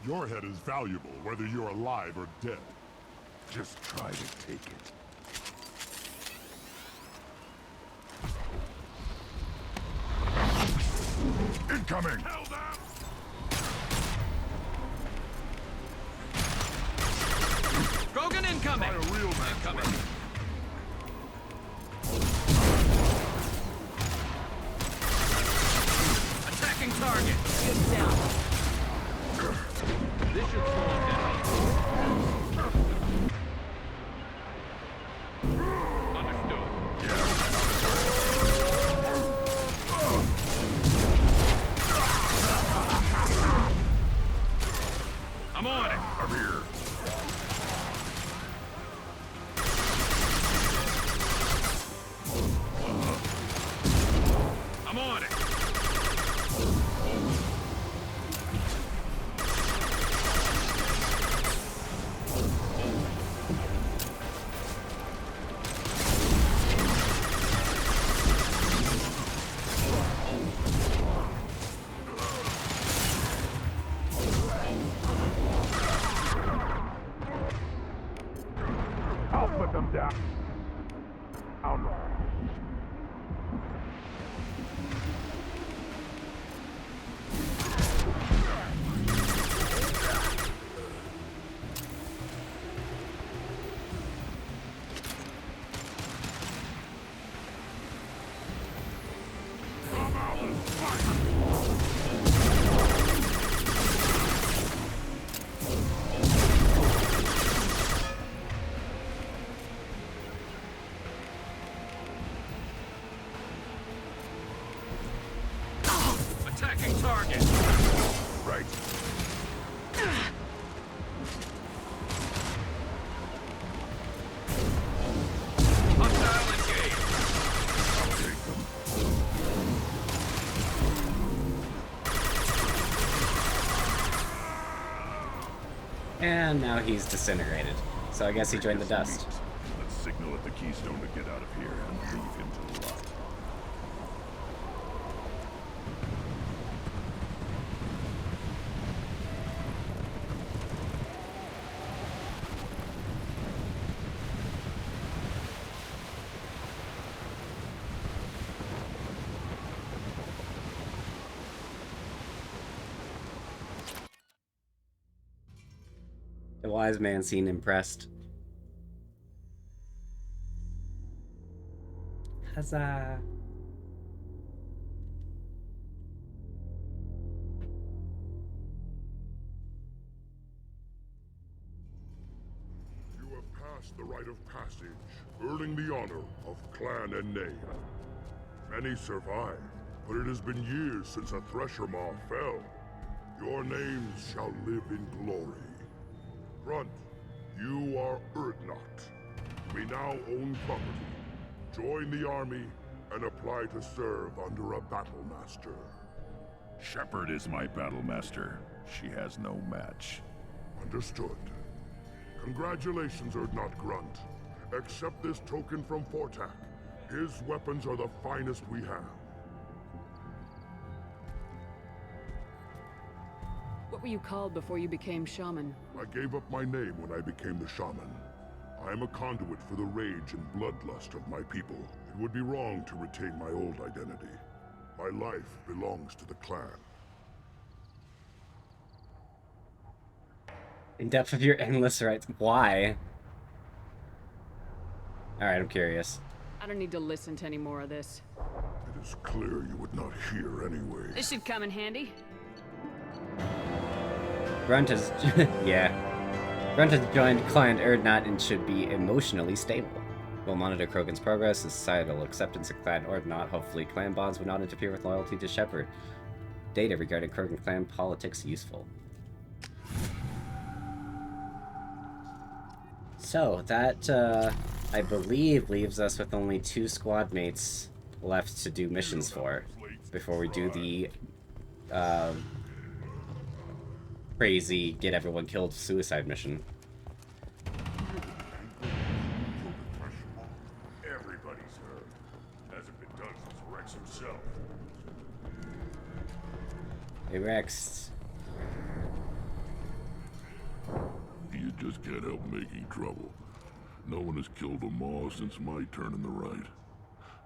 Your head is valuable, whether you're alive or dead. Just try to take it. Incoming! Hell down! Krogan incoming! Try a real man Incoming! Attacking target! Get down. This should slow him down. Understood. I'm on it. I'm here. I'm on it. Attacking target. Right. Hostile engaged. I'll take them. And now he's disintegrated. So I guess he joined the dust. Let's signal at the Keystone to get out of here and leave him to rot. The wise man seemed impressed. Huzzah! You have passed the rite of passage, earning the honor of Clan Enne. Many survive, but it has been years since a Thresher Maw fell. Your names shall live in glory. Grunt, you are Urdnot. We now own property. Join the army and apply to serve under a battle master. Shepard is my battle master. She has no match. Understood. Congratulations, Urdnot Grunt. Accept this token from Fortak. His weapons are the finest we have. What were you called before you became shaman? I gave up my name when I became the shaman. I am a conduit for the rage and bloodlust of my people. It would be wrong to retain my old identity. My life belongs to the clan. In depth of your endless rights. Why? Alright, I'm curious. I don't need to listen to any more of this. It is clear you would not hear anyway. This should come in handy. Grunt has... yeah. Grunt has joined Clan Urdnot and should be emotionally stable. We'll monitor Krogan's progress and societal acceptance of Clan Urdnot. Hopefully, clan bonds will not interfere with loyalty to Shepard. Data regarding Krogan clan politics useful. So, that, I believe leaves us with only 2 squad mates left to do missions for, before we do the, crazy get everyone killed suicide mission. Everybody's heard. Hasn't been done since Rex himself. Hey Rex. You just can't help making trouble. No one has killed a Maw since my turn in the right.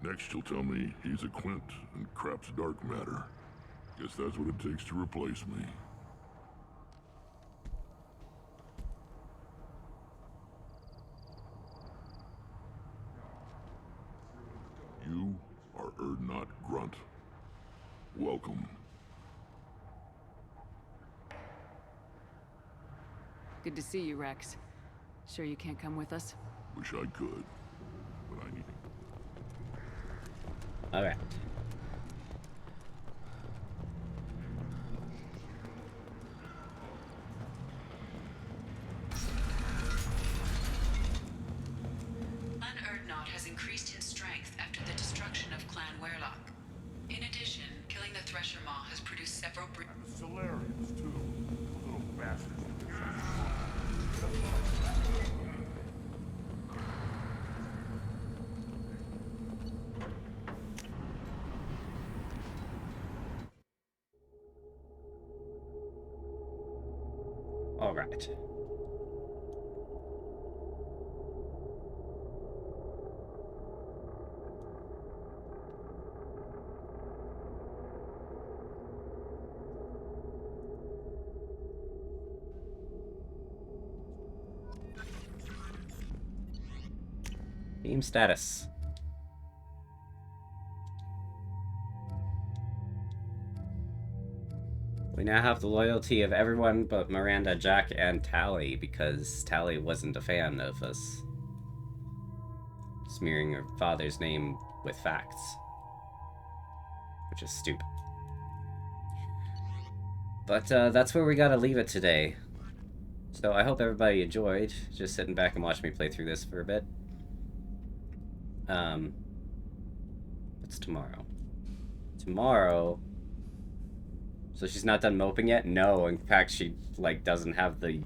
Next you'll tell me he's a Quint and crap's dark matter. Guess that's what it takes to replace me. You are Urdnot Grunt. Welcome. Good to see you, Rex. Sure you can't come with us? Wish I could, but I need... Okay. Clan Urdnot has increased in strength after the destruction of Clan Werlock. In addition, killing the Thresher Maw has produced several... And the Solarians, too. Little bastards. All right. Team status. We now have the loyalty of everyone but Miranda, Jack, and Tally, because Tally wasn't a fan of us smearing her father's name with facts. Which is stupid. But that's where we gotta leave it today. So I hope everybody enjoyed just sitting back and watching me play through this for a bit. What's tomorrow? Tomorrow... So she's not done moping yet? No, in fact, she, like, doesn't have the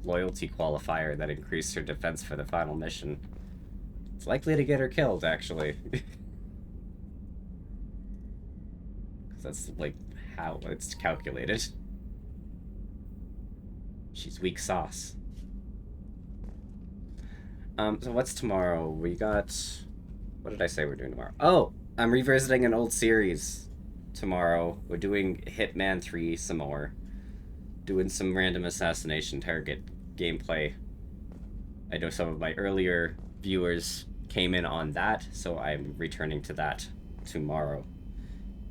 loyalty qualifier that increased her defense for the final mission. It's likely to get her killed, actually. Because that's, like, how it's calculated. She's weak sauce. So what's tomorrow? We got... What did I say we're doing tomorrow? Oh! I'm revisiting an old series tomorrow. We're doing Hitman 3 some more. Doing some random assassination target gameplay. I know some of my earlier viewers came in on that, so I'm returning to that tomorrow.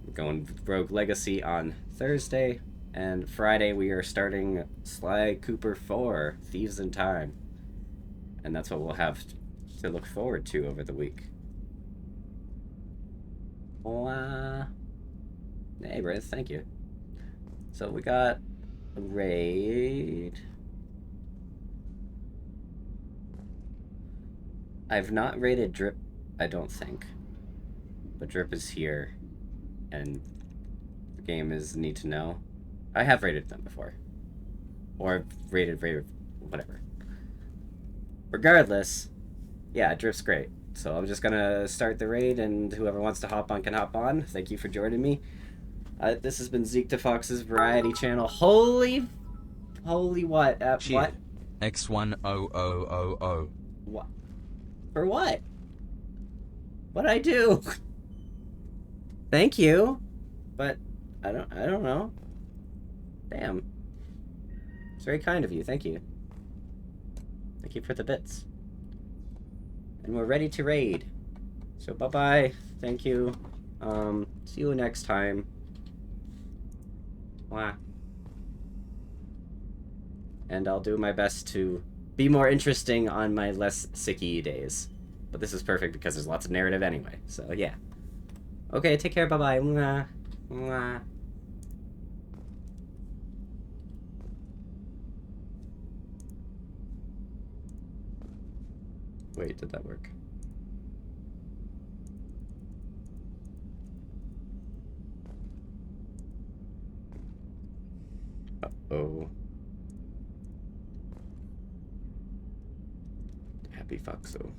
We're going Rogue Legacy on Thursday, and Friday we are starting Sly Cooper 4, Thieves in Time. And that's what we'll have to look forward to over the week. Hey, Briz, thank you. So we got a raid. I've not raided Drip, I don't think. But Drip is here. And the game is need to know. I have raided them before. Or raided, whatever. Regardless, yeah, Drip's great. So I'm just gonna start the raid, and whoever wants to hop on can hop on. Thank you for joining me. This has been Zeke to Fox's Variety Channel. Holy what? What? X1000. What? For what? What'd I do? Thank you, but I don't know. Damn. It's very kind of you. Thank you. Thank you for the bits. And we're ready to raid. So bye-bye. Thank you. See you next time. Wow. And I'll do my best to be more interesting on my less sicky days. But this is perfect because there's lots of narrative anyway. So yeah. Okay, take care. Bye-bye. Mwah. Mwah. Wait, did that work? Uh-oh. Happy Foxo.